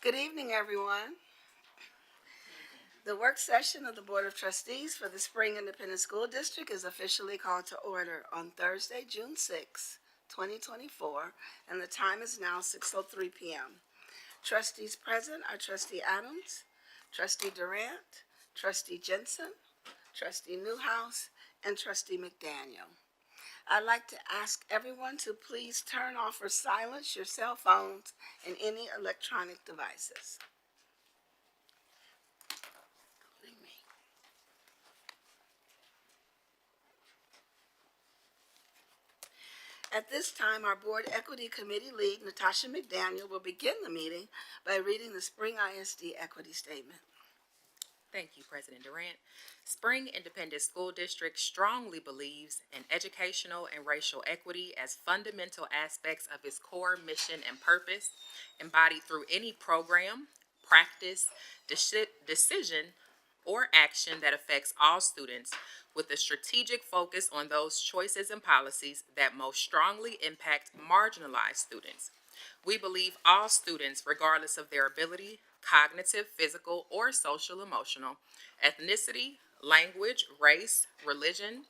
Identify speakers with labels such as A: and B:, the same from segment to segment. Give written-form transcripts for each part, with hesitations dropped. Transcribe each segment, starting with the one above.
A: Good evening, everyone. The work session of the Board of Trustees for the Spring Independent School District is officially called to order on Thursday, June 6, 2024, and the time is now 6:03 p.m. Trustees present are Trustee Adams, Trustee Durant, Trustee Jensen, Trustee Newhouse, and Trustee McDaniel. I'd like to ask everyone to please turn off or silence your cell phones and any electronic devices. At this time, our Board Equity Committee lead, Natasha McDaniel, will begin the meeting by reading the Spring ISD Equity Statement.
B: Thank you, President Durant. Spring Independent School District strongly believes in educational and racial equity as fundamental aspects of its core mission and purpose, embodied through any program, practice, decision, or action that affects all students, with a strategic focus on those choices and policies that most strongly impact marginalized students. We believe all students, regardless of their ability, cognitive, physical, or social emotional, ethnicity, language, race, religion,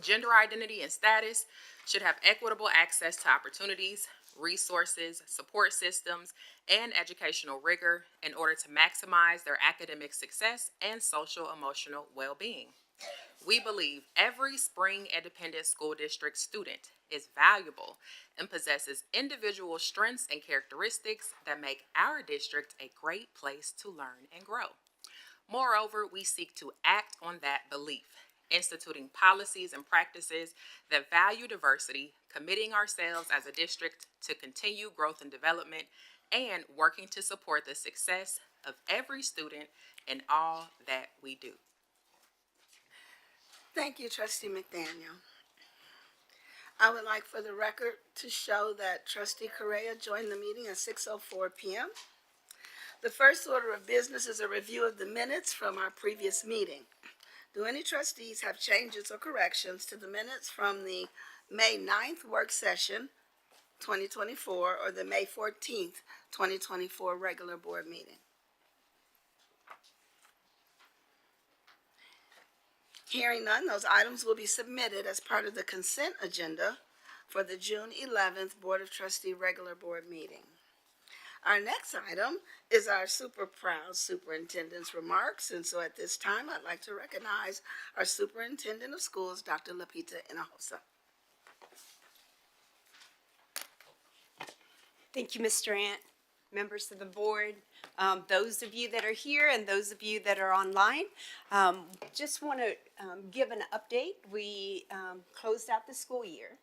B: gender identity, and status, should have equitable access to opportunities, resources, support systems, and educational rigor in order to maximize their academic success and social emotional well-being. We believe every Spring Independent School District student is valuable and possesses individual strengths and characteristics that make our district a great place to learn and grow. Moreover, we seek to act on that belief, instituting policies and practices that value diversity, committing ourselves as a district to continue growth and development, and working to support the success of every student in all that we do.
A: Thank you, Trustee McDaniel. I would like for the record to show that Trustee Correa joined the meeting at 6:04 p.m. The first order of business is a review of the minutes from our previous meeting. Do any trustees have changes or corrections to the minutes from the May 9th work session 2024 or the May 14th, 2024 regular board meeting? Hearing none, those items will be submitted as part of the consent agenda for the June 11th Board of Trustee regular board meeting. Our next item is our super proud superintendent's remarks, and so at this time, I'd like to recognize our superintendent of schools, Dr. Lapita Hinojosa.
C: Thank you, Ms. Durant, members of the board, those of you that are here and those of you that are online. Just want to give an update. We closed out the school year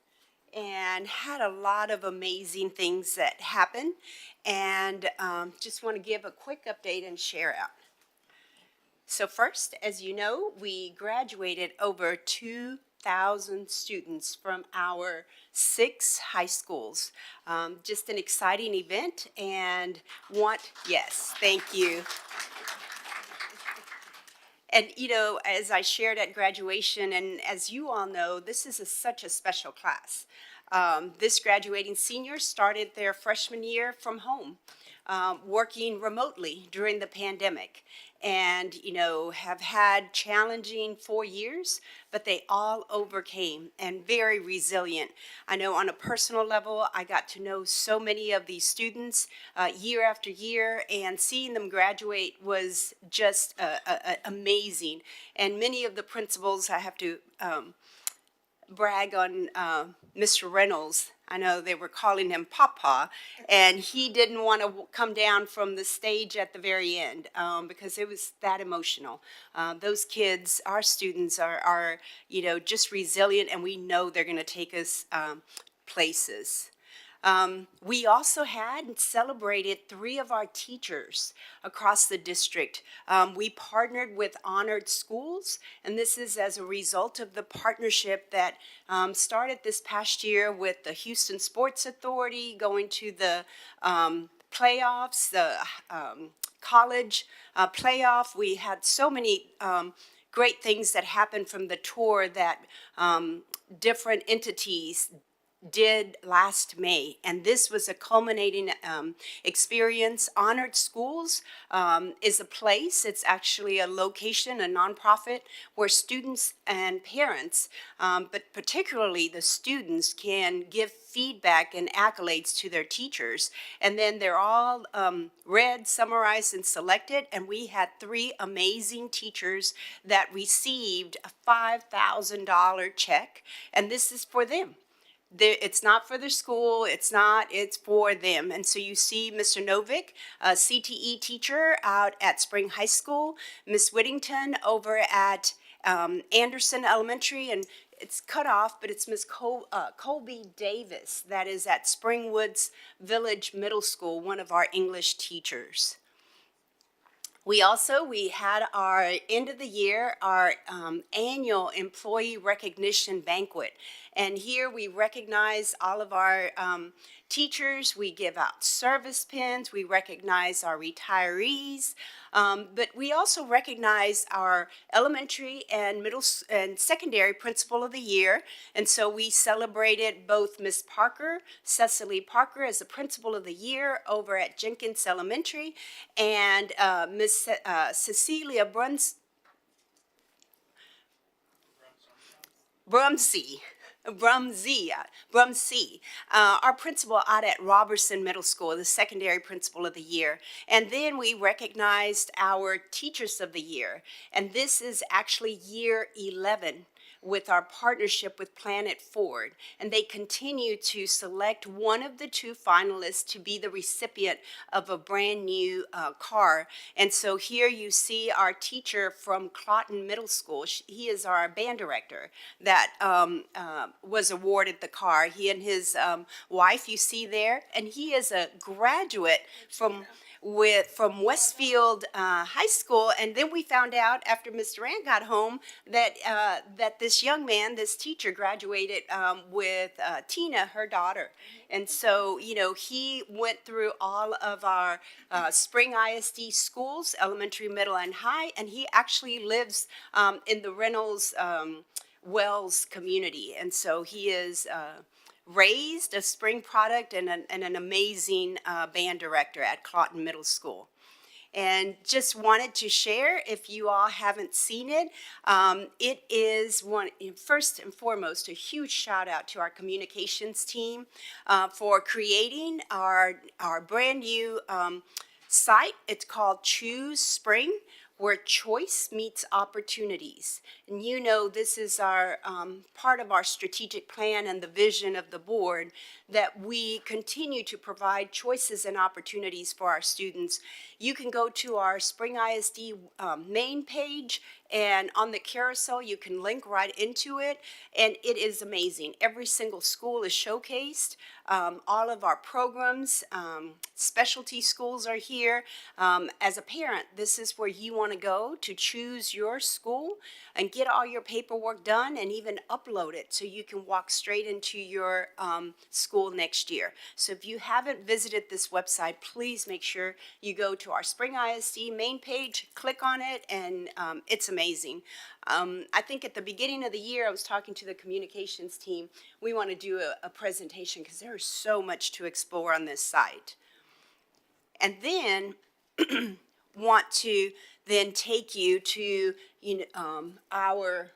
C: and had a lot of amazing things that happened, and just want to give a quick update and share out. So first, as you know, we graduated over 2,000 students from our 6 high schools. Just an exciting event, and yes, thank you. And you know, as I shared at graduation, and as you all know, this is such a special class. This graduating senior started their freshman year from home, working remotely during the pandemic, and you know, have had challenging 4 years, but they all overcame and very resilient. I know on a personal level, I got to know so many of these students year after year, and seeing them graduate was just amazing. And many of the principals, I have to brag on Mr. Reynolds. I know they were calling him Papa, and he didn't want to come down from the stage at the very end because it was that emotional. Those kids, our students, are you know, just resilient, and we know they're going to take us places. We also had and celebrated 3 of our teachers across the district. We partnered with Honored Schools, and this is as a result of the partnership that started this past year with the Houston Sports Authority, going to the playoffs, the college playoff. We had so many great things that happened from the tour that different entities did last May. And this was a culminating experience. Honored Schools is a place, it's actually a location, a nonprofit, where students and parents, but particularly the students, can give feedback and accolades to their teachers. And then they're all read, summarized, and selected. And we had 3 amazing teachers that received a $5,000 check. And this is for them. It's not for the school, it's for them. And so you see Mr. Novick, a CTE teacher out at Spring High School, Miss Whittington over at Anderson Elementary, and it's cut off, but it's Miss Colby Davis that is at Springwoods Village Middle School, one of our English teachers. We had our end of the year, our annual employee recognition banquet. And here we recognize all of our teachers, we give out service pins, we recognize our retirees, but we also recognize our elementary and middle and secondary principal of the year. And so we celebrated both Miss Parker, Cecily Parker, as the principal of the year over at Jenkins Elementary, and Miss Cecilia Brumsey, our principal out at Robertson Middle School, the secondary principal of the year. And then we recognized our teachers of the year. And this is actually year 11 with our partnership with Planet Ford. And they continue to select one of the 2 finalists to be the recipient of a brand new car. And so here you see our teacher from Clowton Middle School. He is our band director that was awarded the car. He and his wife you see there. And he is a graduate from Westfield High School. And then we found out after Mr. Durant got home that this young man, this teacher, graduated with Tina, her daughter. And so, you know, he went through all of our Spring ISD schools, elementary, middle, and high, and he actually lives in the Reynolds Wells community. And so he is raised a Spring product and an amazing band director at Clowton Middle School. And just wanted to share, if you all haven't seen it, it is first and foremost, a huge shout out to our communications team for creating our brand new site. It's called Choose Spring, where choice meets opportunities. And you know, this is our part of our strategic plan and the vision of the board, that we continue to provide choices and opportunities for our students. You can go to our Spring ISD main page, and on the carousel you can link right into it, and it is amazing. Every single school is showcased. All of our programs, specialty schools are here. As a parent, this is where you want to go to choose your school and get all your paperwork done and even upload it so you can walk straight into your school next year. So if you haven't visited this website, please make sure you go to our Spring ISD main page, click on it, and it's amazing. I think at the beginning of the year, I was talking to the communications team. We want to do a presentation because there's so much to explore on this site. And then want to then take you to our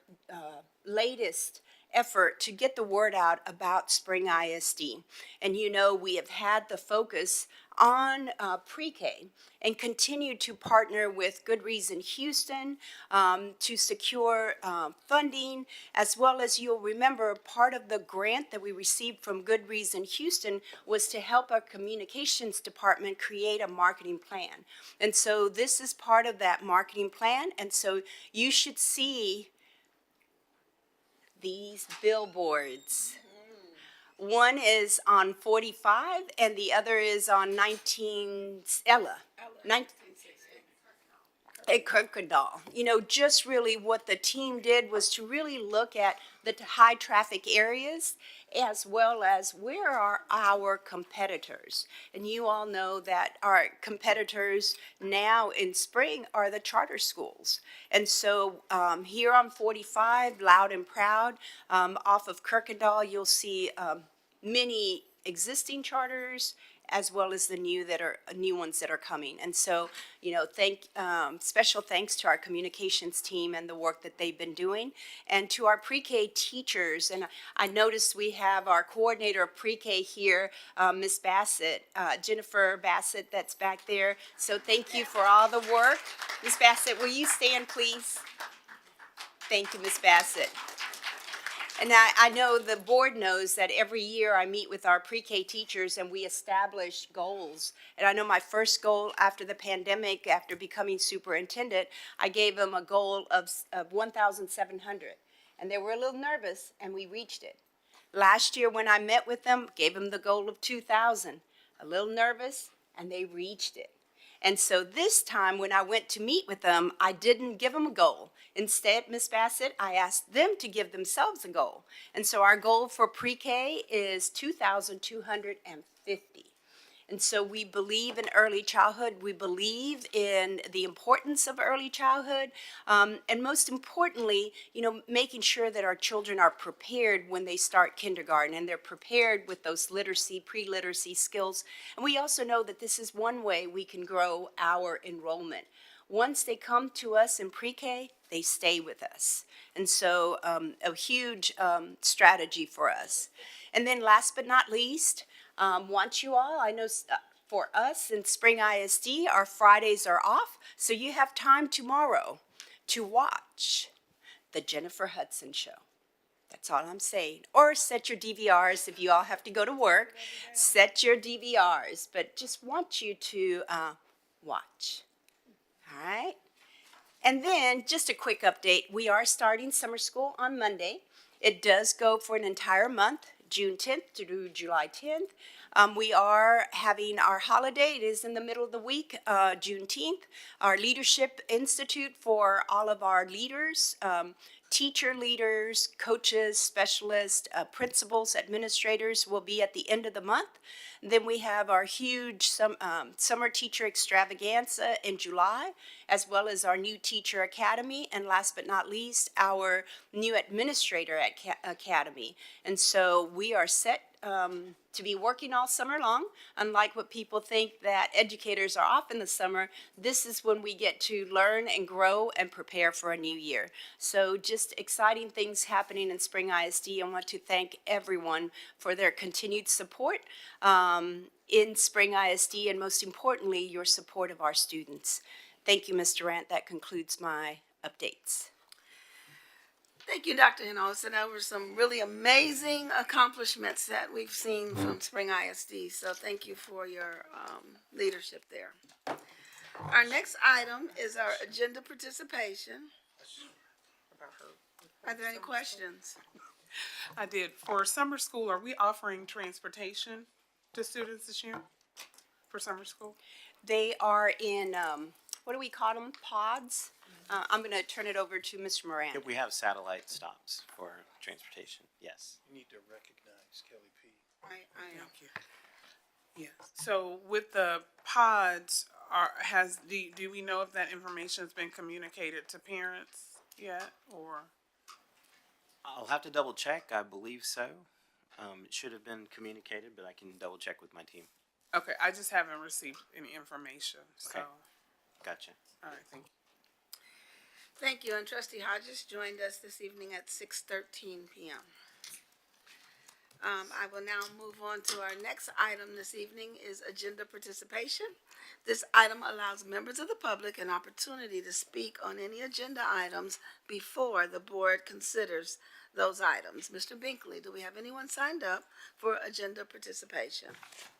C: latest effort to get the word out about Spring ISD. And you know, we have had the focus on pre-K and continue to partner with Good Reason Houston to secure funding, as well as you'll remember part of the grant that we received from Good Reason Houston was to help our communications department create a marketing plan. And so this is part of that marketing plan, and so you should see these billboards. One is on 45 and the other is on 19 at Kirkendall. You know, just really what the team did was to really look at the high traffic areas, as well as where are our competitors. And you all know that our competitors now in spring are the charter schools. And so here on 45, Loud and Proud, off of Kirkendall, you'll see many existing charters as well as the new ones that are coming. And so, special thanks to our communications team and the work that they've been doing, and to our pre-K teachers. And I noticed we have our coordinator of pre-K here, Ms. Bassett, Jennifer Bassett, that's back there. So thank you for all the work. Ms. Bassett, will you stand, please? Thank you, Ms. Bassett. And I know the board knows that every year I meet with our pre-K teachers and we establish goals. And I know my first goal after the pandemic, after becoming superintendent, I gave them a goal of 1,700. And they were a little nervous and we reached it. Last year when I met with them, gave them the goal of 2,000. A little nervous and they reached it. And so this time when I went to meet with them, I didn't give them a goal. Instead, Ms. Bassett, I asked them to give themselves a goal. And so our goal for pre-K is 2,250. And so we believe in early childhood. We believe in the importance of early childhood. And most importantly, making sure that our children are prepared when they start kindergarten and they're prepared with those literacy, pre-literacy skills. And we also know that this is one way we can grow our enrollment. Once they come to us in pre-K, they stay with us. And so a huge strategy for us. And then last but not least, want you all, I know for us in Spring ISD, our Fridays are off, so you have time tomorrow to watch the Jennifer Hudson Show. That's all I'm saying. Or set your DVRs if you all have to go to work. Set your DVRs, but just want you to watch. All right? And then just a quick update. We are starting summer school on Monday. It does go for an entire month, June 10th through July 10th. We are having our holiday. It is in the middle of the week, Juneteenth. Our Leadership Institute for all of our leaders, teacher leaders, coaches, specialists, principals, administrators will be at the end of the month. Then we have our huge summer teacher extravaganza in July, as well as our new teacher academy, and last but not least, our new administrator academy. And so we are set to be working all summer long. Unlike what people think that educators are off in the summer, this is when we get to learn and grow and prepare for a new year. So just exciting things happening in Spring ISD. I want to thank everyone for their continued support in Spring ISD, and most importantly, your support of our students. Thank you, Ms. Durant. That concludes my updates.
A: Thank you, Dr. Hinojosa. There were some really amazing accomplishments that we've seen from Spring ISD, so thank you for your leadership there. Our next item is our agenda participation. Are there any questions?
D: I did. For summer school, are we offering transportation to students this year for summer school?
C: They are in, what do we call them, pods? I'm going to turn it over to Mr. Moran.
E: We have satellite stops for transportation, yes.
F: You need to recognize Kelly P.
D: Thank you. Yes. So with the pods, do we know if that information has been communicated to parents yet, or?
E: I'll have to double check, I believe so. It should have been communicated, but I can double check with my team.
D: Okay, I just haven't received any information, so.
E: Okay. Gotcha.
D: All right, thank you.
A: Thank you, and Trustee Hodges joined us this evening at 6:13 p.m. I will now move on to our next item this evening is agenda participation. This item allows members of the public an opportunity to speak on any agenda items before the board considers those items. Mr. Binkley, do we have anyone signed up for agenda participation?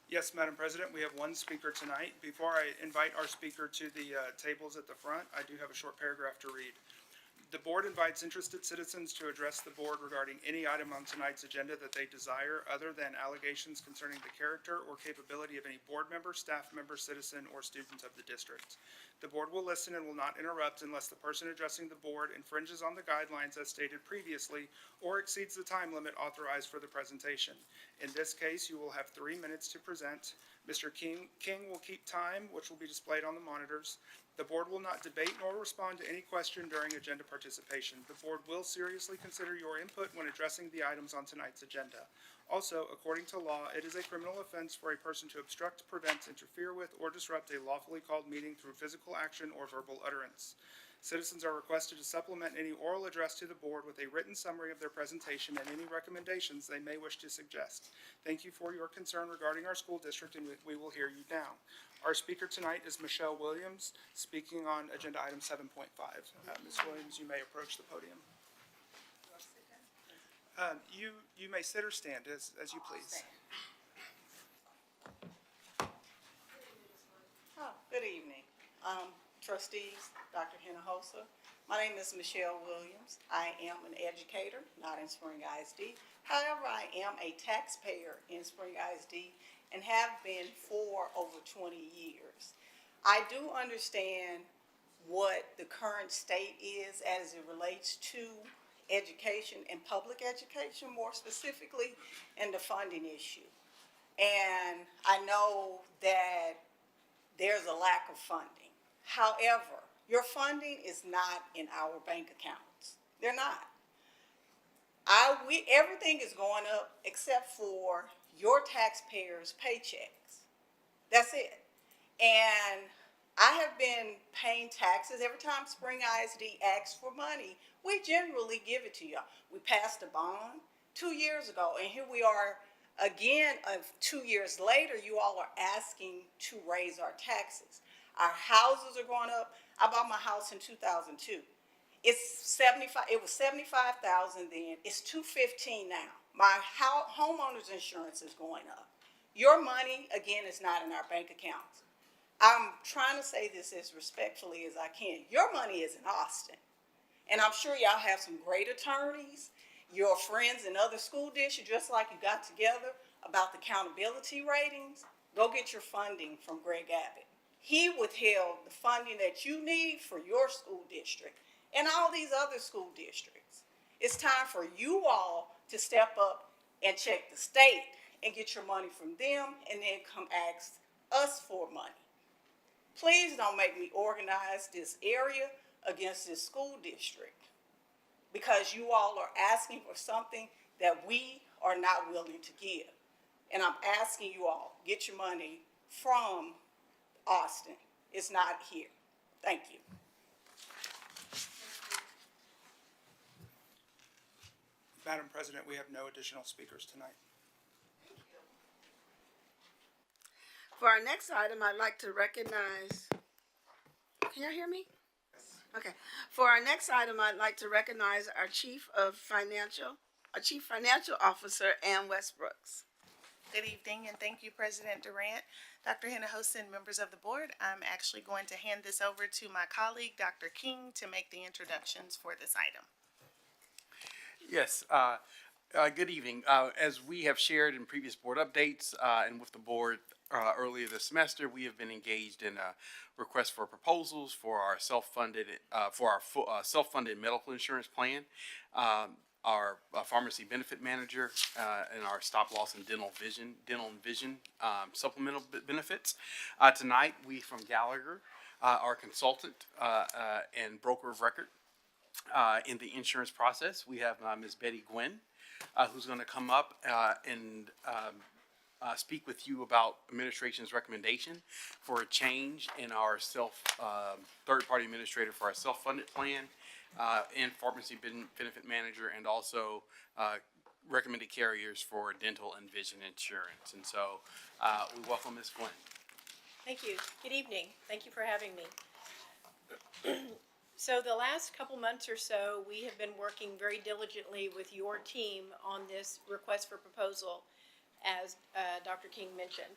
F: Yes, Madam President, we have one speaker tonight. Before I invite our speaker to the tables at the front, I do have a short paragraph to read. The board invites interested citizens to address the board regarding any item on tonight's agenda that they desire, other than allegations concerning the character or capability of any board member, staff member, citizen, or student of the district. The board will listen and will not interrupt unless the person addressing the board infringes on the guidelines as stated previously or exceeds the time limit authorized for the presentation. In this case, you will have 3 minutes to present. Mr. King will keep time, which will be displayed on the monitors. The board will not debate nor respond to any question during agenda participation. The board will seriously consider your input when addressing the items on tonight's agenda. Also, according to law, it is a criminal offense for a person to obstruct, prevent, interfere with, or disrupt a lawfully called meeting through physical action or verbal utterance. Citizens are requested to supplement any oral address to the board with a written summary of their presentation and any recommendations they may wish to suggest. Thank you for your concern regarding our school district, and we will hear you now. Our speaker tonight is Michelle Williams, speaking on agenda item 7.5. Ms. Williams, you may approach the podium. You may sit or stand as you please.
G: Good evening. Trustees, Dr. Hinojosa. My name is Michelle Williams. I am an educator, not in Spring ISD. However, I am a taxpayer in Spring ISD and have been for over 20 years. I do understand what the current state is as it relates to education and public education, more specifically, and the funding issue. And I know that there's a lack of funding. However, your funding is not in our bank accounts. They're not. Everything is going up except for your taxpayers' paychecks. That's it. And I have been paying taxes every time Spring ISD asks for money. We generally give it to y'all. We passed a bond 2 years ago, and here we are again, 2 years later, you all are asking to raise our taxes. Our houses are going up. I bought my house in 2002. It was $75,000 then. It's $215,000 now. My homeowner's insurance is going up. Your money, again, is not in our bank accounts. I'm trying to say this as respectfully as I can. Your money is in Austin. And I'm sure y'all have some great attorneys, your friends in other school districts, just like you got together about the accountability ratings. Go get your funding from Greg Abbott. He withheld the funding that you need for your school district and all these other school districts. It's time for you all to step up and check the state and get your money from them and then come ask us for money. Please don't make me organize this area against this school district because you all are asking for something that we are not willing to give. And I'm asking you all, get your money from Austin. It's not here. Thank you.
F: Madam President, we have no additional speakers tonight.
A: For our next item, I'd like to recognize, can y'all hear me? Okay. For our next item, I'd like to recognize our Chief Financial Officer, Ann Westbrooks.
H: Good evening, and thank you, President Durant. Dr. Hinojosa and members of the board, I'm actually going to hand this over to my colleague, Dr. King, to make the introductions for this item.
I: Yes, good evening. As we have shared in previous board updates and with the board earlier this semester, we have been engaged in a request for proposals for our self-funded medical insurance plan, our pharmacy benefit manager, and our stop loss and dental and vision supplemental benefits. Tonight, we from Gallagher, our consultant and broker of record in the insurance process, we have Ms. Betty Gwynn, who's going to come up and speak with you about administration's recommendation for a change in our third-party administrator for our self-funded plan and pharmacy benefit manager, and also recommended carriers for dental and vision insurance. And so we welcome Ms. Gwynn.
J: Thank you. Good evening. Thank you for having me. So the last couple months or so, we have been working very diligently with your team on this request for proposal, as Dr. King mentioned.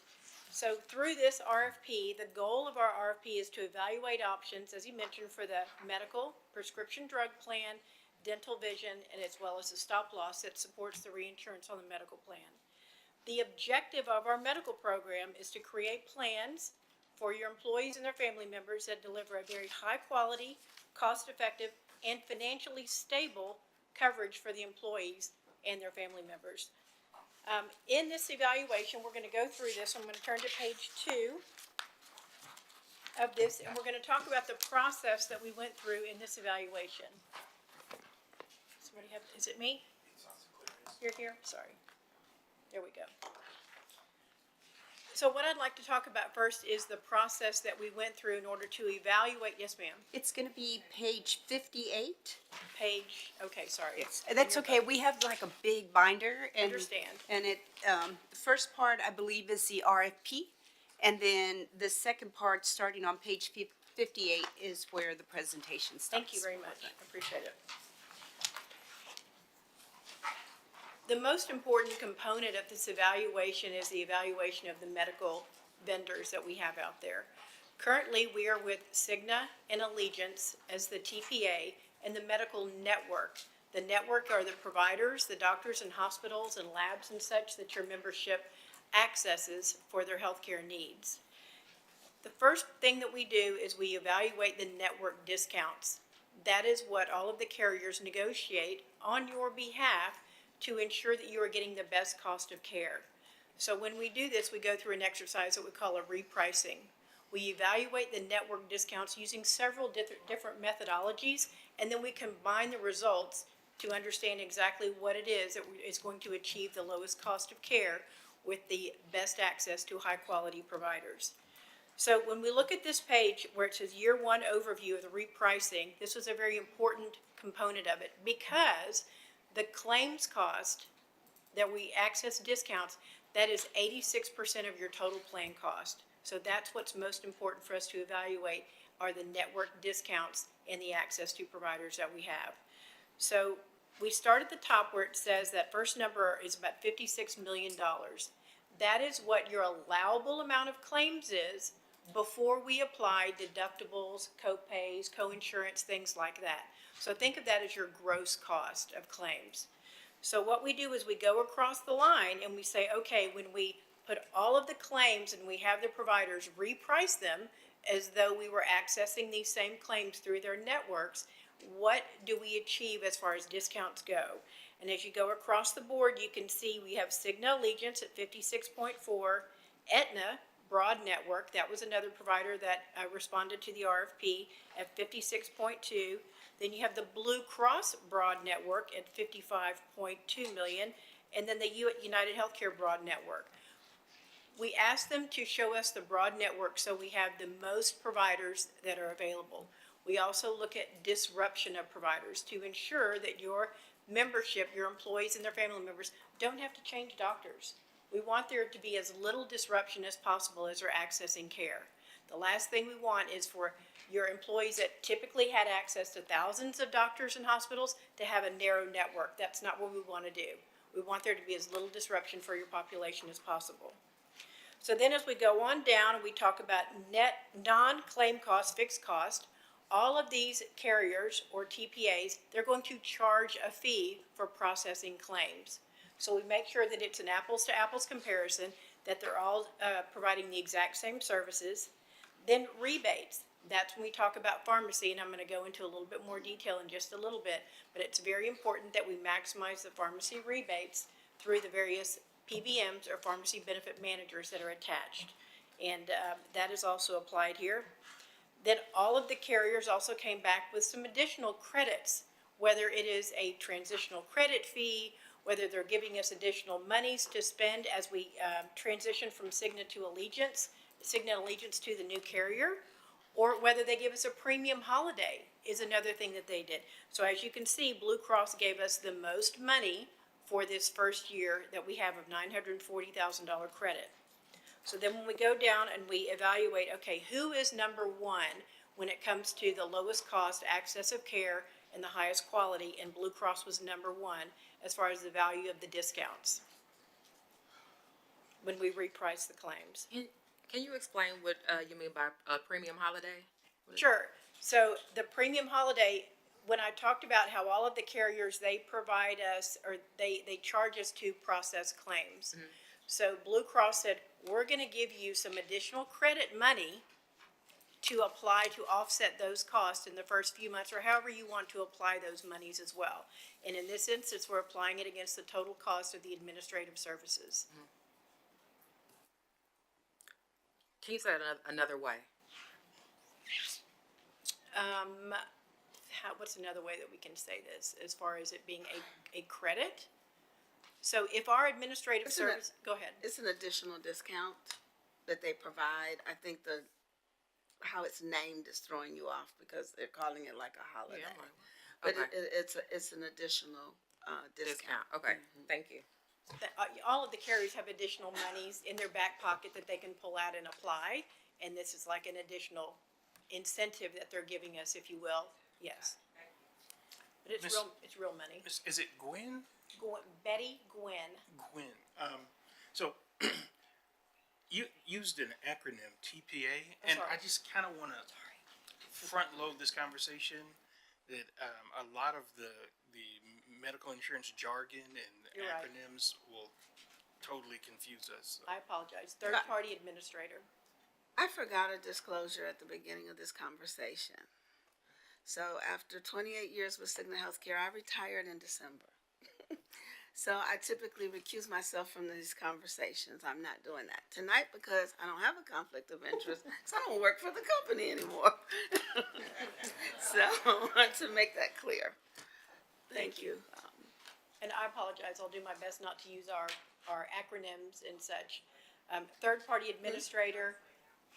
J: So through this RFP, the goal of our RFP is to evaluate options, as you mentioned, for the medical, prescription drug plan, dental vision, and as well as the stop loss that supports the reinsurance on the medical plan. The objective of our medical program is to create plans for your employees and their family members that deliver a very high quality, cost-effective, and financially stable coverage for the employees and their family members. In this evaluation, we're going to go through this. I'm going to turn to page 2 of this, and we're going to talk about the process that we went through in this evaluation. Somebody have, is it me? You're here? Sorry. There we go. So what I'd like to talk about first is the process that we went through in order to evaluate, yes, ma'am,
C: It's gonna be page 58.
J: page, okay, sorry.
C: That's okay, we have like a big binder and.
J: Understand.
C: And it, the first part, I believe, is the RFP. And then the second part, starting on page 58, is where the presentation stops.
J: Thank you very much, I appreciate it. The most important component of this evaluation is the evaluation of the medical vendors that we have out there. Currently, we are with Cigna and Allegiance as the TPA and the medical network. The network are the providers, the doctors and hospitals and labs and such that your membership accesses for their healthcare needs. The first thing that we do is we evaluate the network discounts. That is what all of the carriers negotiate on your behalf to ensure that you are getting the best cost of care. So when we do this, we go through an exercise that we call a repricing. We evaluate the network discounts using several different methodologies, and then we combine the results to understand exactly what it is that is going to achieve the lowest cost of care with the best access to high-quality providers. So when we look at this page where it says year one overview of the repricing, this was a very important component of it because the claims cost that we access discounts, that is 86% of your total plan cost. So that's what's most important for us to evaluate are the network discounts and the access to providers that we have. So we start at the top where it says that first number is about $56 million. That is what your allowable amount of claims is before we apply deductibles, co-pays, co-insurance, things like that. So think of that as your gross cost of claims. So what we do is we go across the line and we say, okay, when we put all of the claims and we have the providers reprice them as though we were accessing these same claims through their networks, what do we achieve as far as discounts go? And as you go across the board, you can see we have Cigna Allegiance at 56.4, Aetna Broad Network, that was another provider that responded to the RFP at 56.2. Then you have the Blue Cross Broad Network at 55.2 million, and then the United Healthcare Broad Network. We asked them to show us the broad network so we have the most providers that are available. We also look at disruption of providers to ensure that your membership, your employees and their family members don't have to change doctors. We want there to be as little disruption as possible as they're accessing care. The last thing we want is for your employees that typically had access to thousands of doctors and hospitals to have a narrow network. That's not what we want to do. We want there to be as little disruption for your population as possible. So then as we go on down, we talk about net non-claim cost, fixed cost. All of these carriers or TPAs, they're going to charge a fee for processing claims. So we make sure that it's an apples to apples comparison, that they're all providing the exact same services. Then rebates, that's when we talk about pharmacy, and I'm going to go into a little bit more detail in just a little bit, but it's very important that we maximize the pharmacy rebates through the various PBMs or pharmacy benefit managers that are attached. And that is also applied here. Then all of the carriers also came back with some additional credits, whether it is a transitional credit fee, whether they're giving us additional monies to spend as we transition from Cigna to Allegiance, Cigna and Allegiance to the new carrier, or whether they give us a premium holiday is another thing that they did. So as you can see, Blue Cross gave us the most money for this first year that we have of $940,000 credit. So then when we go down and we evaluate, okay, who is number one when it comes to the lowest cost access of care and the highest quality, and Blue Cross was number one as far as the value of the discounts when we reprice the claims.
B: Can you explain what you mean by a premium holiday?
J: Sure. So the premium holiday, when I talked about how all of the carriers, they provide us, or they charge us to process claims. Mm-hmm. So Blue Cross said, we're going to give you some additional credit money to apply to offset those costs in the first few months, or however you want to apply those monies as well. And in this instance, we're applying it against the total cost of the administrative services.
B: Mm-hmm. Can you say it another way?
J: What's another way that we can say this as far as it being a credit? So if our administrative
A: Isn't it-
J: service, go ahead.
A: It's an additional discount that they provide. I think how it's named is throwing you off because they're calling it like a holiday. But
B: Okay.
A: it's an additional, discount.
B: Discount, okay, thank you.
J: All of the carriers have additional monies in their back pocket that they can pull out and apply, and this is like an additional incentive that they're giving us, if you will, yes. But
K: Miss-
J: it's real money.
K: Is it Gwen?
J: Betty Gwynn,
K: Gwen. So you used an acronym TPA, and I
J: sorry.
K: just kind of want to front load this conversation that a lot of the medical insurance jargon and
J: You're right.
K: acronyms will totally confuse us.
J: I apologize, third-party administrator.
A: I forgot a disclosure at the beginning of this conversation. So after 28 years with Cigna Healthcare, I retired in December. So I typically recuse myself from these conversations. I'm not doing that tonight because I don't have a conflict of interest, so I don't work for the company anymore. So I want to make that clear. Thank you.
J: And I apologize, I'll do my best not to use our acronyms and such. Third-party administrator,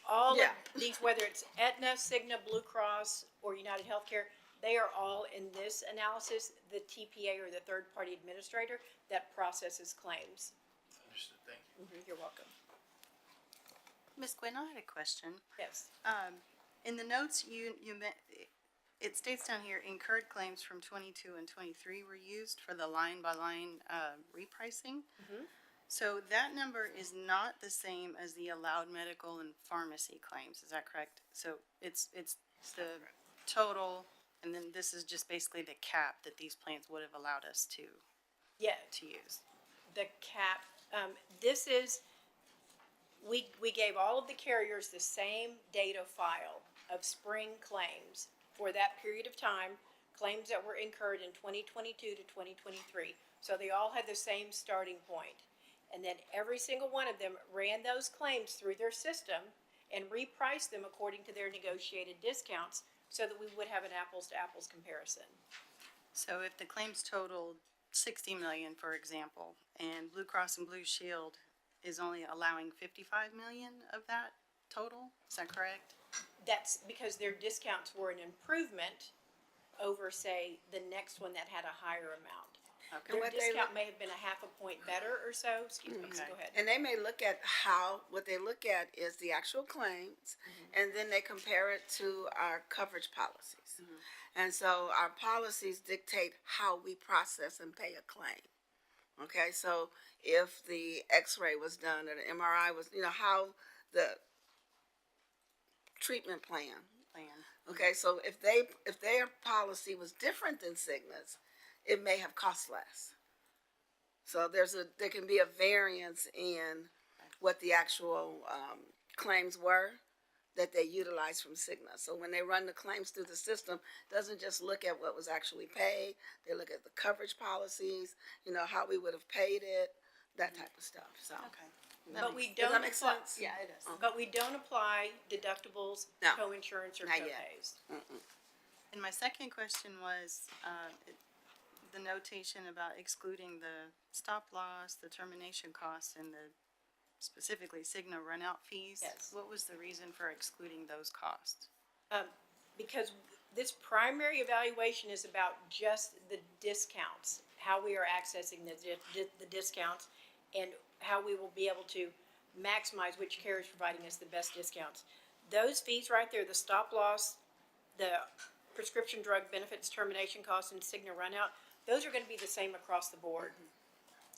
J: all of
A: Yeah.
J: these, whether it's Aetna, Cigna, Blue Cross, or United Healthcare, they are all in this analysis, the TPA or the third-party administrator that processes claims.
K: Understood. Thank you.
J: You're welcome.
L: Ms. Gwen, I had a question.
J: Yes.
L: In the notes, it states down here, incurred claims from 22 and 23 were used for the line-by-line repricing. So that number is not the same as the allowed medical and pharmacy claims, is that correct? So it's the total, and then this is just basically the cap that these plans would have allowed us to
J: Yeah,
L: use.
J: the cap, this is, we gave all of the carriers the same data file of spring claims for that period of time, claims that were incurred in 2022 to 2023. So they all had the same starting point. And then every single one of them ran those claims through their system and repriced them according to their negotiated discounts so that we would have an apples-to-apples comparison.
L: So if the claims totaled 60 million, for example, and Blue Cross and Blue Shield is only allowing 55 million of that total, is that correct?
J: That's because their discounts were an improvement over, say, the next one that had a higher amount.
L: Okay.
J: Their
A: what they
J: discount may have been a half a point better or so, excuse me,
L: Okay.
J: go ahead.
A: And they may look at what they look at is the actual claims, and then they compare it to our coverage policies. And so our policies dictate how we process and pay a claim. Okay, so if the x-ray was done or the MRI was, how the treatment plan. Okay, so if their policy was different than Cigna's, it may have cost less. So there can be a variance in what the actual claims were that they utilize from Cigna. So when they run the claims through the system, doesn't just look at what was actually paid. They look at the coverage policies, how we would have paid it, that type of stuff. So
L: Okay.
J: But we
A: does
J: don't
A: that make
J: apply,
A: sense?
L: Yeah, it is.
J: but we don't apply deductibles,
A: No,
J: co-insurance, or
A: not yet.
J: co-pays.
L: And my second question was, the notation about excluding the stop loss, the termination costs, and the specifically Cigna runout fees.
J: Yes.
L: What was the reason for excluding those costs?
J: Because this primary evaluation is about just the discounts, how we are accessing the discounts, and how we will be able to maximize which carrier is providing us the best discounts. Those fees right there, the stop loss, the prescription drug benefits termination costs, and Cigna runout, those are gonna be the same across the board.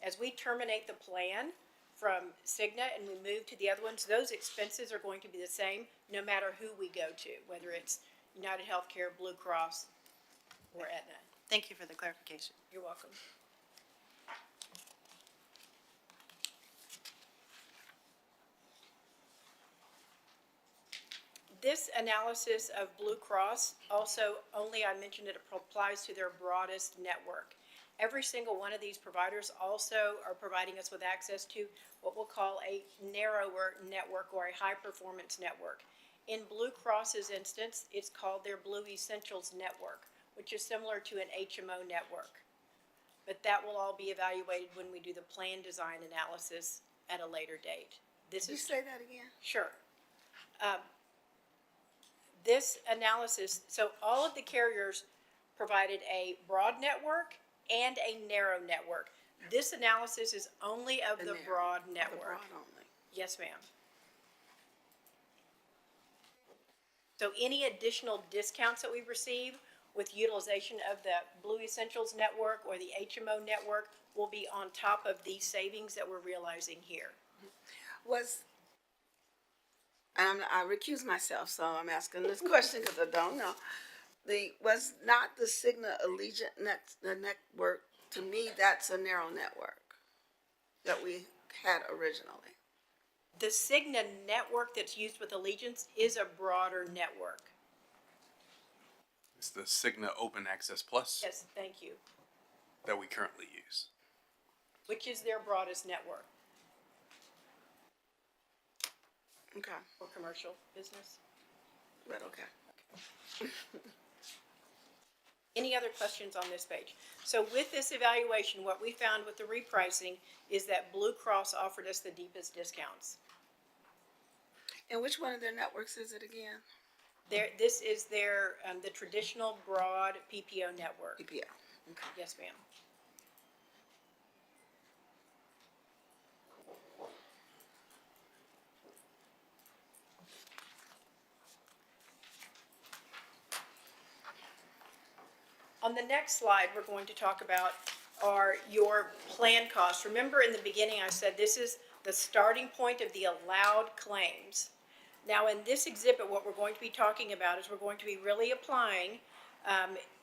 J: As we terminate the plan from Cigna and we move to the other ones, those expenses are going to be the same no matter who we go to, whether it's United Healthcare, Blue Cross, or Aetna.
L: Thank you for the clarification.
J: You're welcome. This analysis of Blue Cross also, I mentioned it applies to their broadest network. Every single one of these providers also are providing us with access to what we'll call a narrower network or a high-performance network. In Blue Cross's instance, it's called their Blue Essentials Network, which is similar to an HMO network. but that will all be evaluated when we do the plan design analysis at a later date. This
A: Did you
J: is,
A: say that again?
J: sure. This analysis, so all of the carriers provided a broad network and a narrow network. This analysis is only of the
A: narrow,
J: broad
A: The
J: network.
A: broad only.
J: Yes, ma'am. So any additional discounts that we receive with utilization of the Blue Essentials network or the HMO network will be on top of these savings that we're realizing here.
A: I recuse myself, so I'm asking this question because I don't know. Was not the Cigna Allegiant the network, to me, that's a narrow network that we had originally.
J: The Cigna network that's used with Allegiance is a broader network.
I: It's the Cigna Open Access Plus
J: Yes, thank you.
I: that we currently use.
J: Which is their broadest network
A: Okay,
J: for commercial business.
A: but okay.
J: Any other questions on this page? So with this evaluation, what we found with the repricing is that Blue Cross offered us the deepest discounts.
A: And which one of their networks is it again?
J: This is their, the traditional broad PPO network.
A: PPO. Okay.
J: Yes, ma'am. On the next slide, we're going to talk about are your plan costs. Remember in the beginning, I said this is the starting point of the allowed claims. Now, in this exhibit, what we're going to be talking about is we're going to be really applying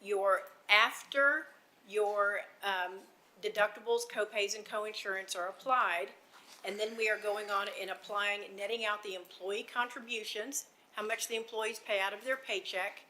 J: your after your deductibles, copays, and coinsurance are applied, and then we are going on and applying, netting out the employee contributions, how much the employees pay out of their paycheck,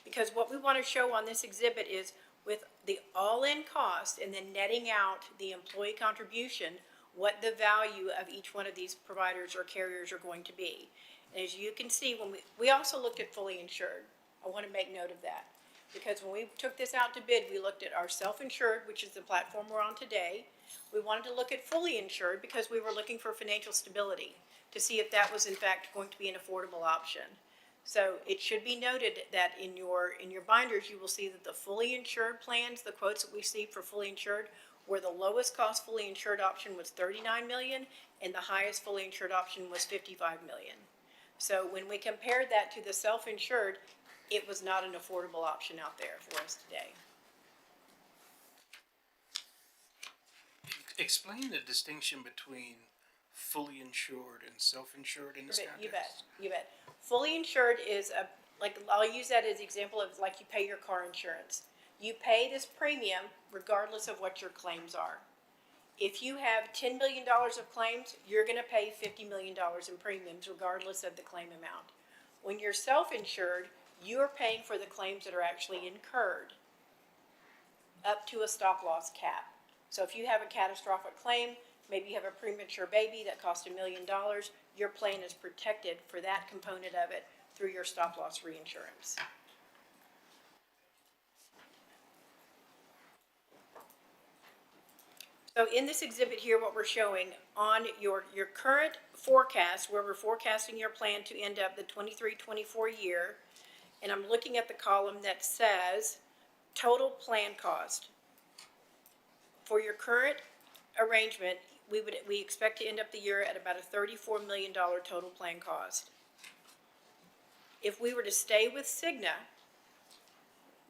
J: because what we want to show on this exhibit is with the all-in cost and then netting out the employee contribution, what the value of each one of these providers or carriers are going to be. And as you can see, when we also looked at fully insured. I want to make note of that. Because when we took this out to bid, we looked at our self-insured, which is the platform we're on today. We wanted to look at fully insured because we were looking for financial stability to see if that was in fact going to be an affordable option. So it should be noted that in your binders, you will see that the fully insured plans, the quotes that we see for fully insured, where the lowest cost fully insured option was $39 million and the highest fully insured option was $55 million. So when we compared that to the self-insured, it was not an affordable option out there for us today.
K: Explain the distinction between fully insured and self-insured in this context.
J: You bet, you bet. Fully insured is I'll use that as an example of like you pay your car insurance. You pay this premium regardless of what your claims are. If you have $10 million of claims, you're gonna pay $50 million in premiums regardless of the claim amount. When you're self-insured, you're paying for the claims that are actually incurred up to a stop-loss cap. So if you have a catastrophic claim, maybe you have a premature baby that cost $1 million, your plan is protected for that component of it through your stop-loss reinsurance. So in this exhibit here, what we're showing on your current forecast, where we're forecasting your plan to end up the 23-24 year, and I'm looking at the column that says total plan cost. For your current arrangement, we expect to end up the year at about a $34 million total plan cost. If we were to stay with Cigna,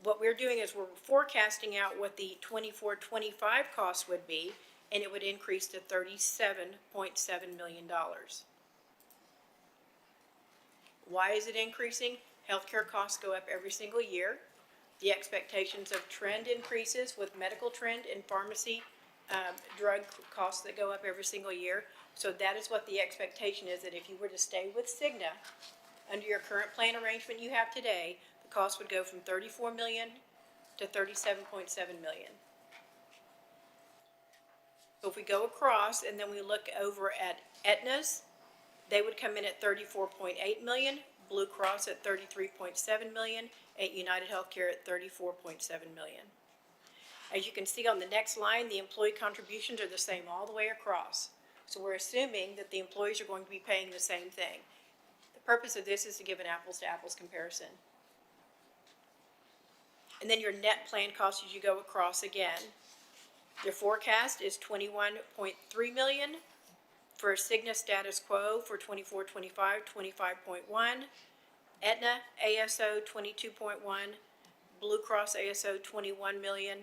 J: what we're doing is we're forecasting out what the 24-25 cost would be, and it would increase to $37.7 million. Why is it increasing? Healthcare costs go up every single year. The expectations of trend increases with medical trend and pharmacy drug costs that go up every single year. So that is what the expectation is, that if you were to stay with Cigna, under your current plan arrangement you have today, the cost would go from $34 million to $37.7 million. So if we go across and then we look over at Aetna's, they would come in at $34.8 million, Blue Cross at $33.7 million, and United Healthcare at $34.7 million. As you can see on the next line, the employee contributions are the same all the way across. So we're assuming that the employees are going to be paying the same thing. The purpose of this is to give an apples to apples comparison. And then your net plan cost as you go across again. Their forecast is 21.3 million. For Cigna status quo for 24-25, 25.1. Aetna ASO 22.1. Blue Cross ASO 21 million.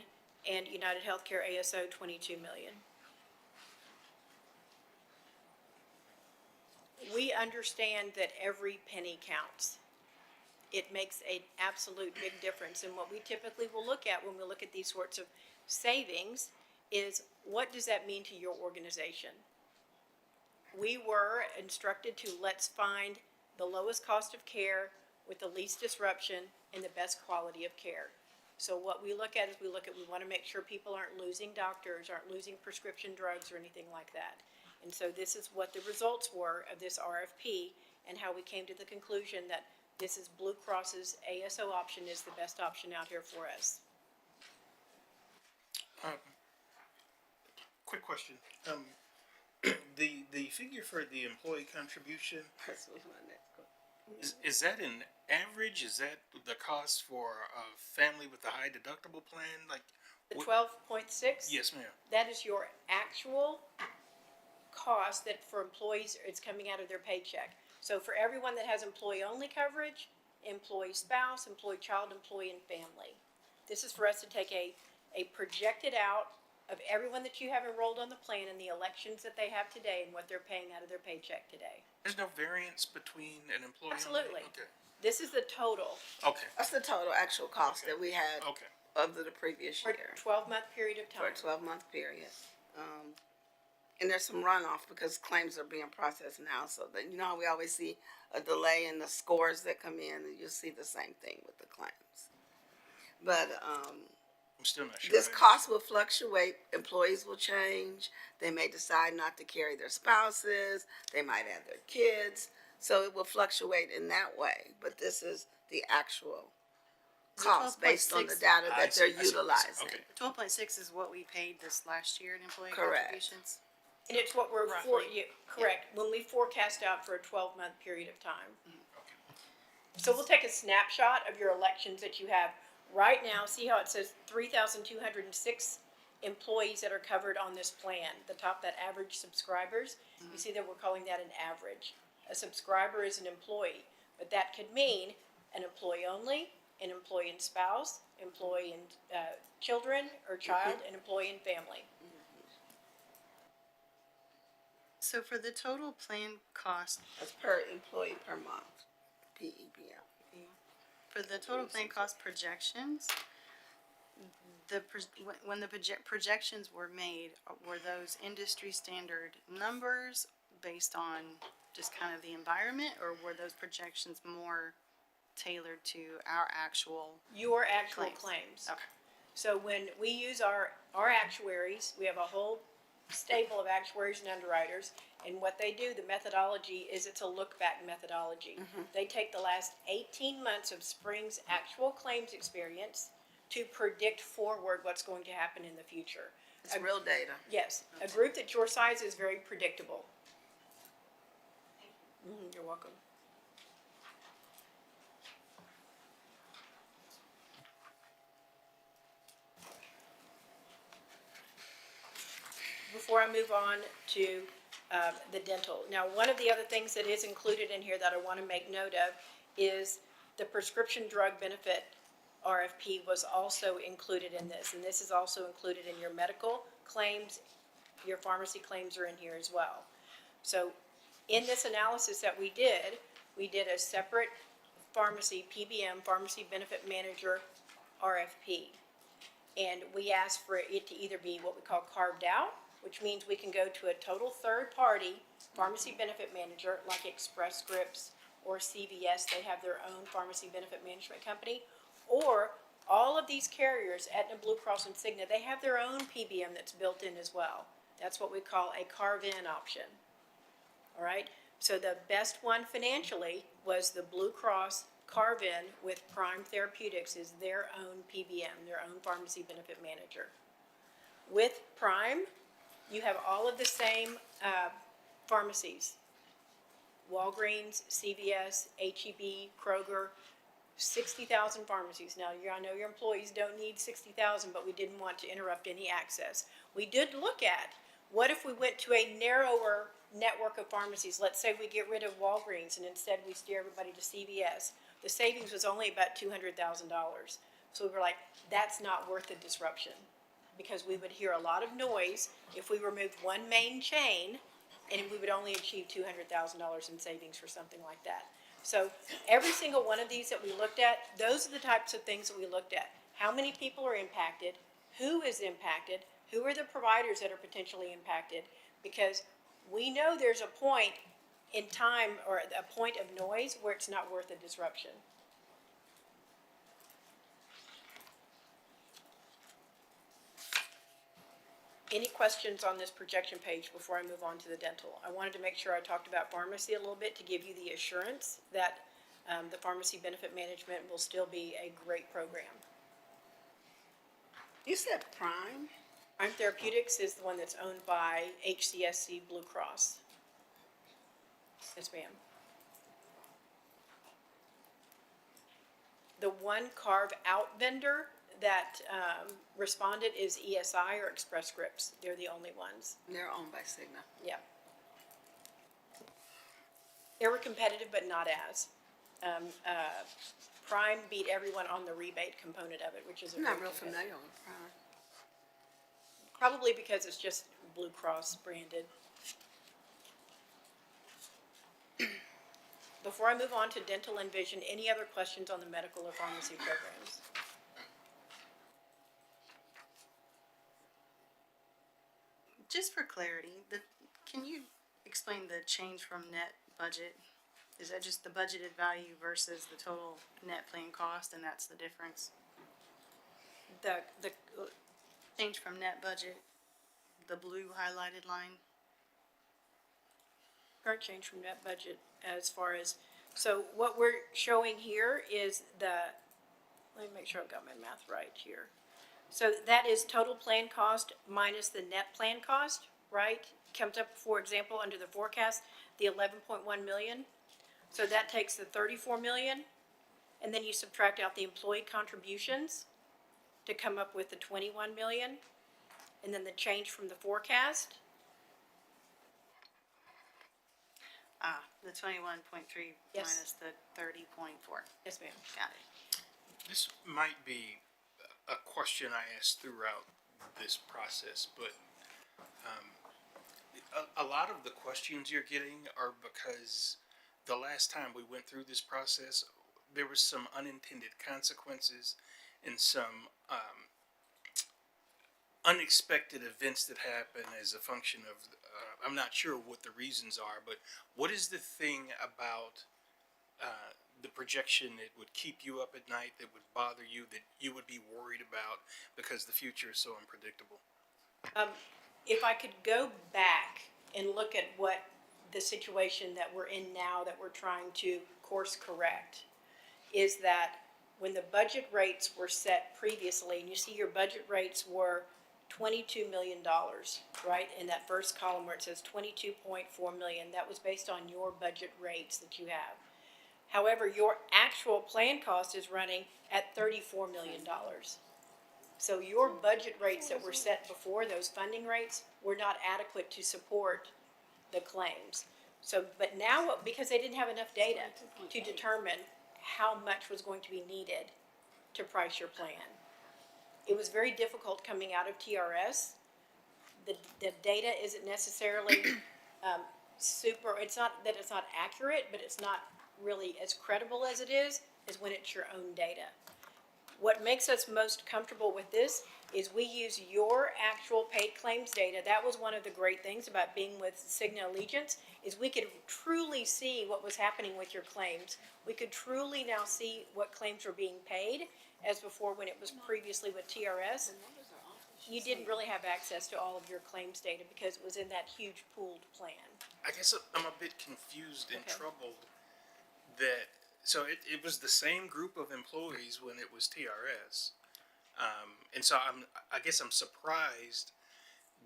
J: And United Healthcare ASO 22 million. We understand that every penny counts. It makes an absolute big difference. And what we typically will look at when we look at these sorts of savings is, what does that mean to your organization? We were instructed to let's find the lowest cost of care with the least disruption and the best quality of care. So what we look at is we want to make sure people aren't losing doctors, aren't losing prescription drugs or anything like that. And so this is what the results were of this RFP and how we came to the conclusion that this is Blue Cross's ASO option is the best option out here for us.
K: Quick question. The figure for the employee contribution, is that an average? Is that the cost for a family with a high deductible plan? Like
J: The 12.6?
K: Yes, ma'am.
J: That is your actual cost that for employees, it's coming out of their paycheck. So for everyone that has employee-only coverage, employee spouse, employee child, employee and family. This is for us to take a projected out of everyone that you have enrolled on the plan and the elections that they have today and what they're paying out of their paycheck today.
K: There's no variance between an employee.
J: Absolutely.
K: Okay.
J: This is the total
K: Okay.
A: That's the total actual cost that we had
K: Okay.
A: of the previous
J: for
A: year,
J: a 12-month period of
A: for a
J: time.
A: 12-month period. And there's some runoff because claims are being processed now, so that, you know how we always see a delay in the scores that come in, and you'll see the same thing with the claims. But,
K: I'm still not sure.
A: this cost will fluctuate, employees will change, they may decide not to carry their spouses, they might add their kids, so it will fluctuate in that way, but this is the actual cost based on the
L: 12.6.
A: data
K: I
A: that
K: see,
A: they're
K: I see, I see.
A: utilizing.
K: Okay.
L: 12.6 is what we paid this last year in employee
A: Correct.
L: contributions.
J: And it's what we're
L: Roughly.
J: correct, when we forecast out for a 12-month period of time. So we'll take a snapshot of your elections that you have right now. See how it says 3,206 employees that are covered on this plan. The top, that average subscribers, you see that we're calling that an average. A subscriber is an employee, but that could mean an employee only, an employee and spouse, employee and children or child, an employee and family.
L: So for the total plan cost,
A: That's per employee per month, PEPM.
L: for the total plan cost projections, when the projections were made, were those industry standard numbers based on just kind of the environment, or were those projections more tailored to our actual?
J: Your actual
L: Claims.
J: claims.
L: Okay.
J: So when we use our actuaries, we have a whole stable of actuaries and underwriters, and what they do, the methodology is it's a look-back methodology. They take the last 18 months of Spring's actual claims experience to predict forward what's going to happen in the future.
A: It's real data.
J: Yes, a group that your size is very predictable. You're welcome. Before I move on to the dental. Now, one of the other things that is included in here that I want to make note of is the prescription drug benefit RFP was also included in this, and this is also included in your medical claims. Your pharmacy claims are in here as well. So in this analysis that we did a separate pharmacy, PBM, pharmacy benefit manager RFP. And we asked for it to either be what we call carved out, which means we can go to a total third-party pharmacy benefit manager like Express Scripts or CVS. They have their own pharmacy benefit management company. Or all of these carriers, Aetna, Blue Cross, and Cigna, they have their own PBM that's built in as well. That's what we call a carve-in option. All right? So the best one financially was the Blue Cross carve-in with Prime Therapeutics is their own PBM, their own pharmacy benefit manager. With Prime, you have all of the same pharmacies. Walgreens, CVS, HEB, Kroger, 60,000 pharmacies. Now, I know your employees don't need 60,000, but we didn't want to interrupt any access. We did look at, what if we went to a narrower network of pharmacies? Let's say we get rid of Walgreens and instead we steer everybody to CVS. The savings was only about $200,000. So we were like, that's not worth the disruption, because we would hear a lot of noise if we removed one main chain, and we would only achieve $200,000 in savings for something like that. So every single one of these that we looked at, those are the types of things that we looked at. How many people are impacted? Who is impacted? Who are the providers that are potentially impacted? Because we know there's a point in time or a point of noise where it's not worth the disruption. Any questions on this projection page before I move on to the dental? I wanted to make sure I talked about pharmacy a little bit to give you the assurance that the pharmacy benefit management will still be a great program.
A: You said Prime?
J: Prime Therapeutics is the one that's owned by HCSC Blue Cross. Yes, ma'am. The one carve-out vendor that responded is ESI or Express Scripts. They're the only ones.
A: They're owned by Cigna.
J: Yeah. They were competitive, but not as. Prime beat everyone on the rebate component of it, which is a
A: I'm not
J: very
A: real
J: competitive.
A: familiar with Prime.
J: Probably because it's just Blue Cross branded. Before I move on to dental and vision, any other questions on the medical or pharmacy programs?
L: Just for clarity, can you explain the change from net budget? Is that just the budgeted value versus the total net plan cost, and that's the difference?
J: The
L: Change from net budget, the blue highlighted line?
J: current change from net budget as far as, so what we're showing here is let me make sure I've got my math right here. So that is total plan cost minus the net plan cost, right? Comes up, for example, under the forecast, the 11.1 million. So that takes the 34 million, and then you subtract out the employee contributions to come up with the 21 million, and then the change from the forecast.
L: The 21.3
J: Yes.
L: minus the 30.4.
J: Yes, ma'am.
L: Got it.
K: This might be a question I asked throughout this process, but a lot of the questions you're getting are because the last time we went through this process, there was some unintended consequences and some unexpected events that happen as a function of, I'm not sure what the reasons are, but what is the thing about the projection that would keep you up at night, that would bother you, that you would be worried about because the future is so unpredictable?
J: If I could go back and look at what the situation that we're in now that we're trying to course correct, is that when the budget rates were set previously, and you see your budget rates were $22 million, right? In that first column where it says 22.4 million, that was based on your budget rates that you have. However, your actual plan cost is running at $34 million. So your budget rates that were set before, those funding rates, were not adequate to support the claims. So, but now, because they didn't have enough data to determine how much was going to be needed to price your plan. It was very difficult coming out of TRS. The data isn't necessarily it's not that it's not accurate, but it's not really as credible as it is when it's your own data. What makes us most comfortable with this is we use your actual paid claims data. That was one of the great things about being with Cigna Allegiance, is we could truly see what was happening with your claims. We could truly now see what claims were being paid, as before when it was previously with TRS. You didn't really have access to all of your claims data because it was in that huge pooled plan.
K: I guess I'm a bit confused and
J: Okay.
K: troubled that So it was the same group of employees when it was TRS. And so I guess I'm surprised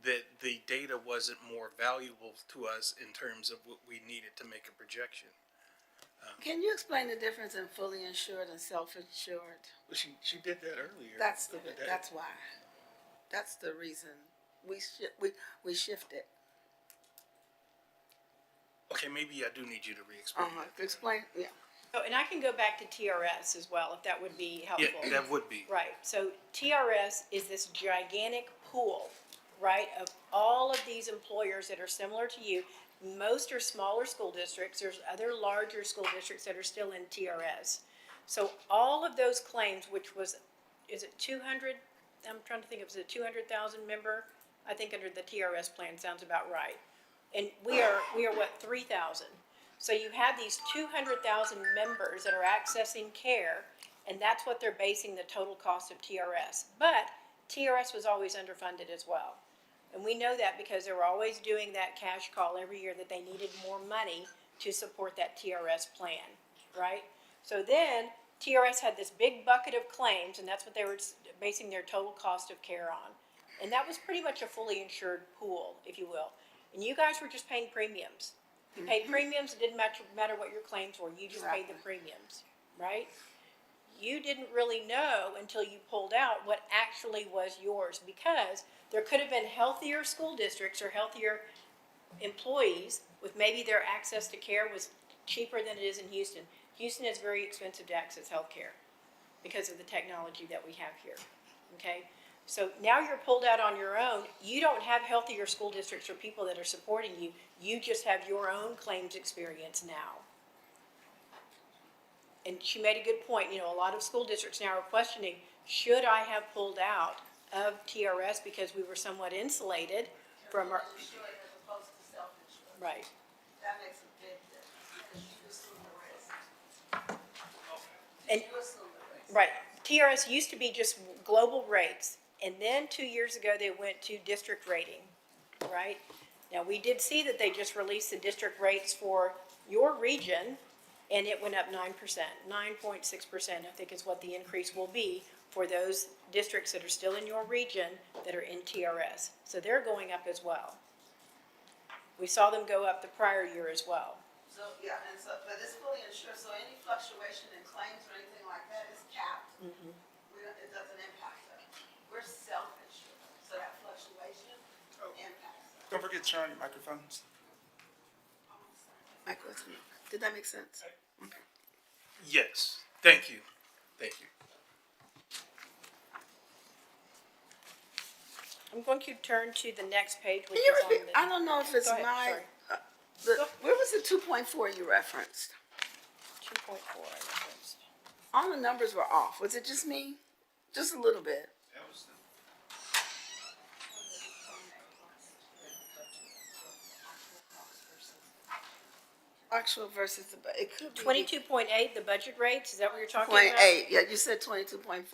K: that the data wasn't more valuable to us in terms of what we needed to make a projection.
A: Can you explain the difference in fully insured and self-insured?
K: Well, she did that earlier.
A: That's
K: That-
A: that's why. That's the reason we shifted.
K: Okay, maybe I do need you to re-explain that.
A: Explain, yeah.
J: Oh, and I can go back to TRS as well, if that would be helpful.
K: Yeah, that would be.
J: Right, so TRS is this gigantic pool, right, of all of these employers that are similar to you. Most are smaller school districts, there's other larger school districts that are still in TRS. So all of those claims, which was, is it 200, I'm trying to think, it was a 200,000 member? I think under the TRS plan, sounds about right. And we are what, 3,000? So you have these 200,000 members that are accessing care, and that's what they're basing the total cost of TRS. But TRS was always underfunded as well. And we know that because they were always doing that cash call every year that they needed more money to support that TRS plan, right? So then TRS had this big bucket of claims, and that's what they were basing their total cost of care on. And that was pretty much a fully insured pool, if you will. And you guys were just paying premiums. You paid premiums, it didn't matter what your claims were, you just paid the premiums, right? You didn't really know until you pulled out what actually was yours, because there could have been healthier school districts or healthier employees with maybe their access to care was cheaper than it is in Houston. Houston is very expensive to access health care because of the technology that we have here, okay? So now you're pulled out on your own. You don't have healthier school districts or people that are supporting you. You just have your own claims experience now. And she made a good point, you know, a lot of school districts now are questioning, should I have pulled out of TRS because we were somewhat insulated from our,
A: Insured as opposed to self-insured.
J: right.
A: That makes a big difference because you assume the risk.
J: And,
A: You assume the risk.
J: right, TRS used to be just global rates, and then 2 years ago, they went to district rating, right? Now, we did see that they just released the district rates for your region, and it went up 9%, 9.6%, I think is what the increase will be for those districts that are still in your region that are in TRS. So they're going up as well. We saw them go up the prior year as well.
A: So, yeah, and so, but it's fully insured, so any fluctuation in claims or anything like that is capped. It doesn't impact us. We're self-insured, so that fluctuation impacts us.
F: Don't forget to turn on your microphones.
A: Michael, did that make sense? Okay.
K: Yes, thank you. Thank you.
J: I'm going to turn to the next page, which
A: Can you
J: is on
A: repeat,
J: the.
A: I don't know if it's
J: Go ahead,
A: my,
J: sorry.
A: where was the 2.4 you referenced?
J: 2.4, I referenced.
A: All the numbers were off. Was it just me? Just a little bit. Actual versus the, it could be.
J: 22.8, the budget rates, is that what you're talking
A: Point
J: about?
A: eight, yeah, you said 22.4.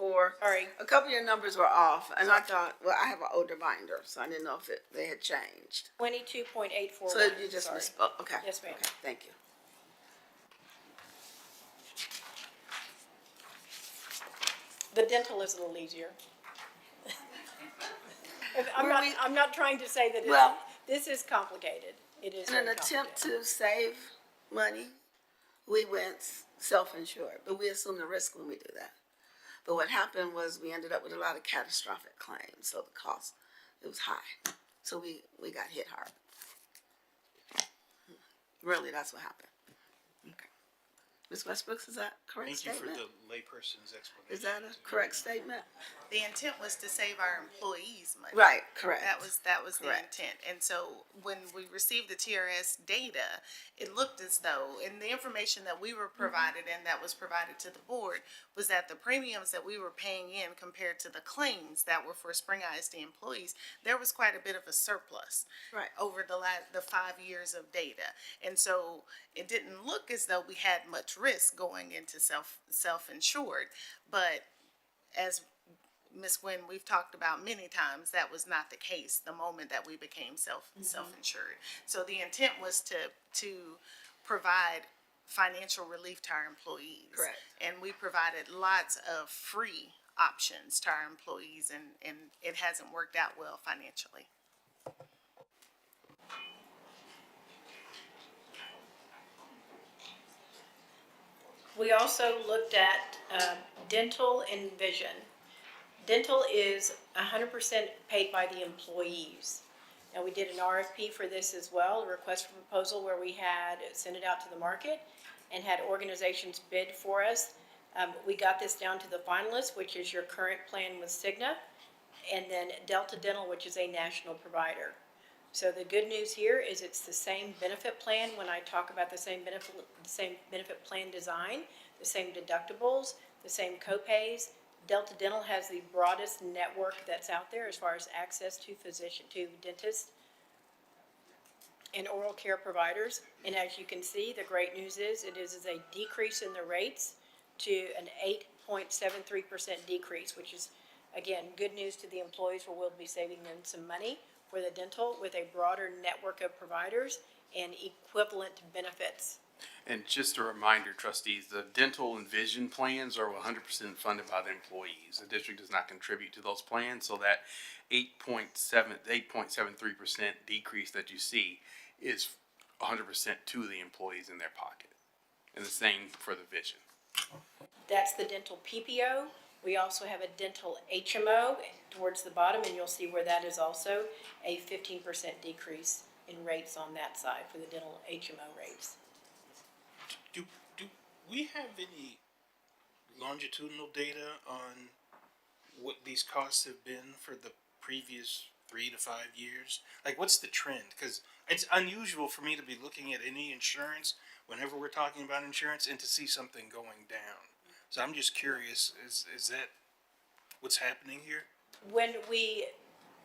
J: Sorry.
A: A couple of your numbers were off, and I thought, well, I have an older binder, so I didn't know if they had changed.
J: 22.841.
A: So you just
J: sorry.
A: misspoke, okay.
J: Yes, ma'am.
A: Okay, thank you.
J: The dental is a little easier.
A: Were we-
J: I'm not trying to say that
A: Well-
J: this is complicated. It is
A: In an
J: very
A: attempt
J: complicated.
A: to save money, we went self-insured, but we assume the risk when we do that. But what happened was we ended up with a lot of catastrophic claims, so the cost, it was high. So we got hit hard. Really, that's what happened. Okay. Ms. Westbrooks, is that a correct
K: Thank you for
A: statement?
K: the layperson's explanation.
A: Is that a correct statement?
H: The intent was to save our employees money.
A: Right, correct.
H: That was the
A: Correct.
H: intent. And so when we received the TRS data, it looked as though, and the information that we were provided and that was provided to the board was that the premiums that we were paying in compared to the claims that were for Spring ISD employees, there was quite a bit of a surplus.
A: Right.
H: Over the 5 years of data. And so it didn't look as though we had much risk going into self-insured, but as Ms. Gwynn, we've talked about many times, that was not the case the moment that we became self-insured. So the intent was to provide financial relief to our employees.
A: Correct.
H: And we provided lots of free options to our employees, and it hasn't worked out well financially.
J: We also looked at dental and vision. Dental is 100% paid by the employees. Now, we did an RFP for this as well, a request for proposal, where we had sent it out to the market and had organizations bid for us. We got this down to the finalists, which is your current plan with Cigna, and then Delta Dental, which is a national provider. So the good news here is it's the same benefit plan. When I talk about the same benefit plan design, the same deductibles, the same copays. Delta Dental has the broadest network that's out there as far as access to dentists and oral care providers. And as you can see, the great news is it is a decrease in the rates to an 8.73% decrease, which is, again, good news to the employees, where we'll be saving them some money for the dental with a broader network of providers and equivalent benefits.
I: And just a reminder, trustees, the dental and vision plans are 100% funded by the employees. The district does not contribute to those plans, so that 8.73% decrease that you see is 100% to the employees in their pocket. And the same for the vision.
J: That's the dental PPO. We also have a dental HMO towards the bottom, and you'll see where that is also a 15% decrease in rates on that side for the dental HMO rates.
K: Do we have any longitudinal data on what these costs have been for the previous 3 to 5 years? Like, what's the trend? Because it's unusual for me to be looking at any insurance whenever we're talking about insurance and to see something going down. So I'm just curious, is that what's happening here?
J: When we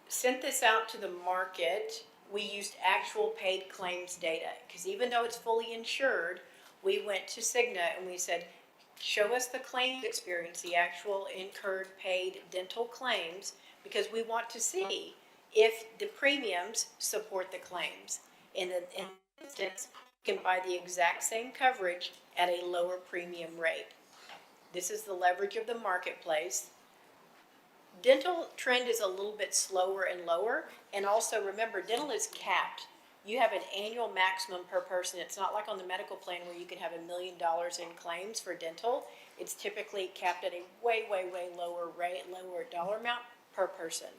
J: sent this out to the market, we used actual paid claims data, because even though it's fully insured, we went to Cigna and we said, show us the claims experience, the actual incurred paid dental claims, because we want to see if the premiums support the claims. In the instance, you can buy the exact same coverage at a lower premium rate. This is the leverage of the marketplace. Dental trend is a little bit slower and lower, and also remember, dental is capped. You have an annual maximum per person. It's not like on the medical plan where you can have $1 million in claims for dental. It's typically capped at a way, way, way lower rate, lower dollar amount per person.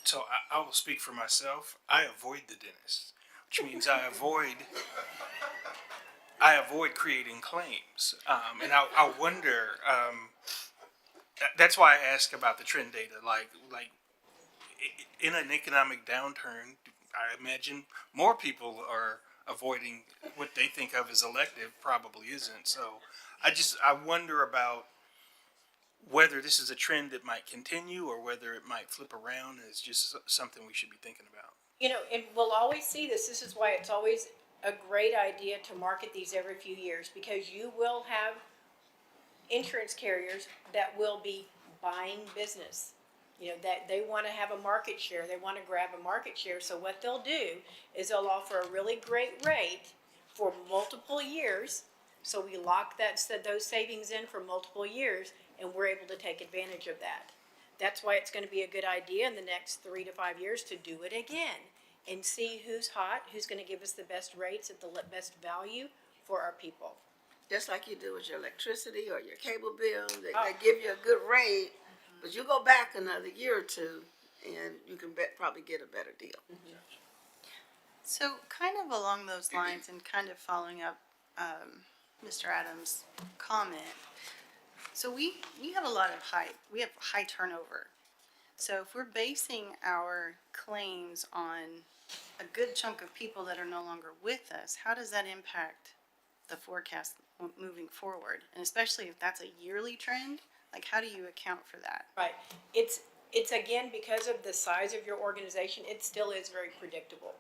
K: So I will speak for myself. I avoid the dentist, which means I avoid creating claims. And I wonder, that's why I ask about the trend data. Like in an economic downturn, I imagine more people are avoiding what they think of as elective, probably isn't. So I wonder about whether this is a trend that might continue or whether it might flip around. It's just something we should be thinking about.
J: You know, and we'll always see this. This is why it's always a great idea to market these every few years, because you will have insurance carriers that will be buying business. You know, that they want to have a market share. They want to grab a market share. So what they'll do is they'll offer a really great rate for multiple years. So we lock those savings in for multiple years, and we're able to take advantage of that. That's why it's going to be a good idea in the next 3 to 5 years to do it again and see who's hot, who's going to give us the best rates at the best value for our people.
A: Just like you do with your electricity or your cable bill, they give you a good rate, but you go back another year or two and you can probably get a better deal.
L: So kind of along those lines and kind of following up Mr. Adams' comment. So we have a lot of we have high turnover. So if we're basing our claims on a good chunk of people that are no longer with us, how does that impact the forecast moving forward? And especially if that's a yearly trend, like how do you account for that?
J: Right. It's again, because of the size of your organization, it still is very predictable,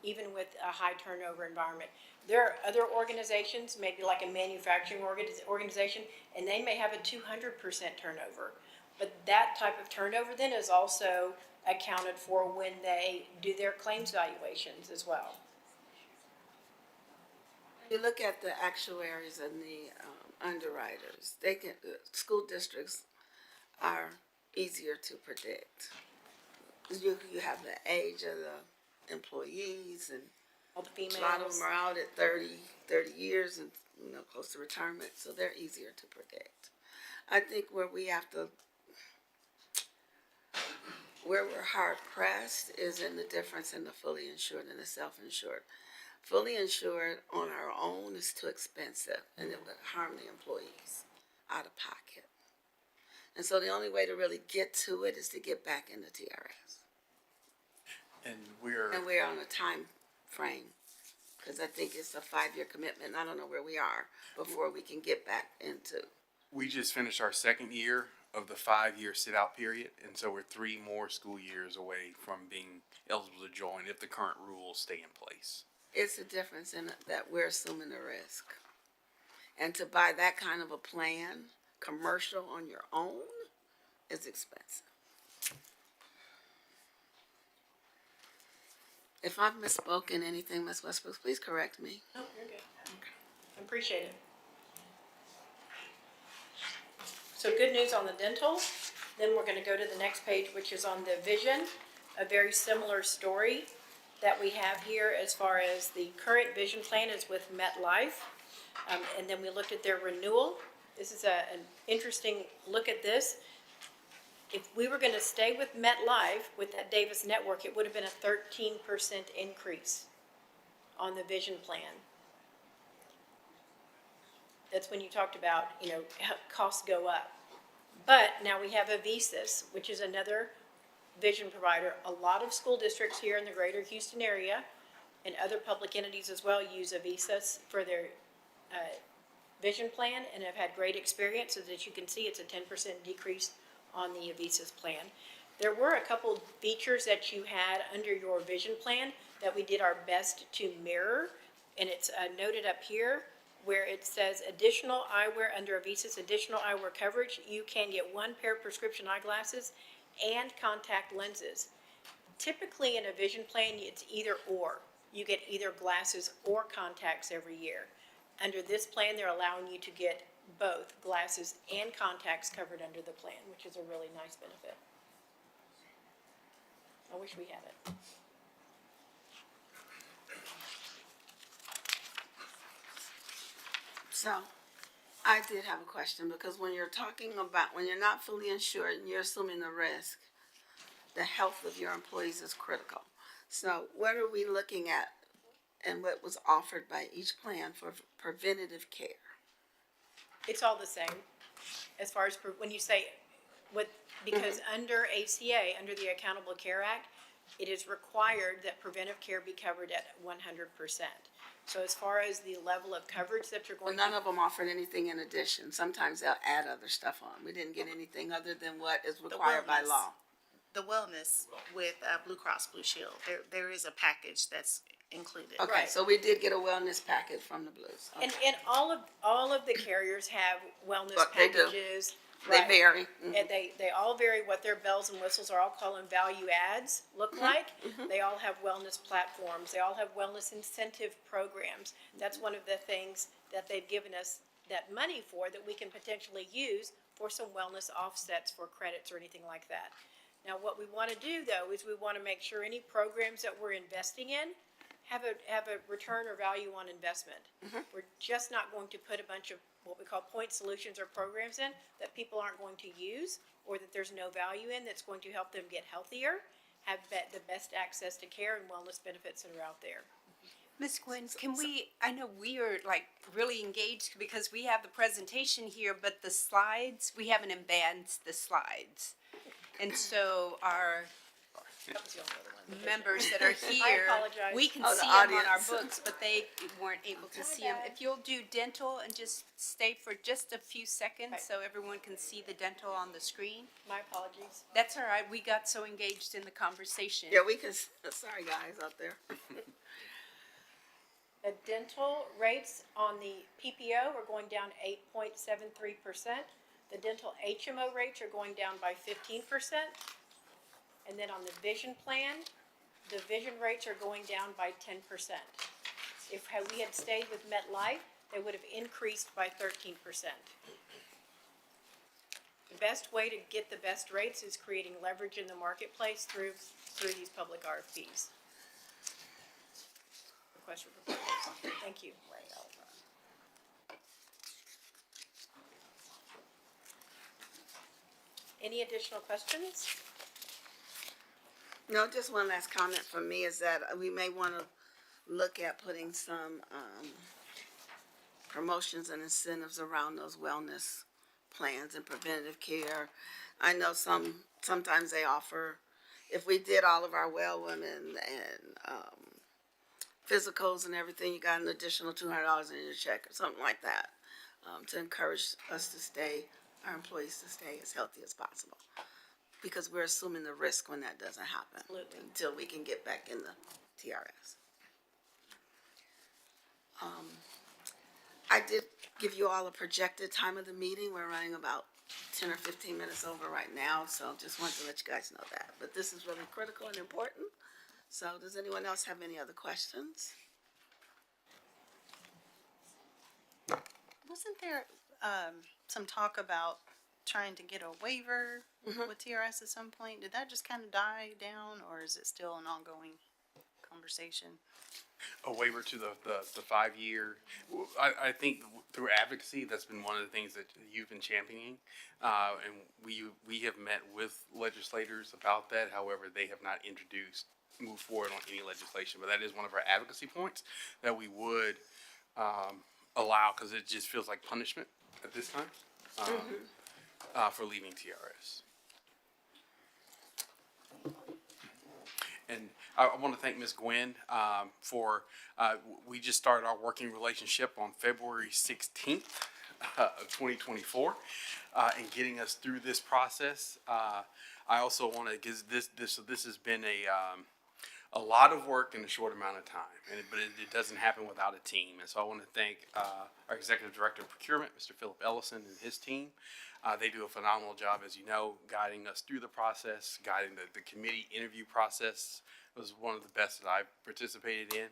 J: even with a high turnover environment. There are other organizations, maybe like a manufacturing organization, and they may have a 200% turnover. But that type of turnover then is also accounted for when they do their claims valuations as well.
A: You look at the actuaries and the underwriters, school districts are easier to predict. You have the age of the employees, and
J: All the
A: a lot of
J: females.
A: them are out at 30 years and, close to retirement, so they're easier to predict. I think where we're hard pressed is in the difference in the fully insured and the self-insured. Fully insured on our own is too expensive, and it would harm the employees out of pocket. And so the only way to really get to it is to get back into TRS.
I: And we're,
A: And we're on a time frame, because I think it's a 5-year commitment. I don't know where we are before we can get back into.
I: we just finished our second year of the 5-year sit-out period, and so we're 3 more school years away from being eligible to join if the current rules stay in place.
A: It's a difference in that we're assuming the risk. And to buy that kind of a plan, commercial on your own, is expensive. If I've misspoken anything, Ms. Westbrook, please correct me.
J: No, you're good. I appreciate it. So good news on the dental. Then we're gonna go to the next page, which is on the vision. A very similar story that we have here as far as the current vision plan is with MetLife. And then we looked at their renewal. This is an interesting look at this. If we were gonna stay with MetLife, with that Davis network, it would have been a 13% increase on the vision plan. That's when you talked about, how costs go up. But now we have Avisus, which is another vision provider. A lot of school districts here in the greater Houston area and other public entities as well use Avisus for their vision plan and have had great experience. So that you can see, it's a 10% decrease on the Avisus plan. There were a couple features that you had under your vision plan that we did our best to mirror, and it's noted up here where it says additional eyewear under Avisus, additional eyewear coverage. You can get 1 pair of prescription eyeglasses and contact lenses. Typically in a vision plan, it's either or. You get either glasses or contacts every year. Under this plan, they're allowing you to get both glasses and contacts covered under the plan, which is a really nice benefit. I wish we had it.
A: So, I did have a question, because when you're talking about, when you're not fully insured and you're assuming the risk, the health of your employees is critical. So what are we looking at and what was offered by each plan for preventative care?
J: It's all the same as far as when you say because under ACA, under the Accountable Care Act, it is required that preventive care be covered at 100%. So as far as the level of coverage that you're
A: Well,
J: going
A: none
J: to,
A: of them offered anything in addition. Sometimes they'll add other stuff on. We didn't get anything other than what is required by
H: wellness.
A: law.
H: The wellness with Blue Cross Blue Shield, there is a package that's included.
A: Okay,
J: Right.
A: so we did get a wellness package from the Blues. Okay.
J: and all of the carriers have wellness
A: But they do.
J: packages.
A: They
J: right.
A: vary.
J: And they all vary what their bells and whistles are all calling value adds look like. They all have wellness platforms. They all have wellness incentive programs. That's one of the things that they've given us that money for that we can potentially use for some wellness offsets for credits or anything like that. Now, what we want to do though is we want to make sure any programs that we're investing in have a return or value on investment. We're just not going to put a bunch of what we call point solutions or programs in that people aren't going to use or that there's no value in that's going to help them get healthier, have the best access to care and wellness benefits that are out there.
C: Ms. Gwen, I know we are like really engaged because we have the presentation here, but the slides, we haven't advanced the slides. And so our
J: That was the only other one.
C: members that are here,
J: apologize.
C: we can
A: Oh, the
C: see them on our
A: audience.
C: books, but they weren't able to see them. If you'll do dental and just stay for just a few seconds
J: Right.
C: so everyone can see the dental on the screen.
J: My apologies.
C: That's all right, we got so engaged in the conversation.
A: Yeah, we can, sorry guys out there.
J: The dental rates on the PPO are going down 8.73%. The dental HMO rates are going down by 15%. And then on the vision plan, the vision rates are going down by 10%. If we had stayed with MetLife, they would have increased by 13%. The best way to get the best rates is creating leverage in the marketplace through these public RFPs. Request for proposals. Thank you. Any additional questions?
A: No, just one last comment from me is that we may want to look at putting some promotions and incentives around those wellness plans and preventative care. I know sometimes they offer, if we did all of our well women and physicals and everything, you got an additional $200 in your check or something like that, to encourage us to stay, our employees to stay as healthy as possible. Because we're assuming the risk when that doesn't happen.
J: Absolutely.
A: Until we can get back in the TRS. I did give you all a projected time of the meeting. We're running about 10 or 15 minutes over right now, so just wanted to let you guys know that. But this is really critical and important. So does anyone else have any other questions?
L: Wasn't there some talk about trying to get a waiver with TRS at some point? Did that just kind of die down, or is it still an ongoing conversation?
I: A waiver to the 5-year. I think through advocacy, that's been one of the things that you've been championing. And we have met with legislators about that. However, they have not moved forward on any legislation. But that is one of our advocacy points that we would allow, because it just feels like punishment at this time for leaving TRS. And I want to thank Ms. Gwen for, we just started our working relationship on February 16th of 2024 and getting us through this process. I also want to give this has been a lot of work in a short amount of time, but it doesn't happen without a team. And so I want to thank our Executive Director of Procurement, Mr. Philip Ellison, and his team. They do a phenomenal job, as you know, guiding us through the process, guiding the committee interview process. It was one of the best that I've participated in.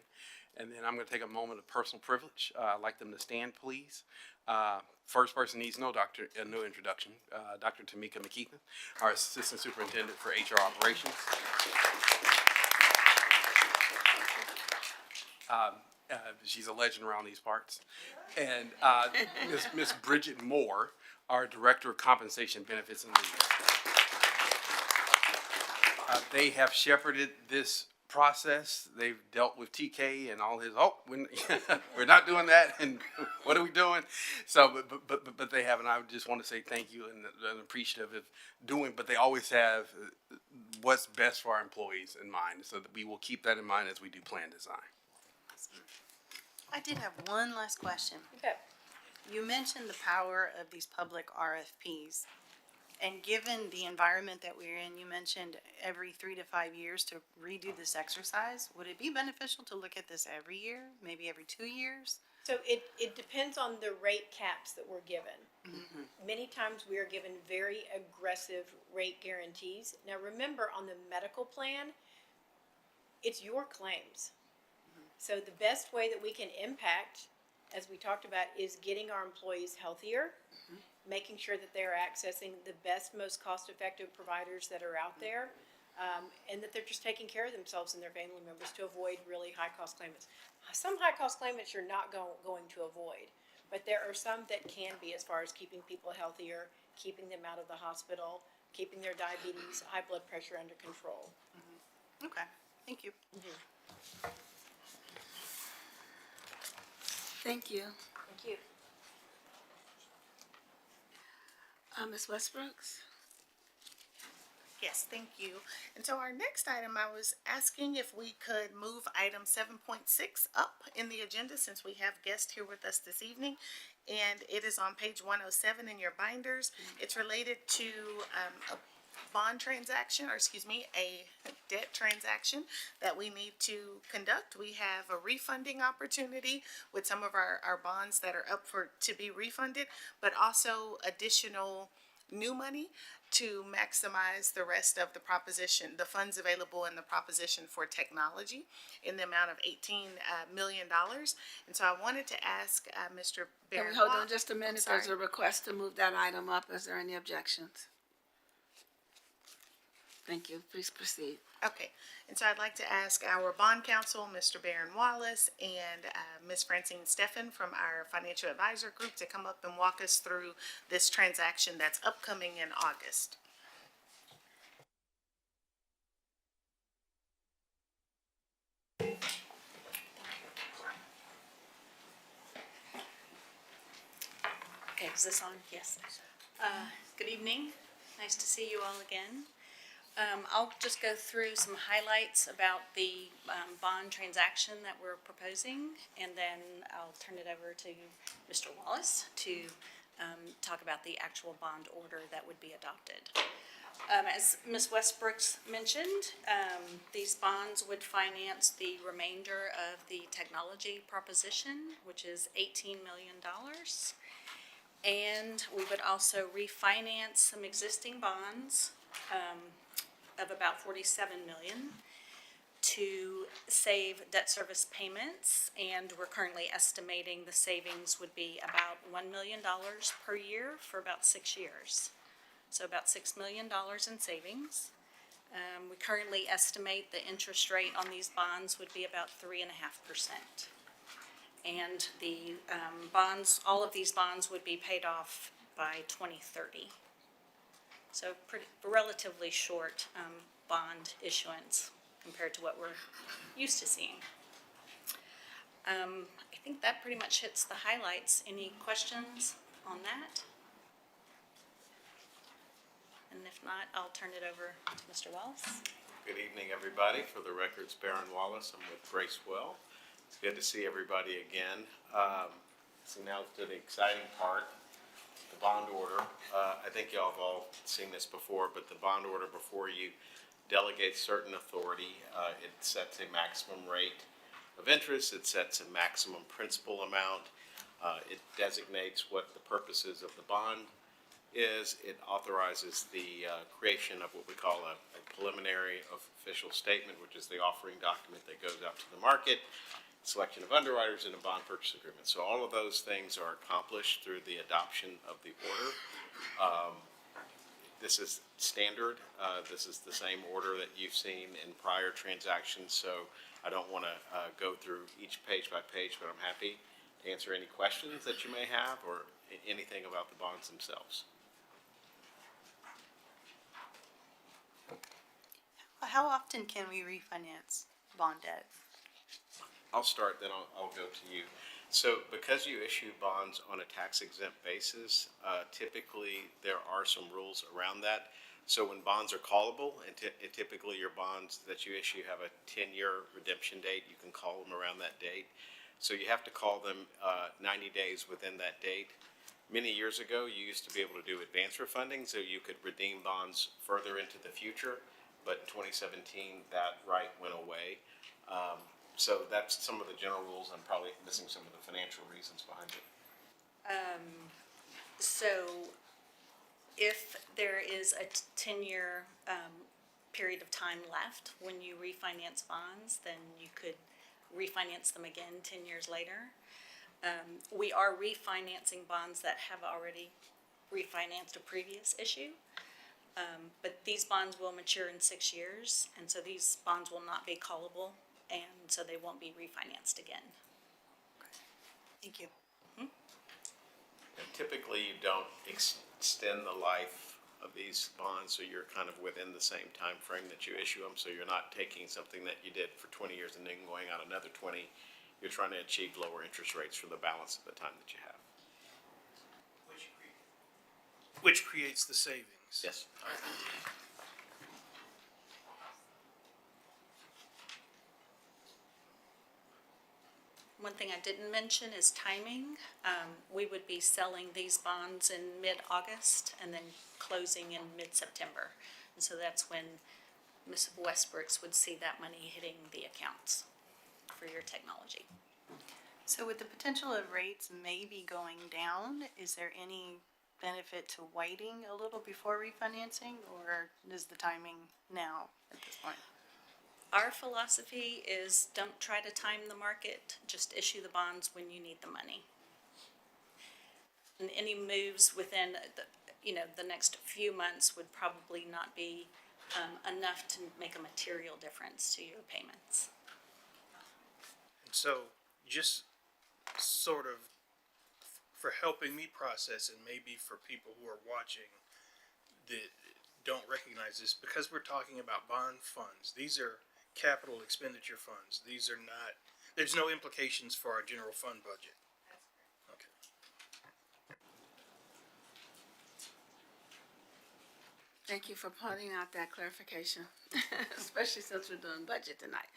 I: And then I'm going to take a moment of personal privilege. I'd like them to stand, please. First person needs no introduction. Dr. Tamika McKeithen, our Assistant Superintendent for HR Operations. She's a legend around these parts. And Miss Bridget Moore, our Director of Compensation, Benefits, and Leave. They have shepherded this process. They've dealt with TK and all his, we're not doing that, and what are we doing? So, but they have, and I just want to say thank you and appreciative of doing, but they always have what's best for our employees in mind, so that we will keep that in mind as we do plan design.
L: I did have one last question.
J: Okay.
L: You mentioned the power of these public RFPs. And given the environment that we're in, you mentioned every 3 to 5 years to redo this exercise. Would it be beneficial to look at this every year, maybe every 2 years?
J: So it depends on the rate caps that we're given. Many times we are given very aggressive rate guarantees. Now remember, on the medical plan, it's your claims. So the best way that we can impact, as we talked about, is getting our employees healthier, making sure that they're accessing the best, most cost-effective providers that are out there, and that they're just taking care of themselves and their family members to avoid really high-cost claimants. Some high-cost claimants you're not going to avoid, but there are some that can be, as far as keeping people healthier, keeping them out of the hospital, keeping their diabetes, high blood pressure under control.
L: Okay, thank you.
A: Thank you.
J: Thank you.
A: Ms. Westbrooks?
H: Yes, thank you. And so our next item, I was asking if we could move item 7.6 up in the agenda, since we have guests here with us this evening. And it is on page 107 in your binders. It's related to bond transaction, or excuse me, a debt transaction that we need to conduct. We have a refunding opportunity with some of our bonds that are up to be refunded, but also additional new money to maximize the rest of the proposition, the funds available in the proposition for technology in the amount of $18 million. And so I wanted to ask Mr.
A: Can
H: Barron.
A: we hold on just a minute?
H: sorry.
A: There's a request to move that item up. Is there any objections? Thank you. Please proceed.
H: Okay, and so I'd like to ask our bond counsel, Mr. Barron Wallace, and Ms. Francine Steffen from our financial advisor group to come up and walk us through this transaction that's upcoming in August.
M: Okay, is this on? Yes. Good evening. Nice to see you all again. I'll just go through some highlights about the bond transaction that we're proposing, and then I'll turn it over to Mr. Wallace to talk about the actual bond order that would be adopted. As Ms. Westbrooks mentioned, these bonds would finance the remainder of the technology proposition, which is $18 million. And we would also refinance some existing bonds of about $47 million to save debt service payments. And we're currently estimating the savings would be about $1 million per year for about 6 years. So about $6 million in savings. We currently estimate the interest rate on these bonds would be about 3.5%. And the bonds, all of these bonds would be paid off by 2030. So relatively short bond issuance compared to what we're used to seeing. I think that pretty much hits the highlights. Any questions on that? And if not, I'll turn it over to Mr. Wallace.
N: Good evening, everybody. For the records, Barron Wallace. I'm with Bracewell. It's good to see everybody again. So now to the exciting part, the bond order. I think y'all have all seen this before, but the bond order before you delegates certain authority. It sets a maximum rate of interest. It sets a maximum principal amount. It designates what the purposes of the bond is. It authorizes the creation of what we call a preliminary official statement, which is the offering document that goes out to the market, selection of underwriters, and a bond purchase agreement. So all of those things are accomplished through the adoption of the order. This is standard. This is the same order that you've seen in prior transactions, so I don't want to go through each page by page, but I'm happy to answer any questions that you may have or anything about the bonds themselves.
L: How often can we refinance bond debt?
N: I'll start, then I'll go to you. So because you issue bonds on a tax exempt basis, typically there are some rules around that. So when bonds are callable, and typically your bonds that you issue have a 10-year redemption date, you can call them around that date. So you have to call them 90 days within that date. Many years ago, you used to be able to do advance refunding, so you could redeem bonds further into the future. But in 2017, that right went away. So that's some of the general rules. I'm probably missing some of the financial reasons behind it.
M: So if there is a 10-year period of time left when you refinance bonds, then you could refinance them again 10 years later. We are refinancing bonds that have already refinanced a previous issue. But these bonds will mature in 6 years, and so these bonds will not be callable, and so they won't be refinanced again.
L: Thank you.
N: And typically, you don't extend the life of these bonds, so you're kind of within the same time frame that you issue them. So you're not taking something that you did for 20 years and then going out another 20. You're trying to achieve lower interest rates for the balance of the time that you have.
K: Which creates the savings.
N: Yes.
M: One thing I didn't mention is timing. We would be selling these bonds in mid-August and then closing in mid-September. And so that's when Ms. Westbrook's would see that money hitting the accounts for your technology.
L: So with the potential of rates maybe going down, is there any benefit to waiting a little before refinancing, or is the timing now at this point?
M: Our philosophy is don't try to time the market, just issue the bonds when you need the money. And any moves within the next few months would probably not be enough to make a material difference to your payments.
K: And so, just sort of for helping me process, and maybe for people who are watching that don't recognize this, because we're talking about bond funds, these are capital expenditure funds. These are not, there's no implications for our general fund budget. Okay.
A: Thank you for pointing out that clarification, especially since we're doing budget tonight.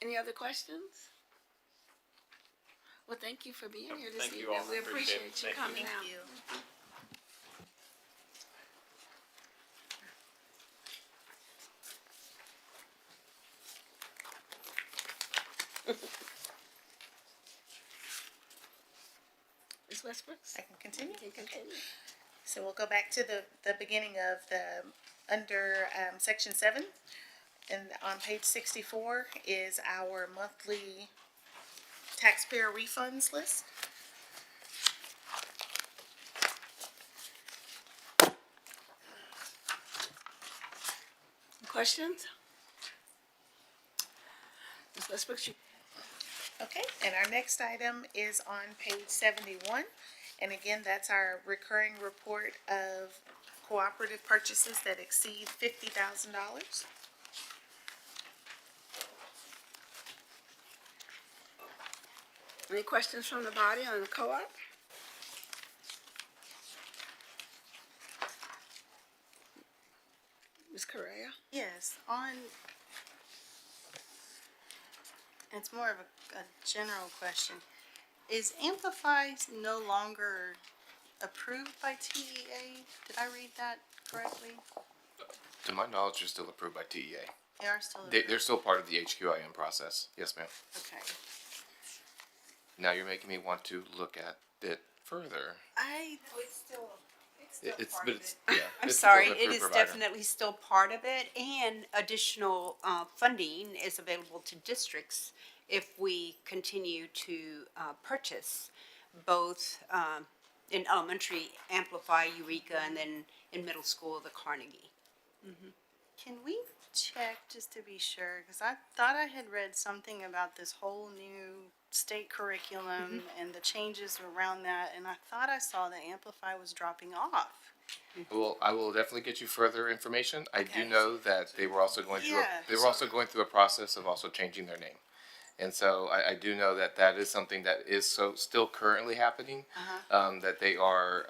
A: Any other questions? Well, thank you for being here this
N: Thank you
A: evening.
N: all.
A: We
N: Appreciate it.
A: appreciate you
N: Thank you.
A: coming out. Ms. Westbrooks?
H: I can continue?
A: You can continue.
H: So we'll go back to the beginning of under section 7. And on page 64 is our monthly taxpayer refunds list.
A: Questions? Ms. Westbrooks, you.
H: Okay, and our next item is on page 71. And again, that's our recurring report of cooperative purchases that exceed $50,000.
A: Any questions from the body on the co-op? Ms. Correa?
L: Yes, it's more of a general question. Is Amplify no longer approved by TEA? Did I read that correctly?
O: To my knowledge, they're still approved by TEA.
L: They are still approved?
O: They're still part of the HQIM process. Yes, ma'am.
L: Okay.
O: Now you're making me want to look at it further.
C: I'm
O: it's
C: sorry,
O: still an
C: it
O: approved
C: is
O: provider.
C: definitely still part of it, and additional funding is available to districts if we continue to purchase both in elementary, Amplify, Eureka, and then in middle school, the Carnegie.
L: Can we check just to be sure? Because I thought I had read something about this whole new state curriculum and the changes around that, and I thought I saw that Amplify was dropping off.
O: Well, I will definitely get you further information. I do
L: Okay.
O: know that they were also going through
L: Yeah.
O: they were also going through a process of also changing their name. And so I do know that that is something that is still currently happening. That they are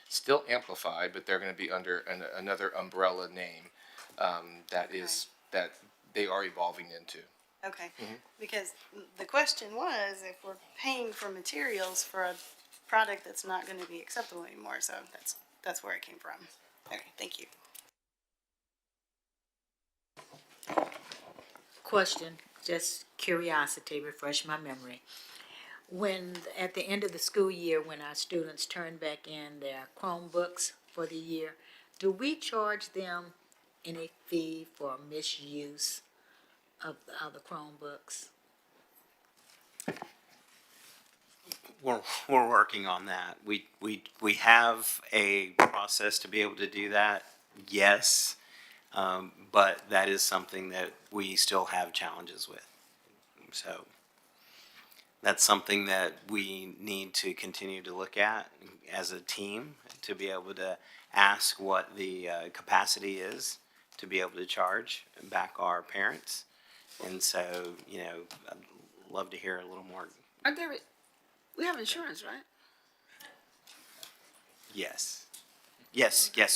O: still amplified, but they're going to be under another umbrella name that they are evolving into.
L: Okay, because the question was if we're paying for materials for a product that's not going to be acceptable anymore, so that's where it came from. Okay, thank you.
P: Question, just curiosity, refresh my memory. When, at the end of the school year, when our students turn back in their Chromebooks for the year, do we charge them any fee for misuse of the Chromebooks?
E: We're working on that. We have a process to be able to do that, yes. But that is something that we still have challenges with. So that's something that we need to continue to look at as a team to be able to ask what the capacity is to be able to charge back our parents. And so, I'd love to hear a little more.
A: We have insurance, right?
E: Yes,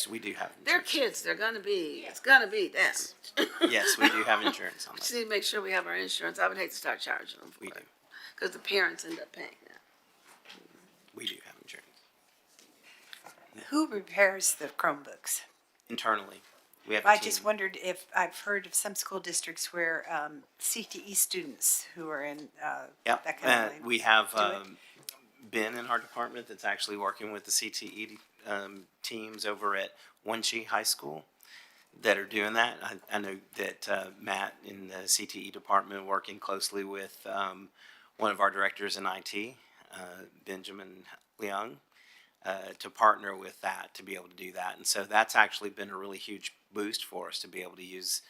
E: we do have
A: They're
E: insurance.
A: kids, it's gonna be them.
E: Yes, we do have insurance on
A: Just
E: that.
A: need to make sure we have our insurance. I would hate to start charging them for
E: We
A: it.
E: do.
A: Because the parents end up paying that.
E: We do have insurance.
Q: Who repairs the Chromebooks?
E: Internally, we have a
Q: I
E: team.
Q: just wondered if, I've heard of some school districts where CTE students who are in
E: Yep,
Q: that kind of thing.
E: we have
Q: do it.
E: Ben in our department that's actually working with the CTE teams over at Wenchie High School that are doing that. I know that Matt in the CTE department working closely with one of our directors in IT, Benjamin Leung, to partner with that to be able to do that. And so that's actually been a really huge boost for us to be able to use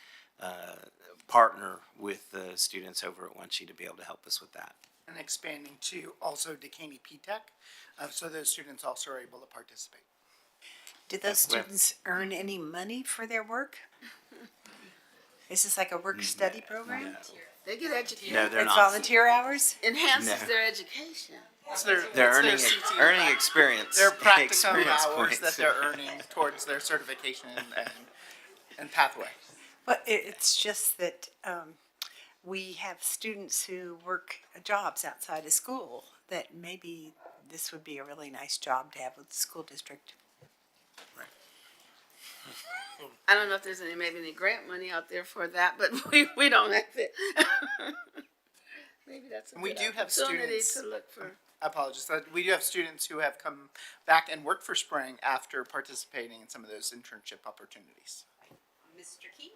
E: partner with the students over at Wenchie to be able to help us with that.
R: And expanding to also Decaney P-TECH, so those students also are able to participate.
Q: Do those students earn any money for their work? Is this like a work-study program?
A: They get educated.
E: No, they're
Q: It's
E: not.
Q: volunteer hours?
A: Enhances
E: No.
A: their education.
E: They're earning experience.
R: Their practicum
E: experience
R: hours
E: points.
R: that they're earning towards their certification and pathway.
Q: But it's just that we have students who work jobs outside of school that maybe this would be a really nice job to have with the school district.
A: I don't know if there's maybe any grant money out there for that, but we don't have it. Maybe that's a
R: We
A: good
R: do have
A: opportunity
R: students.
A: to look for.
R: I apologize. We do have students who have come back and worked for Spring after participating in some of those internship opportunities.
C: Mr. Key.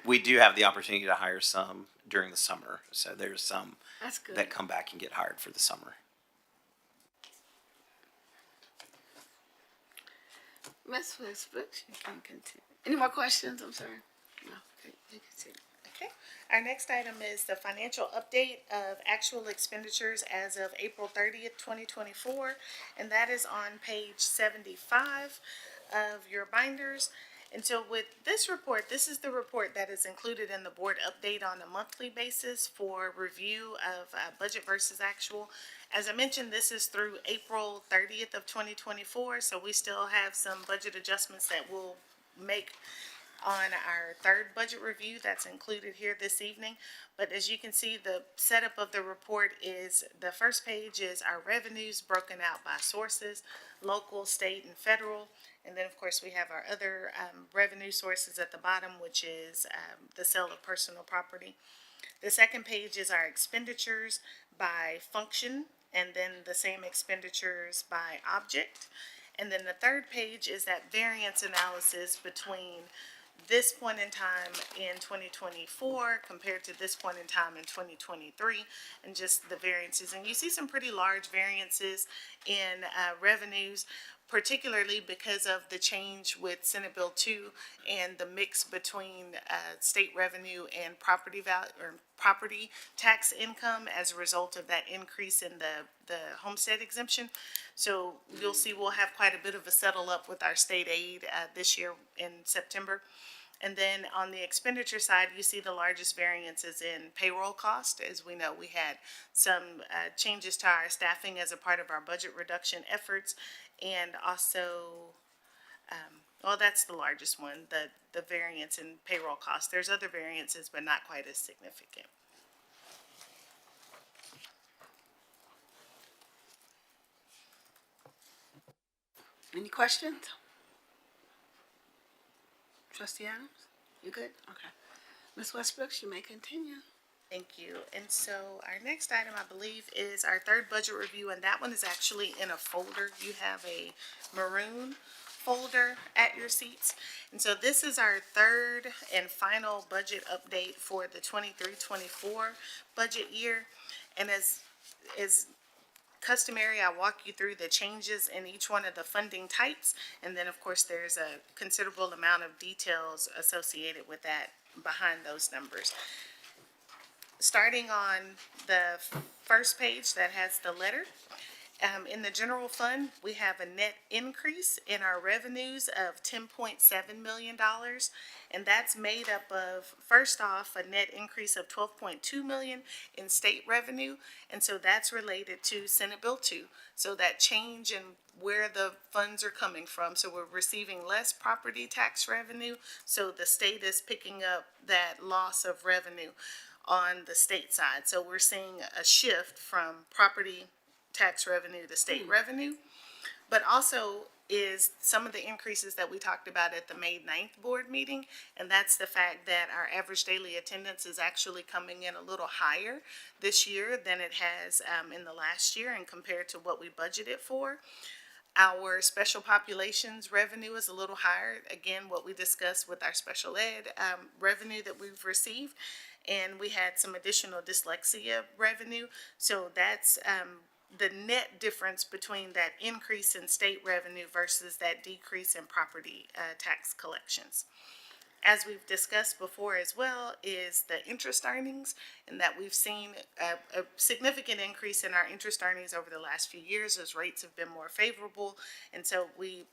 E: We do have the opportunity to hire some during the summer, so there's some
A: That's good.
E: that come back and get hired for the summer.
A: Ms. Westbrook, you can continue. Any more questions? I'm sorry. No, okay, you continue.
H: Okay, our next item is the financial update of actual expenditures as of April 30th, 2024, and that is on page 75 of your binders. And so with this report, this is the report that is included in the board update on a monthly basis for review of budget versus actual. As I mentioned, this is through April 30th of 2024, so we still have some budget adjustments that we'll make on our third budget review that's included here this evening. But as you can see, the setup of the report is, the first page is our revenues broken out by sources, local, state, and federal. And then, of course, we have our other revenue sources at the bottom, which is the sale of personal property. The second page is our expenditures by function, and then the same expenditures by object. And then the third page is that variance analysis between this point in time in 2024 compared to this point in time in 2023, and just the variances. And you see some pretty large variances in revenues, particularly because of the change with Senate Bill 2 and the mix between state revenue and property value or property tax income as a result of that increase in the homestead exemption. So you'll see we'll have quite a bit of a settle up with our state aid this year in September. And then on the expenditure side, you see the largest variances in payroll cost. As we know, we had some changes to our staffing as a part of our budget reduction efforts. And also, well, that's the largest one, the variance in payroll costs. There's other variances, but not quite as significant.
A: Any questions? Trustee Adams, you good? Okay. Ms. Westbrook, you may continue.
H: Thank you. And so our next item, I believe, is our third budget review, and that one is actually in a folder. You have a maroon folder at your seats. And so this is our third and final budget update for the 23-24 budget year. And as customary, I walk you through the changes in each one of the funding types. And then, of course, there's a considerable amount of details associated with that behind those numbers. Starting on the first page that has the letter, In the general fund, we have a net increase in our revenues of $10.7 million. And that's made up of, first off, a net increase of $12.2 million in state revenue. And so that's related to Senate Bill 2. So that change in where the funds are coming from. So we're receiving less property tax revenue. So the state is picking up that loss of revenue on the state side. So we're seeing a shift from property tax revenue to state revenue, but also is some of the increases that we talked about at the May 9th board meeting, and that's the fact that our average daily attendance is actually coming in a little higher this year than it has in the last year and compared to what we budgeted for. Our special populations revenue is a little higher, again, what we discussed with our special ed revenue that we've received, and we had some additional dyslexia revenue, so that's the net difference between that increase in state revenue versus that decrease in property tax collections. As we've discussed before as well, is the interest earnings, and that we've seen a significant increase in our interest earnings over the last few years as rates have been more favorable. And so we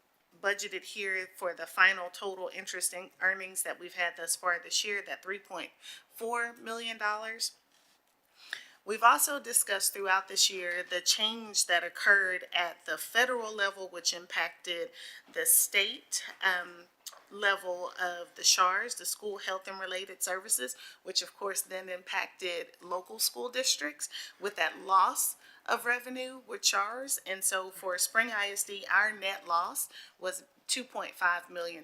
H: budgeted here for the final total interest earnings that we've had thus far this year, that $3.4 million. We've also discussed throughout this year the change that occurred at the federal level, which impacted the state level of the SHARS, the School Health and Related Services, which of course then impacted local school districts with that loss of revenue with SHARS. And so for Spring ISD, our net loss was $2.5 million.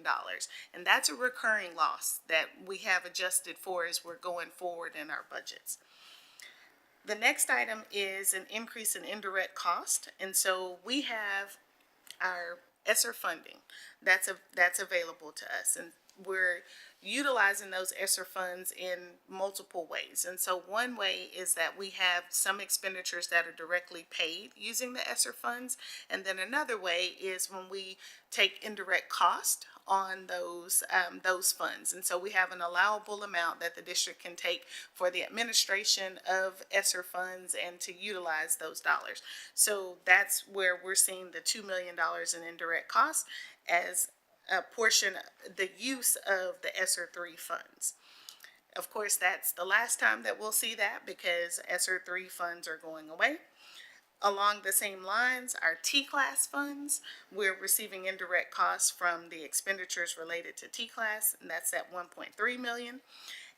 H: And that's a recurring loss that we have adjusted for as we're going forward in our budgets. The next item is an increase in indirect cost. And so we have our ESSER funding that's available to us. And we're utilizing those ESSER funds in multiple ways. And so one way is that we have some expenditures that are directly paid using the ESSER funds. And then another way is when we take indirect cost on those funds. And so we have an allowable amount that the district can take for the administration of ESSER funds and to utilize those dollars. So that's where we're seeing the $2 million in indirect costs as a portion, the use of the ESSER 3 funds. Of course, that's the last time that we'll see that because ESSER 3 funds are going away. Along the same lines, our T-class funds, we're receiving indirect costs from the expenditures related to T-class, and that's at $1.3 million.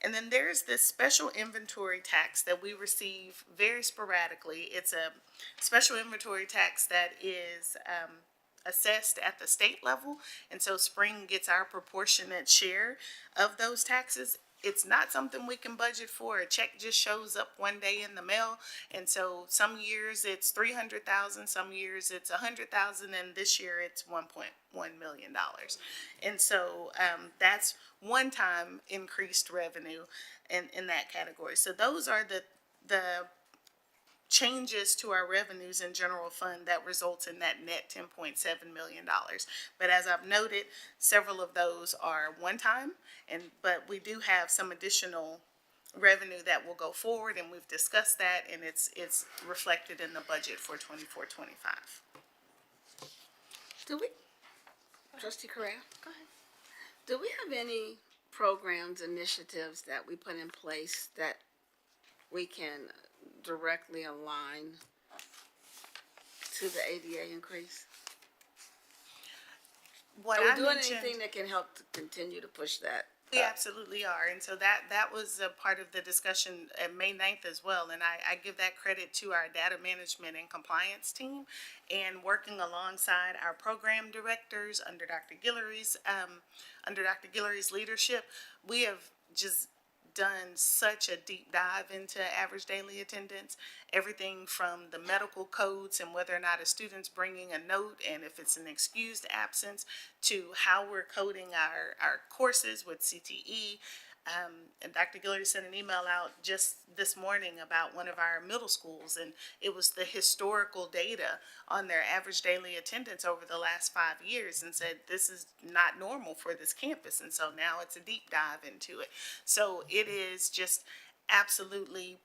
H: And then there's this special inventory tax that we receive very sporadically. It's a special inventory tax that is assessed at the state level, and so Spring gets our proportionate share of those taxes. It's not something we can budget for. A check just shows up one day in the mail, and so some years it's $300,000, some years it's $100,000, and this year it's $1.1 million. And so that's one-time increased revenue in that category. So those are the changes to our revenues in general fund that results in that net $10.7 million. But as I've noted, several of those are one-time, but we do have some additional revenue that will go forward, and we've discussed that, and it's reflected in the budget for 24-25.
A: Do we, Trustee Correa? Go ahead. Do we have any programs, initiatives that we put in place that we can directly align to the ADA increase?
H: What
A: Are we
H: I
A: doing
H: mentioned-
A: anything that can help to continue to push that?
H: We absolutely are, and so that was a part of the discussion at May 9th as well, and I give that credit to our data management and compliance team, and working alongside our program directors under Dr. Guillory's leadership, we have just done such a deep dive into average daily attendance, everything from the medical codes and whether or not a student's bringing a note and if it's an excused absence, to how we're coding our courses with CTE. And Dr. Guillory sent an email out just this morning about one of our middle schools, and it was the historical data on their average daily attendance over the last 5 years, and said this is not normal for this campus, and so now it's a deep dive into it. So it is just absolutely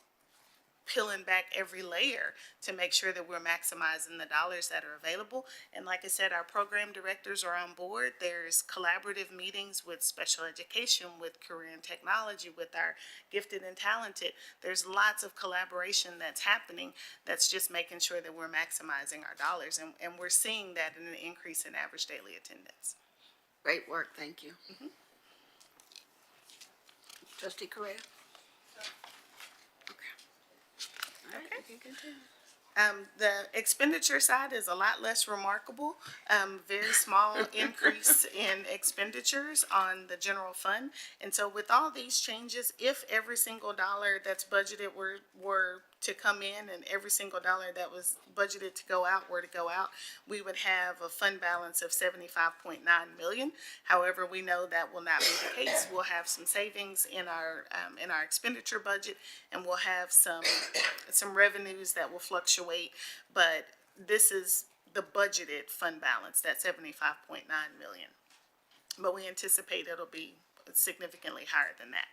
H: peeling back every layer to make sure that we're maximizing the dollars that are available. And like I said, our program directors are on board. There's collaborative meetings with special education, with career and technology, with our gifted and talented. There's lots of collaboration that's happening that's just making sure that we're maximizing our dollars. And we're seeing that in an increase in average daily attendance.
A: Great work, thank you. Trustee Correa? Okay. All right, you can continue.
H: The expenditure side is a lot less remarkable. Very small increase in expenditures on the general fund. And so with all these changes, if every single dollar that's budgeted were to come in and every single dollar that was budgeted to go out were to go out, we would have a fund balance of 75.9 million. However, we know that will not be the case. We'll have some savings in our expenditure budget, and we'll have some revenues that will fluctuate. But this is the budgeted fund balance, that 75.9 million. But we anticipate it'll be significantly higher than that.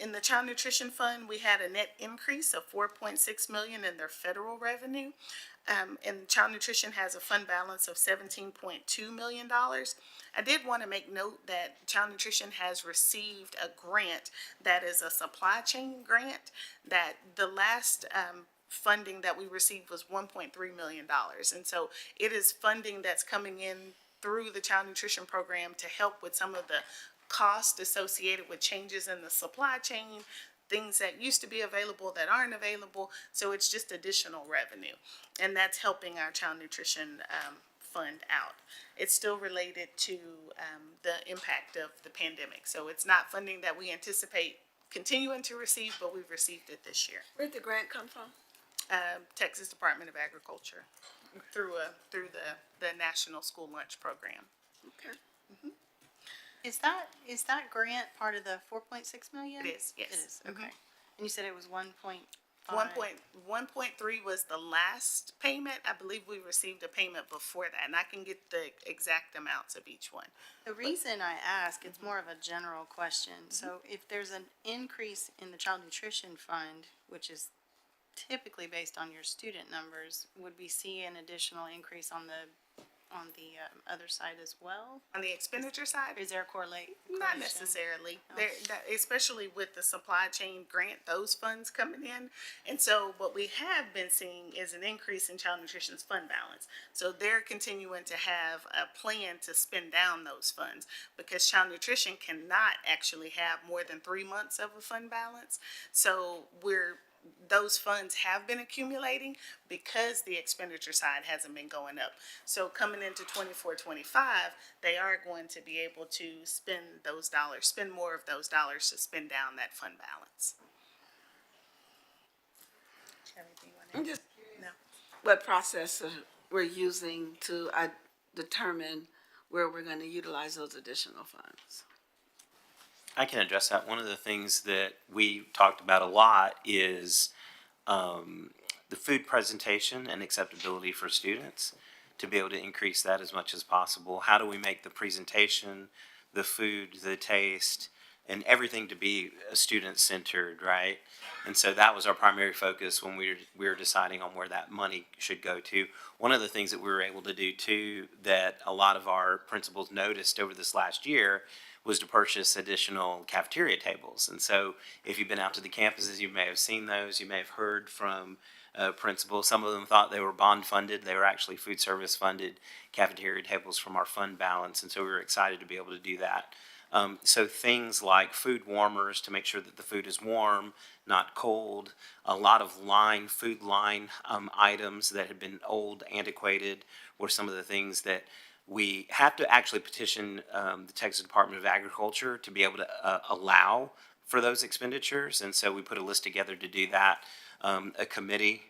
H: In the Child Nutrition Fund, we had a net increase of 4.6 million in their federal revenue. And Child Nutrition has a fund balance of $17.2 million. I did want to make note that Child Nutrition has received a grant that is a supply chain grant, that the last funding that we received was $1.3 million. And so it is funding that's coming in through the Child Nutrition Program to help with some of the cost associated with changes in the supply chain, things that used to be available that aren't available. So it's just additional revenue. And that's helping our Child Nutrition fund out. It's still related to the impact of the pandemic. So it's not funding that we anticipate continuing to receive, but we've received it this year.
A: Where'd the grant come from?
H: Texas Department of Agriculture through the National School Lunch Program.
A: Okay.
L: Is that grant part of the 4.6 million?
H: It is, yes.
L: It is, okay. And you said it was 1.5?
H: 1.3 was the last payment. I believe we received a payment before that, and I can get the exact amounts of each one.
L: The reason I ask, it's more of a general question. So if there's an increase in the Child Nutrition Fund, which is typically based on your student numbers, would we see an additional increase on the other side as well?
H: On the expenditure side?
L: Is there a correlation?
H: Not necessarily. Especially with the supply chain grant, those funds coming in. And so what we have been seeing is an increase in Child Nutrition's fund balance. So they're continuing to have a plan to spend down those funds, because Child Nutrition cannot actually have more than 3 months of a fund balance. So those funds have been accumulating because the expenditure side hasn't been going up. So coming into 24-25, they are going to be able to spend more of those dollars to spend down that fund balance.
A: I'm just curious what process we're using to determine where we're going to utilize those additional funds.
E: I can address that. One of the things that we talked about a lot is the food presentation and acceptability for students, to be able to increase that as much as possible. How do we make the presentation, the food, the taste, and everything to be student-centered, right? And so that was our primary focus when we were deciding on where that money should go to. One of the things that we were able to do too, that a lot of our principals noticed over this last year, was to purchase additional cafeteria tables. And so if you've been out to the campuses, you may have seen those. You may have heard from principals. Some of them thought they were bond funded. They were actually food service funded cafeteria tables from our fund balance. And so we were excited to be able to do that. So things like food warmers to make sure that the food is warm, not cold. A lot of food line items that had been old, antiquated, were some of the things that we have to actually petition the Texas Department of Agriculture to be able to allow for those expenditures. And so we put a list together to do that. A committee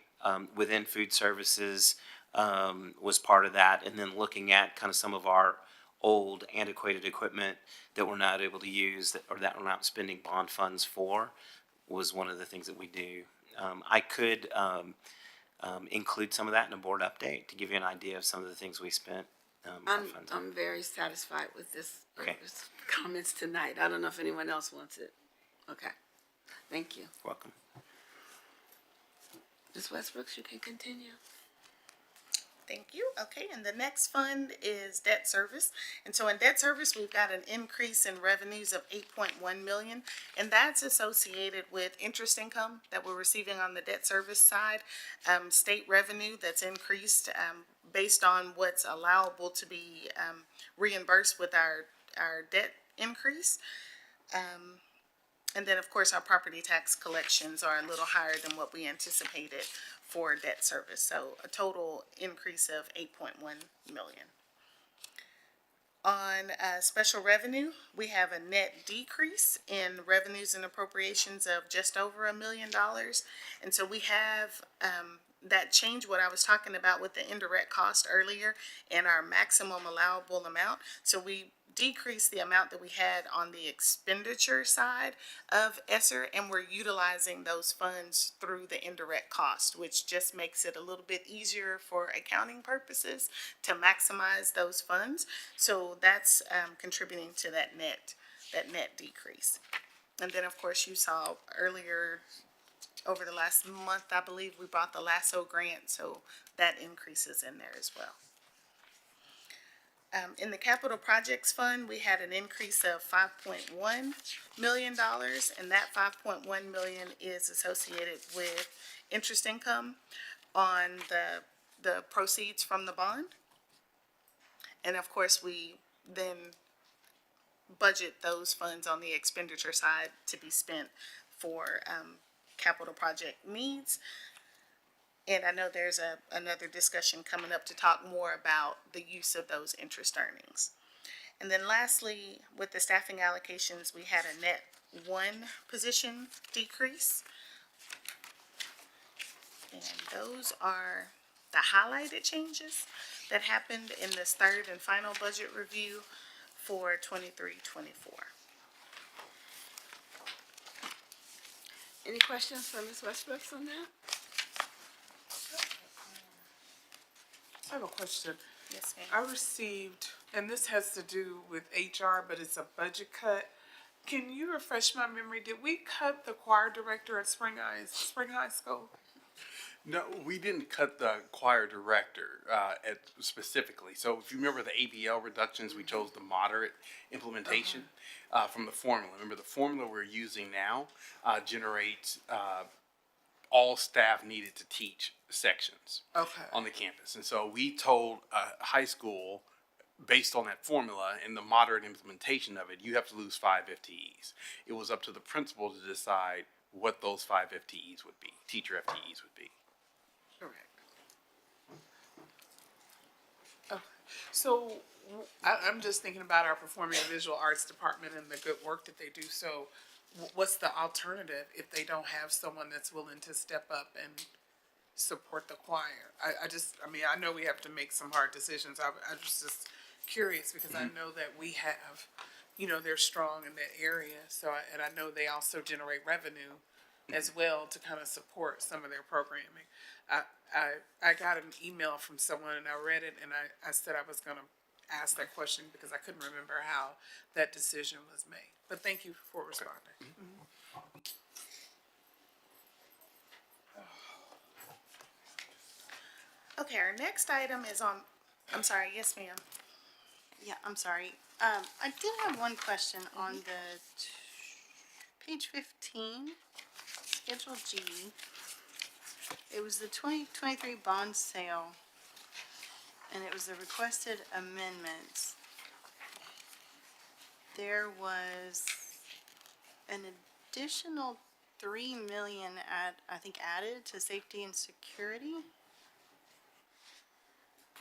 E: within food services was part of that. And then looking at kind of some of our old antiquated equipment that we're not able to use or that we're not spending bond funds for was one of the things that we do. I could include some of that in a board update to give you an idea of some of the things we spent.
A: I'm very satisfied with this
E: Okay.
A: this comments tonight. I don't know if anyone else wants it. Okay, thank you.
E: Welcome.
A: Ms. Westbrooks, you can continue.
H: Thank you. Okay, and the next fund is debt service. And so in debt service, we've got an increase in revenues of 8.1 million, and that's associated with interest income that we're receiving on the debt service side, state revenue that's increased based on what's allowable to be reimbursed with our debt increase. And then, of course, our property tax collections are a little higher than what we anticipated for debt service. So a total increase of 8.1 million. On special revenue, we have a net decrease in revenues and appropriations of just over $1 million. And so we have that change, what I was talking about with the indirect cost earlier, and our maximum allowable amount. So we decreased the amount that we had on the expenditure side of ESSER, and we're utilizing those funds through the indirect cost, which just makes it a little bit easier for accounting purposes to maximize those funds. So that's contributing to that net decrease. And then, of course, you saw earlier over the last month, I believe we brought the LASSO grant, so that increases in there as well. In the capital projects fund, we had an increase of $5.1 million, and that $5.1 million is associated with interest income on the proceeds from the bond. And of course, we then budget those funds on the expenditure side to be spent for capital project needs. And I know there's another discussion coming up to talk more about the use of those interest earnings. And then lastly, with the staffing allocations, we had a net 1 position decrease. And those are the highlighted changes that happened in this third and final budget review for 23-24.
A: Any questions for Ms. Westbrooks on that?
D: I have a question.
H: Yes, ma'am.
D: I received, and this has to do with HR, but it's a budget cut. Can you refresh my memory? Did we cut the choir director at Spring High School?
I: No, we didn't cut the choir director specifically. So if you remember the ABL reductions, we chose the moderate implementation from the formula. Remember, the formula we're using now generates all staff needed to teach sections on the campus. And so we told high school, based on that formula and the moderate implementation of it, you have to lose 5 FTEs. It was up to the principal to decide what those 5 FTEs would be, teacher FTEs would be.
D: Correct. Okay. So I'm just thinking about our performing and visual arts department and the good work that they do. So what's the alternative if they don't have someone that's willing to step up and support the choir? I know we have to make some hard decisions. I was just curious because I know that we have, they're strong in that area. So, and I know they also generate revenue as well to kind of support some of their programming. I got an email from someone and I read it and I said I was going to ask that question because I couldn't remember how that decision was made. But thank you for responding.
H: Okay, our next item is on, I'm sorry, yes, ma'am.
L: Yeah, I'm sorry. I did have one question on the page 15, Schedule G. It was the 2023 bond sale, and it was the requested amendments. There was an additional 3 million added to safety and security,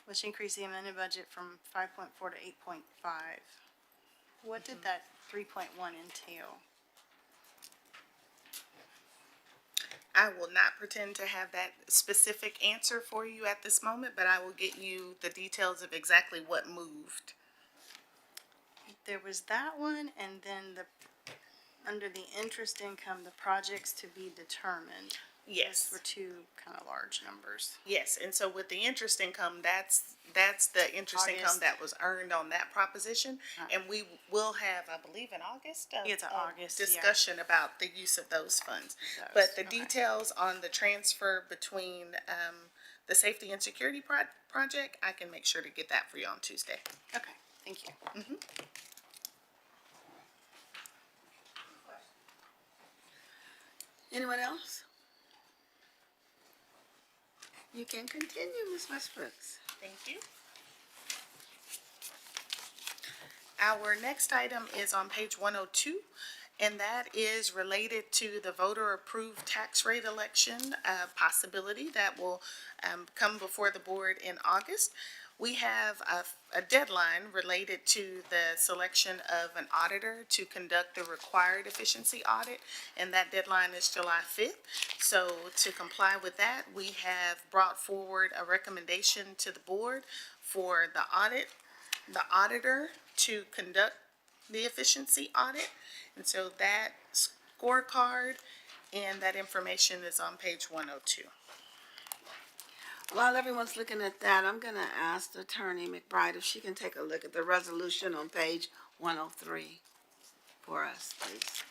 L: which increased the amended budget from 5.4 to 8.5. What did that 3.1 entail?
H: I will not pretend to have that specific answer for you at this moment, but I will get you the details of exactly what moved.
L: There was that one, and then under the interest income, the projects to be determined.
H: Yes.
L: Those were two kind of large numbers.
H: Yes, and so with the interest income, that's the interest income
L: August.
H: that was earned on that proposition. And we will have, I believe in August,
L: It's August, yeah.
H: discussion about the use of those funds.
L: Those,
H: But the
L: okay.
H: details on the transfer between, the safety and security project, I can make sure to get that for you on Tuesday.
L: Okay, thank you.
A: Anyone else? You can continue, Ms. Westbrooks.
H: Thank you. Our next item is on page 102, and that is related to the voter-approved tax rate election possibility that will come before the board in August. We have a deadline related to the selection of an auditor to conduct the required efficiency audit, and that deadline is July 5th. So to comply with that, we have brought forward a recommendation to the board for the auditor to conduct the efficiency audit. And so that scorecard and that information is on page 102.
A: While everyone's looking at that, I'm gonna ask Attorney McBride if she can take a look at the resolution on page 103 for us, please.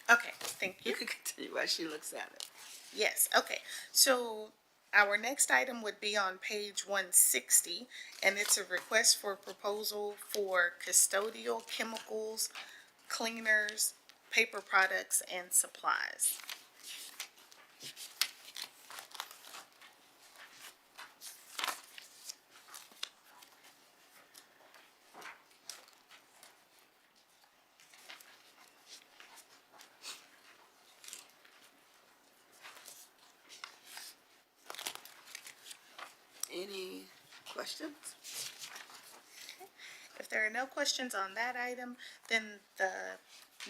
H: Okay, thank you.
A: You can continue while she looks at it.
H: Yes, okay. So our next item would be on page 160, and it's a request for proposal for custodial chemicals, cleaners, paper products, and supplies.
A: Any questions?
H: If there are no questions on that item, then the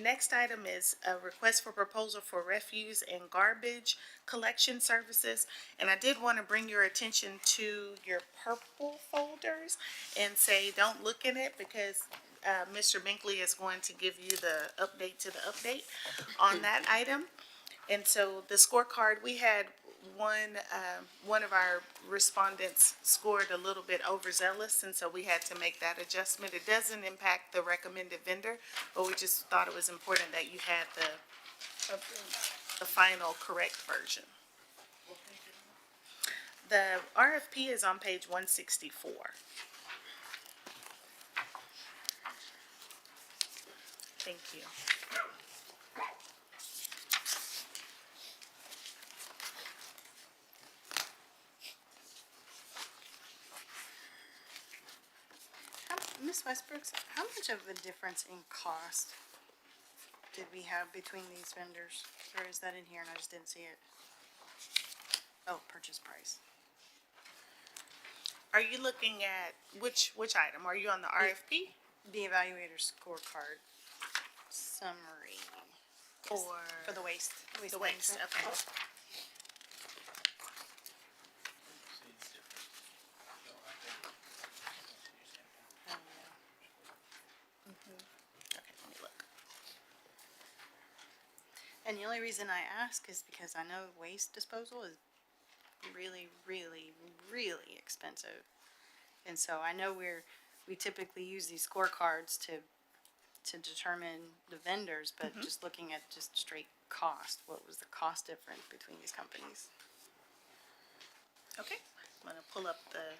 H: next item is a request for proposal for refuse and garbage collection services. And I did want to bring your attention to your purple folders and say, don't look in it because Mr. Binkley is going to give you the update to the update on that item. And so the scorecard, we had one of our respondents scored a little bit overzealous, and so we had to make that adjustment. It doesn't impact the recommended vendor, but we just thought it was important that you had the final correct version. The RFP is on page 164. Thank you.
L: Ms. Westbrooks, how much of a difference in cost did we have between these vendors? Or is that in here and I just didn't see it? Oh, purchase price.
H: Are you looking at which item? Are you on the RFP?
L: The evaluator scorecard summary.
H: Or
L: For the waste.
H: the waste? Okay. Okay, let me look.
L: And the only reason I ask is because I know waste disposal is really, really, really expensive. And so I know we typically use these scorecards to determine the vendors, but just looking at just straight cost, what was the cost difference between these companies?
H: Okay, I'm gonna pull up the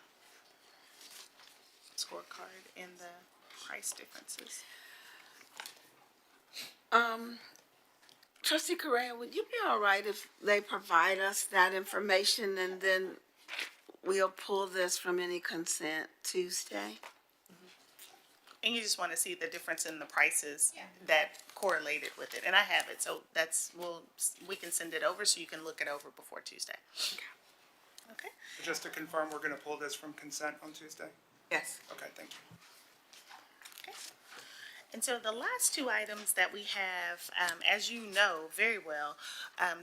H: scorecard and the price differences.
A: Trustee Correa, would you be all right if they provide us that information and then we'll pull this from any consent Tuesday?
H: And you just wanna see the difference in the prices that correlated with it, and I have it, so we can send it over so you can look it over before Tuesday. Okay,
F: Just to confirm, we're gonna pull this from consent on Tuesday?
A: Yes.
F: Okay, thank you.
H: And so the last two items that we have, as you know very well,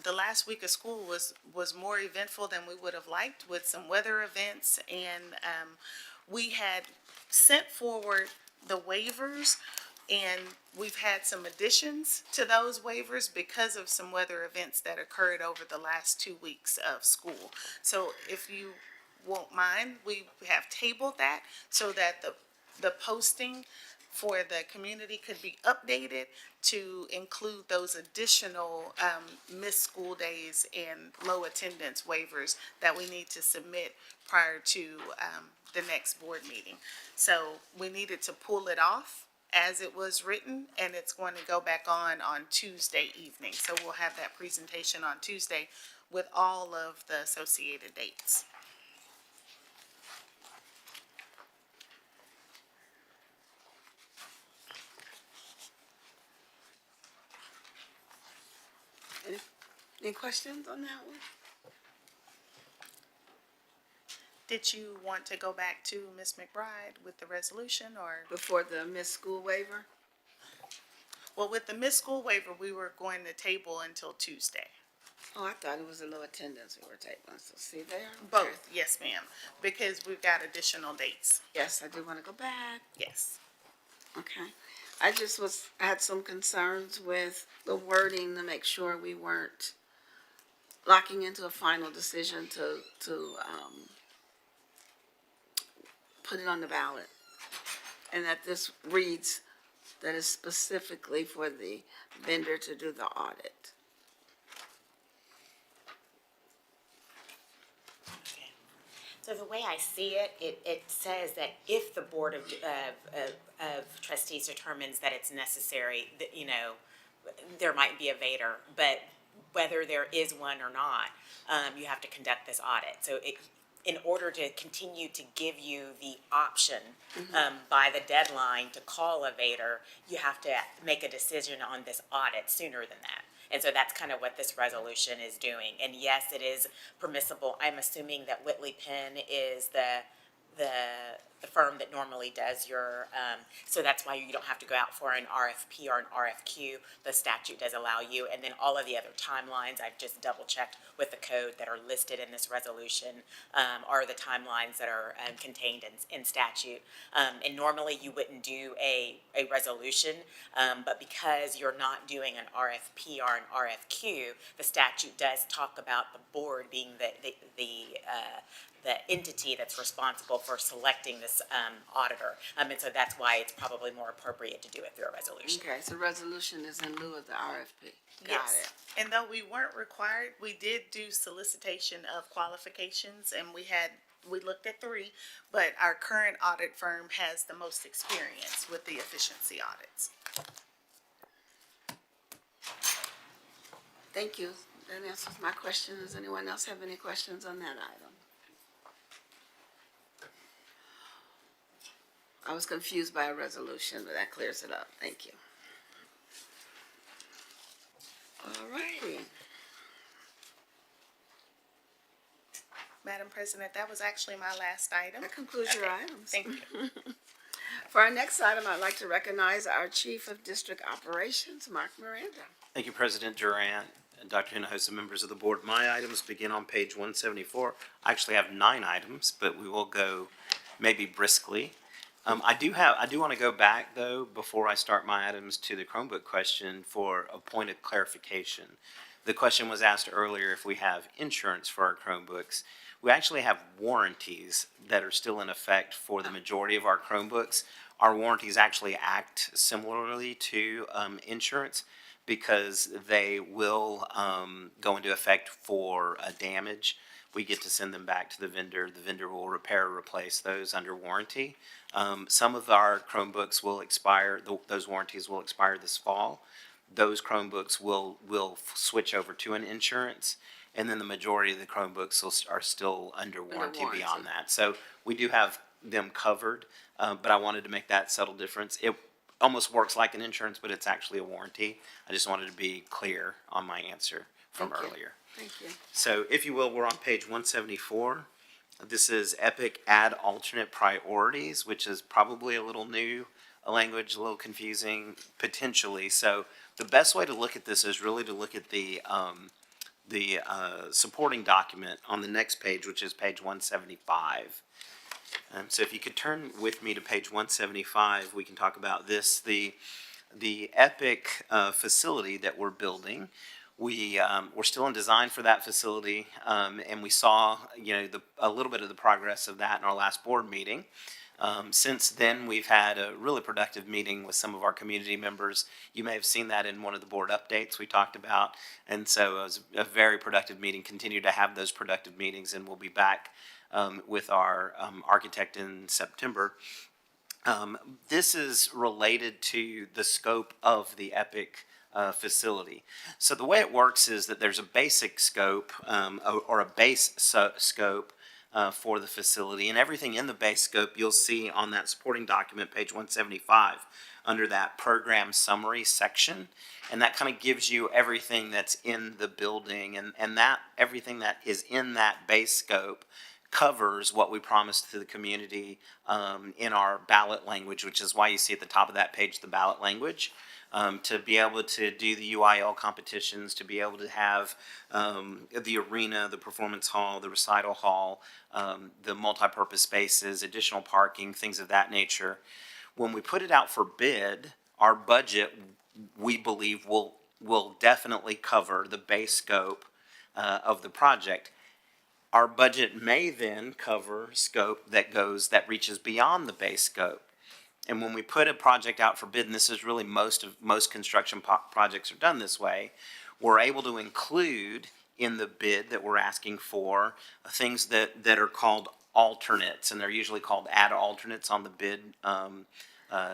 H: the last week of school was more eventful than we would have liked with some weather events. And we had sent forward the waivers, and we've had some additions to those waivers because of some weather events that occurred over the last 2 weeks of school. So if you won't mind, we have tabled that so that the posting for the community could be updated to include those additional missed school days and low attendance waivers that we need to submit prior to the next board meeting. So we needed to pull it off as it was written, and it's going to go back on Tuesday evening. So we'll have that presentation on Tuesday with all of the associated dates.
A: Any questions on that one?
H: Did you want to go back to Ms. McBride with the resolution, or?
A: Before the missed school waiver?
H: Well, with the missed school waiver, we were going to table until Tuesday.
A: Oh, I thought it was a low attendance we were taking, so see there?
H: Both, yes, ma'am, because we've got additional dates.
A: Yes, I do want to go back.
H: Yes.
A: Okay. I had some concerns with the wording to make sure we weren't locking into a final decision to put it on the ballot. And that this reads that it's specifically for the vendor to do the audit.
S: So the way I see it, it says that if the Board of Trustees determines that it's necessary, that, you know, there might be a vader, but whether there is one or not, you have to conduct this audit. So in order to continue to give you the option by the deadline to call a vader, you have to make a decision on this audit sooner than that. And so that's kind of what this resolution is doing. And yes, it is permissible. I'm assuming that Whitley Penn is the firm that normally does your, so that's why you don't have to go out for an RFP or an RFQ. The statute does allow you. And then all of the other timelines, I've just double checked with the code that are listed in this resolution, are the timelines that are contained in statute. And normally you wouldn't do a resolution, but because you're not doing an RFP or an RFQ, the statute does talk about the board being the entity that's responsible for selecting this auditor. And so that's why it's probably more appropriate to do it through a resolution.
A: Okay, so resolution is in lieu of the RFP. Got
H: Yes.
A: it.
H: And though we weren't required, we did do solicitation of qualifications, and we looked at 3, but our current audit firm has the most experience with the efficiency audits.
A: Thank you. That answers my question. Does anyone else have any questions on that item? I was confused by a resolution, but that clears it up. Thank you. All righty.
H: Madam President, that was actually my last item.
A: That concludes your
H: Okay,
A: items.
H: Thank you.
A: For our next item, I'd like to recognize our Chief of District Operations, Mark Miranda.
E: Thank you, President Durant, and Dr. Hinojosa, members of the board. My items begin on page 174. I actually have 9 items, but we will go maybe briskly. I do want to go back, though, before I start my items, to the Chromebook question for a point of clarification. The question was asked earlier if we have insurance for our Chromebooks. We actually have warranties that are still in effect for the majority of our Chromebooks. Our warranties actually act similarly to insurance because they will go into effect for a damage. We get to send them back to the vendor. The vendor will repair or replace those under warranty. Some of our Chromebooks will expire, those warranties will expire this fall. Those Chromebooks will switch over to an insurance, and then the majority of the Chromebooks are still under warranty beyond that. So we do have them covered, but I wanted to make that subtle difference. It almost works like an insurance, but it's actually a warranty. I just wanted to be clear on my answer from earlier.
A: Thank you.
E: So if you will, we're on page 174. This is Epic Add Alternate Priorities, which is probably a little new language a little confusing potentially. So the best way to look at this is really to look at the supporting document on the next page, which is page 175. So if you could turn with me to page 175, we can talk about this. The EPIC facility that we're building, we're still in design for that facility, and we saw a little bit of the progress of that in our last board meeting. Since then, we've had a really productive meeting with some of our community members. You may have seen that in one of the board updates we talked about. And so it was a very productive meeting. Continue to have those productive meetings, and we'll be back with our architect in September. This is related to the scope of the EPIC facility. So the way it works is that there's a basic scope or a base scope for the facility, and everything in the base scope you'll see on that supporting document, page 175, under that program summary section, and that kind of gives you everything that's in the building, and that everything that is in that base scope covers what we promised to the community in our ballot language, which is why you see at the top of that page the ballot language. To be able to do the UIL competitions, to be able to have the arena, the performance hall, the recital hall, the multi-purpose spaces, additional parking, things of that nature. When we put it out for bid, our budget, we believe, will definitely cover the base scope of the project. Our budget may then cover scope that reaches beyond the base scope. And when we put a project out for bid, and this is really most construction projects are done this way, we're able to include in the bid that we're asking for things that are called alternates, and they're usually called add alternates on the bid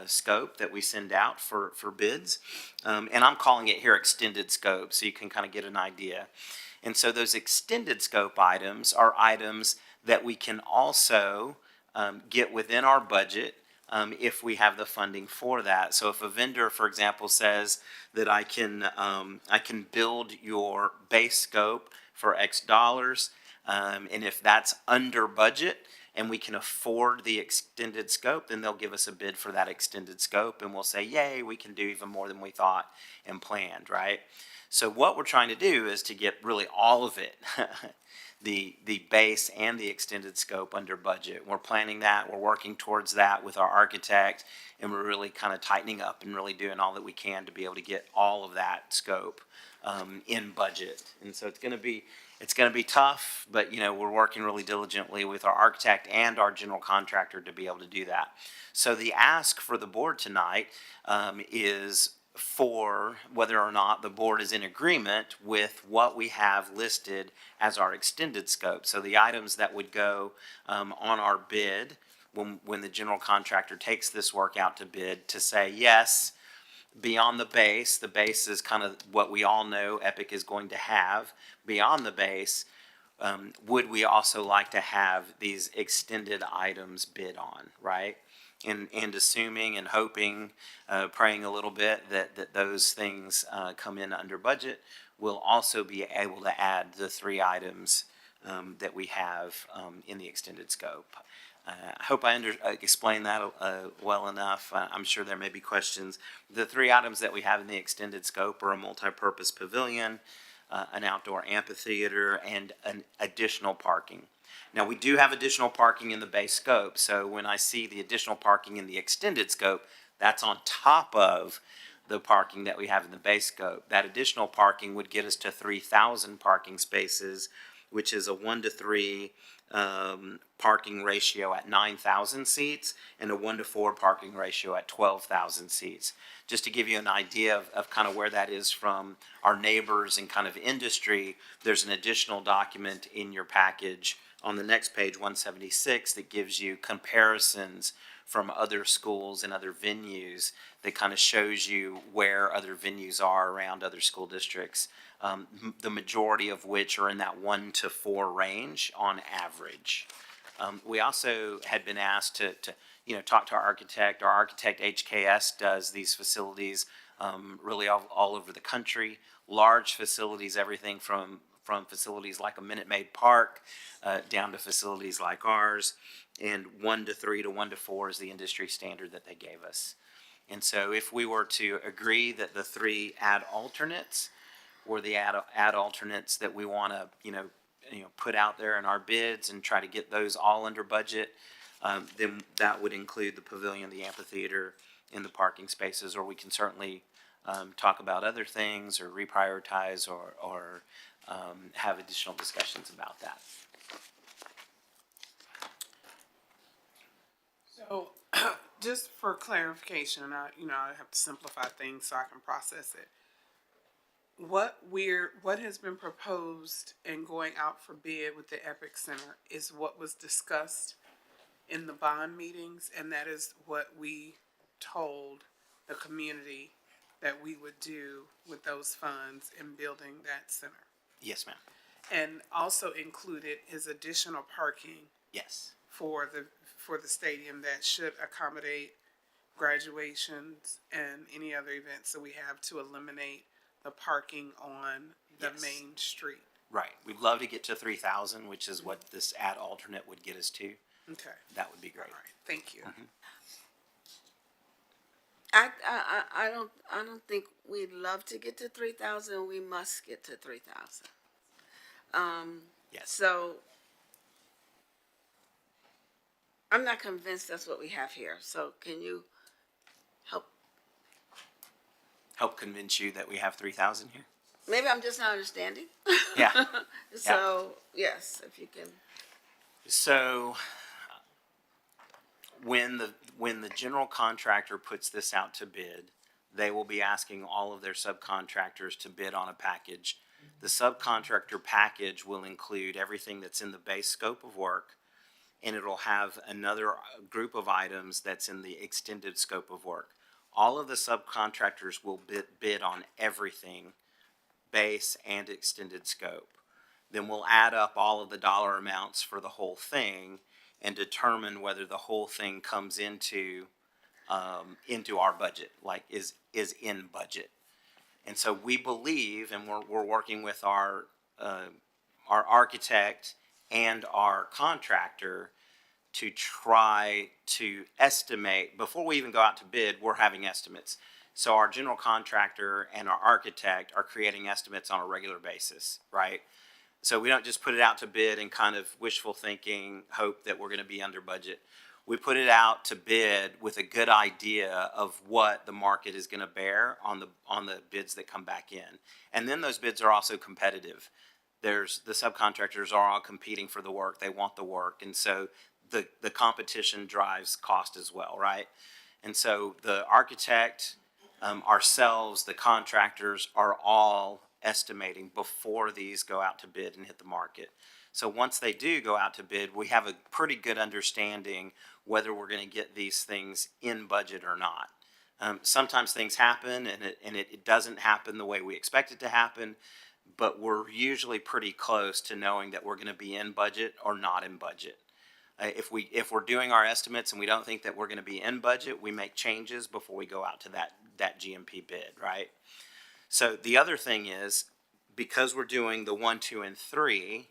E: scope that we send out for bids. And I'm calling it here extended scope, so you can kind of get an idea. And so those extended scope items are items that we can also get within our budget if we have the funding for that. So if a vendor, for example, says that I can build your base scope for X dollars, and if that's under budget and we can afford the extended scope, then they'll give us a bid for that extended scope, and we'll say, yay, we can do even more than we thought and planned, right? So what we're trying to do is to get really all of it, the base and the extended scope under budget. We're planning that, we're working towards that with our architect, and we're really kind of tightening up and really doing all that we can to be able to get all of that scope in budget. And so it's going to be tough, but we're working really diligently with our architect and our general contractor to be able to do that. So the ask for the board tonight is for whether or not the board is in agreement with what we have listed as our extended scope. So the items that would go on our bid when the general contractor takes this work out to bid, to say, yes, beyond the base is kind of what we all know EPIC is going to have. Beyond the base, would we also like to have these extended items bid on, right? And assuming and hoping, praying a little bit that those things come in under budget, we'll also be able to add the 3 items that we have in the extended scope. I hope I explained that well enough. I'm sure there may be questions. The 3 items that we have in the extended scope are a multi-purpose pavilion, an outdoor amphitheater, and an additional parking. Now, we do have additional parking in the base scope, so when I see the additional parking in the extended scope, that's on top of the parking that we have in the base scope. That additional parking would get us to 3,000 parking spaces, which is a 1-to-3 parking ratio at 9,000 seats and a 1-to-4 parking ratio at 12,000 seats. Just to give you an idea of kind of where that is from our neighbors and kind of industry, there's an additional document in your package on the next page, 176, that gives you comparisons from other schools and other venues that kind of shows you where other venues are around other school districts, the majority of which are in that 1-to-4 range on average. We also had been asked to talk to our architect. Our architect, HKS, does these facilities really all over the country. Large facilities, everything from facilities like a Minute Maid Park down to facilities like ours, and 1-to-3 to 1-to-4 is the industry standard that they gave us. And so if we were to agree that the three ad alternates were the ad alternates that we want to, put out there in our bids and try to get those all under budget, then that would include the pavilion, the amphitheater, and the parking spaces, or we can certainly talk about other things or reprioritize or have additional discussions about that.
D: So, just for clarification, I have to simplify things so I can process it. What has been proposed and going out for bid with the Epic Center is what was discussed in the bond meetings, and that is what we told the community that we would do with those funds in building that center.
E: Yes, ma'am.
D: And also included is additional parking
E: Yes.
D: for the stadium that should accommodate graduations and any other events that we have to eliminate the parking on the
E: Yes.
D: main street.
E: Right. We'd love to get to 3,000, which is what this ad alternate would get us to.
D: Okay.
E: That would be great.
D: All right. Thank you.
A: I don't think we'd love to get to 3,000. We must get to 3,000.
E: Yes.
A: So I'm not convinced that's what we have here. So can you help?
E: Help convince you that we have 3,000 here?
A: Maybe I'm just not understanding.
E: Yeah.
A: So yes, if you can.
E: So when the general contractor puts this out to bid, they will be asking all of their subcontractors to bid on a package. The subcontractor package will include everything that's in the base scope of work, and it'll have another group of items that's in the extended scope of work. All of the subcontractors will bid on everything, base and extended scope. Then we'll add up all of the dollar amounts for the whole thing and determine whether the whole thing comes into our budget, like is in budget. And so we believe, and we're working with our architect and our contractor to try to estimate, before we even go out to bid, we're having estimates. So our general contractor and our architect are creating estimates on a regular basis, right? So we don't just put it out to bid and kind of wishful thinking, hope that we're going to be under budget. We put it out to bid with a good idea of what the market is going to bear on the bids that come back in. And then those bids are also competitive. The subcontractors are all competing for the work. They want the work. And so the competition drives cost as well, right? And so the architect, ourselves, the contractors are all estimating before these go out to bid and hit the market. So once they do go out to bid, we have a pretty good understanding whether we're going to get these things in budget or not. Sometimes things happen and it doesn't happen the way we expect it to happen, but we're usually pretty close to knowing that we're going to be in budget or not in budget. If we're doing our estimates and we don't think that we're going to be in budget, we make changes before we go out to that GMP bid, right? So the other thing is, because we're doing the 1, 2, and 3,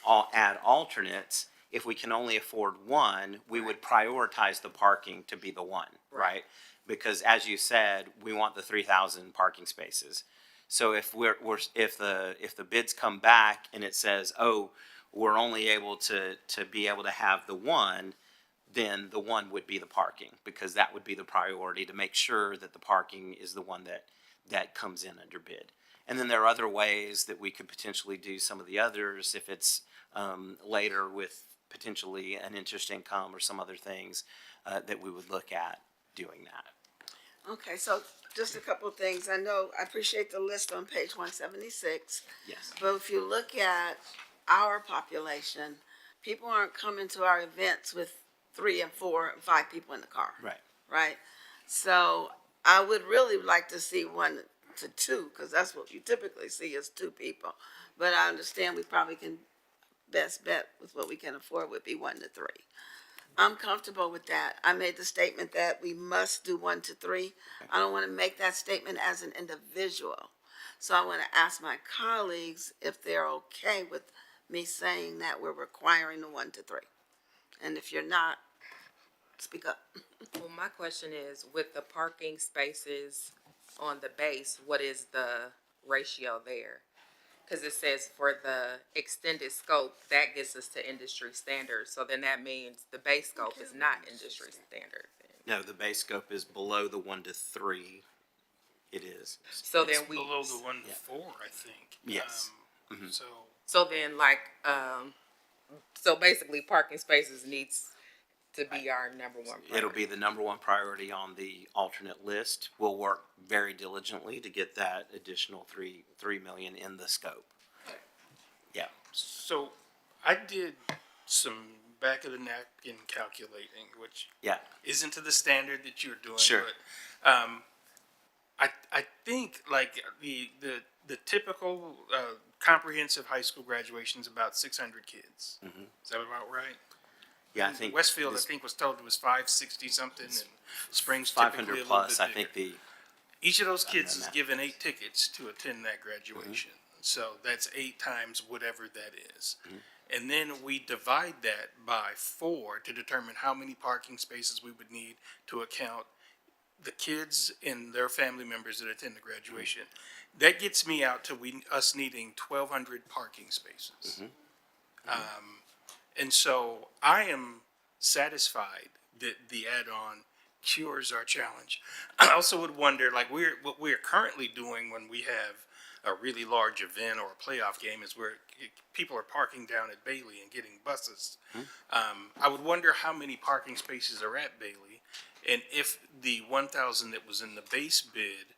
E: all add alternates, if we can only afford one, we would prioritize the parking to be the one, right? Because as you said, we want the 3,000 parking spaces. So if if the bids come back and it says, oh, we're only able to be able to have the one, then the one would be the parking, because that would be the priority to make sure that the parking is the one that comes in under bid. And then there are other ways that we could potentially do some of the others if it's later with potentially an interest income or some other things that we would look at doing that.
A: Okay, so just a couple of things. I appreciate the list on page 176.
E: Yes.
A: But if you look at our population, people aren't coming to our events with 3 and 4 and 5 people in the car.
E: Right.
A: Right? So I would really like to see 1 to 2, because that's what you typically see is 2 people. But I understand we probably can, best bet with what we can afford would be 1 to 3. I'm comfortable with that. I made the statement that we must do 1 to 3. I don't want to make that statement as an individual. So I want to ask my colleagues if they're okay with me saying that we're requiring the 1 to 3. And if you're not, speak up.
B: Well, my question is, with the parking spaces on the base, what is the ratio there? Because it says for the extended scope, that gets us to industry standards. So then that means the base scope is not industry standard.
E: No, the base scope is below the 1 to 3. It is.
B: So then
K: It's
B: we,
K: below the 1 to 4, I think.
E: Yes.
K: So,
B: so then like, so basically parking spaces needs to be our number one priority.
E: It'll be the number one priority on the alternate list. We'll work very diligently to get that additional 3 million in the scope. Yeah.
K: so I did some back of the napkin calculating, which
E: Yeah.
K: isn't to the standard that you're doing.
E: Sure.
K: But, I think like the typical comprehensive high school graduation is about 600 kids.
E: Mm-hmm.
K: Is that about right?
E: Yeah, I think
K: Westfield,
E: this-
K: I think, was told it was 560 something, and Springs typically a
E: 500
K: little
E: plus.
K: bit
E: I think
K: bigger.
E: the
K: Each of those kids
E: done
K: is
E: that.
K: given 8 tickets to attend that graduation. So that's 8 times whatever that is. And then we divide that by 4 to determine how many parking spaces we would need to account the kids and their family members that attend the graduation. That gets me out to us needing 1,200 parking spaces. And so I am satisfied that the add-on cures our challenge. I also would wonder, like, what we're currently doing when we have a really large event or a playoff game is where people are parking down at Bailey and getting buses. I would wonder how many parking spaces are at Bailey, and if the 1,000 that was in the base bid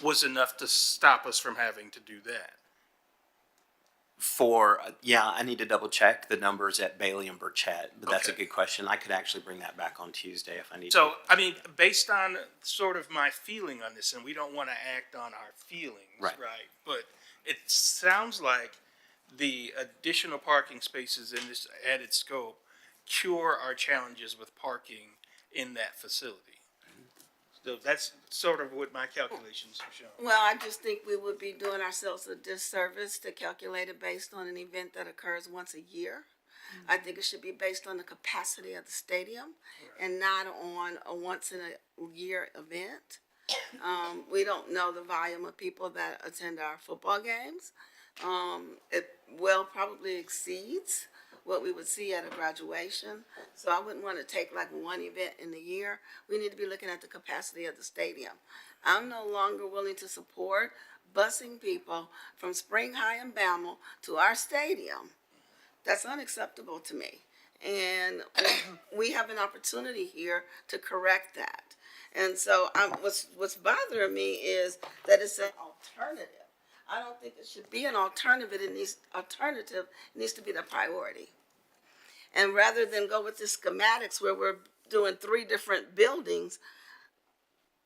K: was enough to stop us from having to do that.
E: I need to double check the numbers at Bailey and Burchett, but that's a
K: Okay.
E: good question. I could actually bring that back on Tuesday if I need to.
K: So, I mean, based on sort of my feeling on this, and we don't want to act on our feelings,
E: Right.
K: But it sounds like the additional parking spaces in this added scope cure our challenges with parking in that facility. So that's sort of what my calculations have shown.
A: Well, I just think we would be doing ourselves a disservice to calculate it based on an event that occurs once a year. I think it should be based on the capacity of the stadium and not on a once in a year event. We don't know the volume of people that attend our football games. It well probably exceeds what we would see at a graduation. So I wouldn't want to take like one event in the year. We need to be looking at the capacity of the stadium. I'm no longer willing to support busing people from Spring High and Bammel to our stadium. That's unacceptable to me. And we have an opportunity here to correct that. And so what's bothering me is that it's an alternative. I don't think it should be an alternative. It needs to be the priority. And rather than go with the schematics where we're doing 3 different buildings,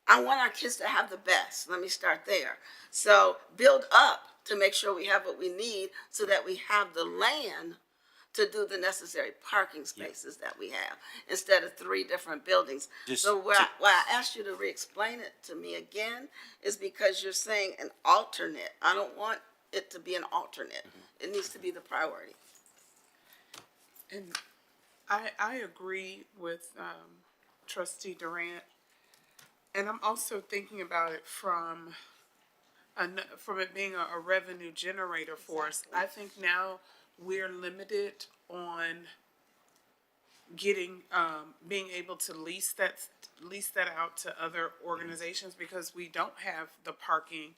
A: I want our kids to have the best. Let me start there. So build up to make sure we have what we need so that we have the land to do the necessary parking spaces that we have instead of 3 different buildings. So why I asked you to re-explain it to me again is because you're saying an alternate. I don't want it to be an alternate. It needs to be the priority.
D: And I agree with Trustee Durant, and I'm also thinking about it from it being a revenue generator for us. I think now we're limited on getting being able to lease that out to other organizations because we don't have the parking,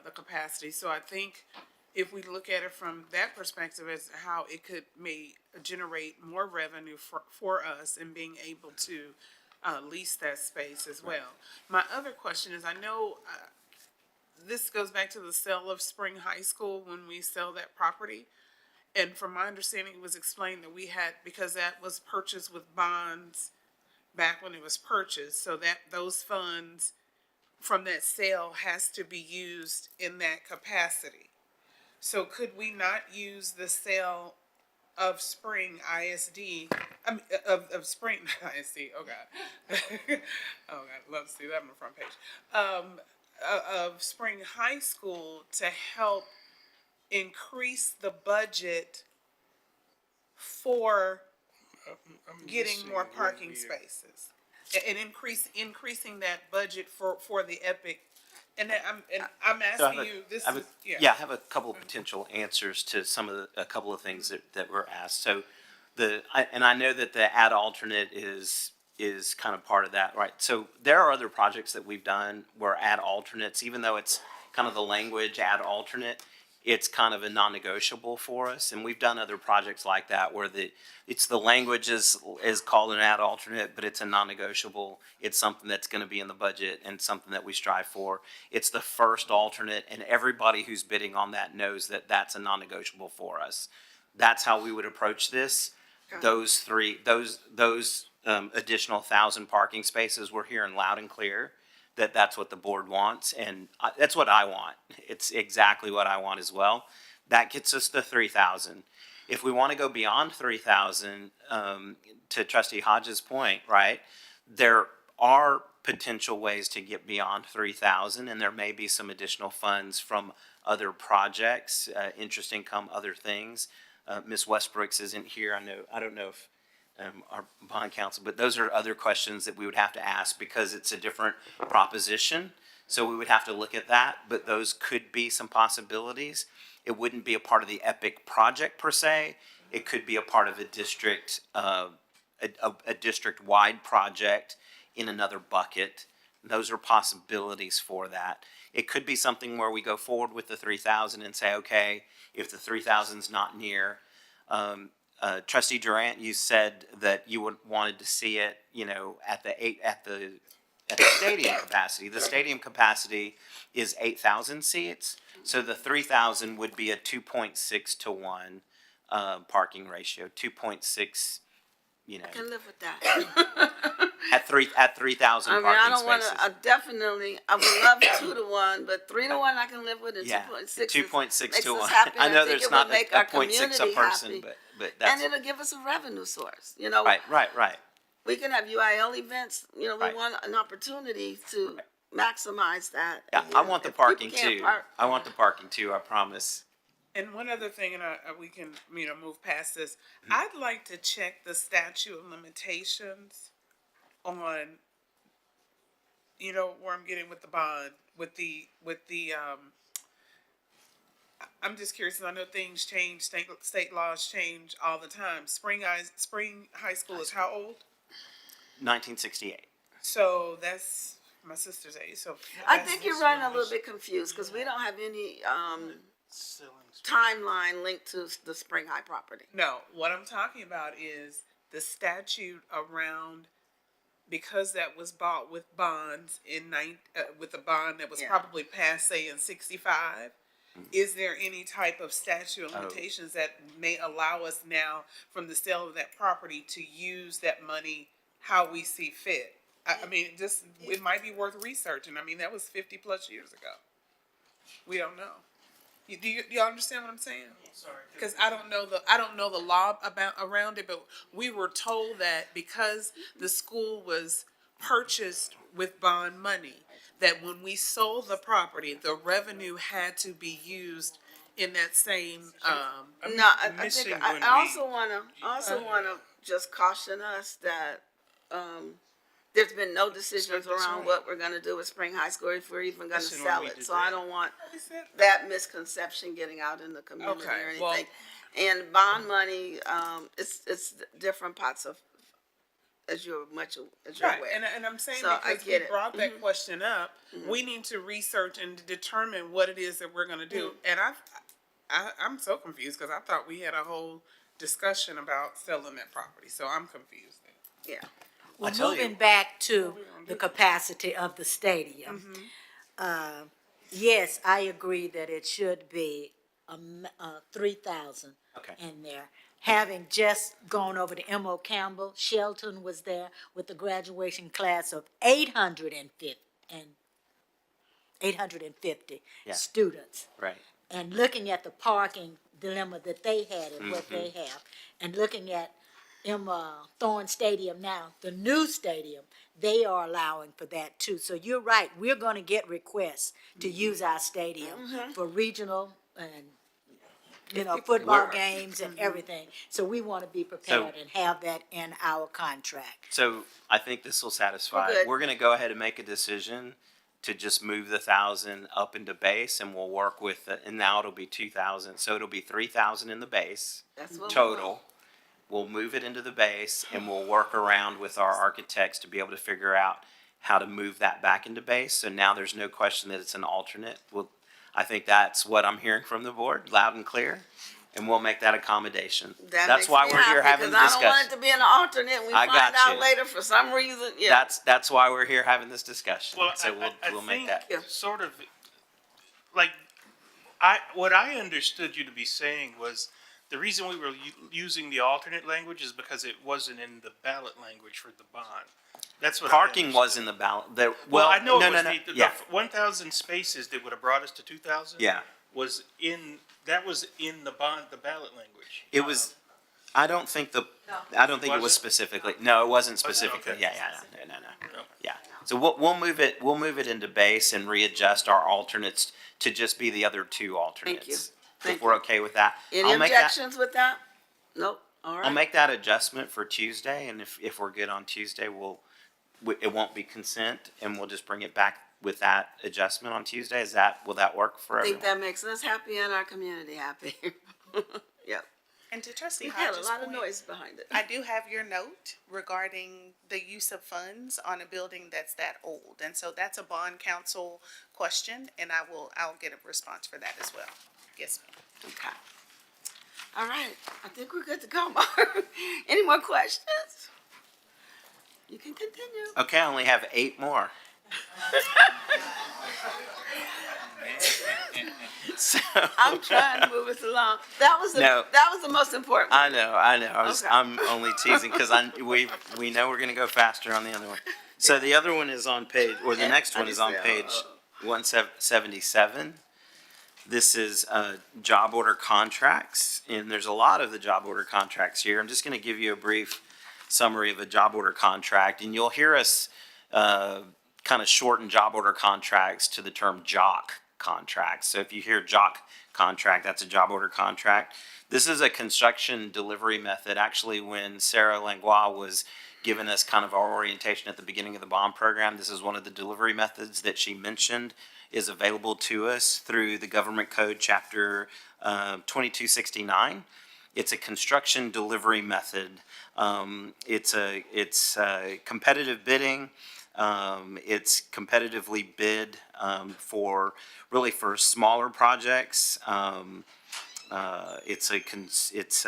D: the capacity. So I think if we look at it from that perspective as how it may generate more revenue for us and being able to lease that space as well. My other question is, I know this goes back to the sale of Spring High School when we sell that property. And from my understanding, it was explained that we had, because that was purchased with bonds back when it was purchased, so that those funds from that sale has to be used in that capacity. So could we not use the sale of Spring ISD, of Spring ISD, oh God. Oh God, love to see that on the front page. Of Spring High School to help increase the budget for getting
K: missing
D: more
K: one
D: parking
K: here.
D: spaces. And increasing that budget for the Epic. And I'm
E: So I have
D: asking
E: a-
D: you, this
E: I have a-
D: is, yeah.
E: Yeah, I have a couple of potential answers to a couple of things that were asked. So I know that the ad alternate is kind of part of that, right? So there are other projects that we've done where ad alternates, even though it's kind of the language ad alternate, it's kind of a non-negotiable for us. And we've done other projects like that where the language is called an ad alternate, but it's a non-negotiable. It's something that's going to be in the budget and something that we strive for. It's the first alternate, and everybody who's bidding on that knows that that's a non-negotiable for us. That's how we would approach this. Those additional 1,000 parking spaces, we're hearing loud and clear that that's what the board wants, and that's what I want. It's exactly what I want as well. That gets us to 3,000. If we want to go beyond 3,000, to Trustee Hodges' point, right, there are potential ways to get beyond 3,000, and there may be some additional funds from other projects, interest income, other things. Ms. Westbrooks isn't here. I don't know if our bond counsel, but those are other questions that we would have to ask because it's a different proposition. So we would have to look at that, but those could be some possibilities. It wouldn't be a part of the EPIC project per se. It could be a part of a district, a district-wide project in another bucket. Those are possibilities for that. It could be something where we go forward with the 3,000 and say, okay, if the 3,000's not near, Trustee Durant, you said that you wanted to see it, at the stadium capacity. The stadium capacity is 8,000 seats, so the 3,000 would be a 2.6 to 1 parking ratio. 2.6,
A: I can live with that.
E: at 3,000
A: I mean,
E: parking
A: I don't want
E: spaces.
A: to, I would love 2 to 1, but 3 to 1 I can live with, and
E: Yeah,
A: 2.6
E: 2.6 to 1.
A: happy,
E: I
A: and
E: know
A: think
E: there's
A: it will
E: not
A: make
E: a
A: our
E: 0.6 a
A: community
E: person,
A: happy.
E: but that's
A: And it'll give us a revenue source,
E: right.
A: We can have UIL events, we
E: Right.
A: want an opportunity to maximize that.
E: Yeah,
A: And,
E: I want the
A: if people
E: parking
A: can't
E: too.
A: park-
E: I want the parking too, I promise.
D: And one other thing, and we can, move past this. I'd like to check the statute of limitations on, where I'm getting with the bond, with the, I'm just curious, 'cause I know things change, state laws change all the time. Spring High School is how old?
E: 1968.
D: So that's my sister's age, so.
A: I think you're running a little bit confused, because we don't have any, timeline linked to the Spring High property.
D: No, what I'm talking about is the statute around, because that was bought with bonds with a bond that was
A: Yeah.
D: probably passed, say, in 65. Is there any type of statute of
E: Oh.
D: limitations that may allow us now from the sale of that property to use that money how we see fit? I mean, it might be worth researching. I mean, that was 50 plus years ago. We don't know. Do you understand what I'm saying?
F: Sorry.
D: Because I don't know the law around it, but we were told that because the school was purchased with bond money, that when we sold the property, the revenue had to be used in that same.
A: No, I
K: missing
A: think,
K: when
A: I also wanna just caution us that, there's been no decisions around what we're gonna do with Spring High School, if we're even gonna
K: Listen, when
A: sell
K: we
A: it,
K: did
A: so I
K: that.
A: don't want that misconception getting out in the community
D: Okay,
A: or
D: well-
A: anything. And bond money, it's different pots of, as you're
D: Right,
A: aware.
D: and I'm saying
A: So I
D: because we
A: get it.
D: brought that question up, we need to research and determine what it is that we're gonna do. And I'm so confused, because I thought we had a whole discussion about selling that property, so I'm confused.
A: Yeah.
P: Well,
E: tell you-
P: moving back to the capacity of the stadium. Yes, I agree that it should be 3,000
E: Okay.
P: in there. Having just gone over to M.O. Campbell, Shelton was there with the graduation class of 850
E: Yeah.
P: students.
E: Right.
P: And looking at the parking dilemma that they had and what they
E: Mm-hmm.
P: have, and looking at Thorne Stadium now, the new stadium, they are allowing for that too. So you're right, we're gonna get requests to use our stadium for regional and football
A: Were.
P: games and everything. So we want to be prepared and have that in our contract.
E: So I think this will satisfy.
A: We're good.
E: We're gonna go ahead and make a decision to just move the 1,000 up into base, and we'll work with it, and now it'll be 2,000, so it'll be 3,000 in the base
A: That's what we
E: total. We'll move it into the base, and we'll work around with our architects to be able to figure out how to move that back into base, so now there's no question that it's an alternate. I think that's what I'm hearing from the board, loud and clear, and we'll make that accommodation.
A: That
E: That's
A: makes
E: why
A: me
E: we're here
A: happy,
E: having the
A: 'cause I don't want it
E: discussion.
A: to be an alternate, and we
E: I
A: find
E: got
A: out
E: you.
A: later for some reason, yeah.
E: That's why we're here having this discussion,
K: Well,
E: so we'll make that.
K: Sort of, like, what I understood you to be saying was, the reason we were using the alternate language is because it wasn't in the ballot language for the bond. That's what I
E: Parking
K: understood.
E: was in the ballot, well,
K: Well, I know
E: no,
K: it
E: no,
K: was
E: no,
K: the
E: yeah,
K: 1,000 spaces that would have brought us to 2,000.
E: yeah.
K: Was in the bond, the ballot language.
E: It was, I don't think it was
K: Wasn't?
E: specifically, no, it wasn't
K: Was it?
E: specifically,
K: Okay.
E: yeah, no. Yeah, so we'll move it into base and readjust our alternates to just be the other two alternates.
A: Thank
E: If we're okay with that.
A: Any
E: I'll make that-
A: objections with that? Nope, all right.
E: I'll make that adjustment for Tuesday, and if we're good on Tuesday, it won't be consent, and we'll just bring it back with that adjustment on Tuesday. Will that work for
A: I think
E: everyone?
A: that makes us happy and our community happy. Yep.
H: And to trustee
A: We had a
H: Hodges'
A: lot of
H: point,
A: noise behind it.
H: I do have your note regarding the use of funds on a building that's that old. And so that's a bond council question, and I'll get a response for that as well. Yes, ma'am.
A: Okay. All right, I think we're good to go, Mark. Any more questions? You can continue.
E: Okay, I only have 8 more. So,
A: I'm trying to move us along. That was
E: No.
A: the most important one.
E: I know.
A: Okay.
E: I'm only teasing because we know we're gonna go faster on the other one. So the other one is on page, or the next one is on page 177. This is job order contracts, and there's a lot of the job order contracts here. I'm just gonna give you a brief summary of a job order contract, and you'll hear us kind of shorten job order contracts to the term JOC contract. So if you hear JOC contract, that's a job order contract. This is a construction delivery method. Actually, when Sarah Langlois was giving us kind of our orientation at the beginning of the bond program, this is one of the delivery methods that she mentioned is available to us through the Government Code Chapter 2269. It's a construction delivery method. It's competitive bidding. It's competitively bid for smaller projects. It's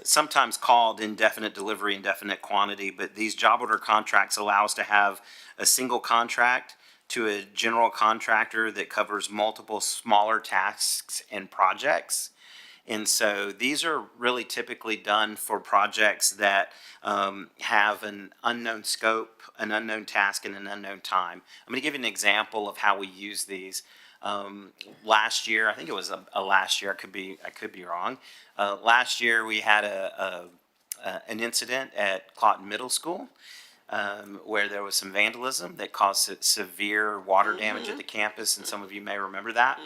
E: sometimes called indefinite delivery, indefinite quantity, but these job order contracts allow us to have a single contract to a general contractor that covers multiple smaller tasks and projects. And so these are really typically done for projects that have an unknown scope, an unknown task, and an unknown time. I'm going to give you an example of how we use these. Last year, I think it was a last year. I could be wrong. Last year we had an incident at Clotton Middle School where there was some vandalism that caused severe water damage at the campus, and some of you may remember that.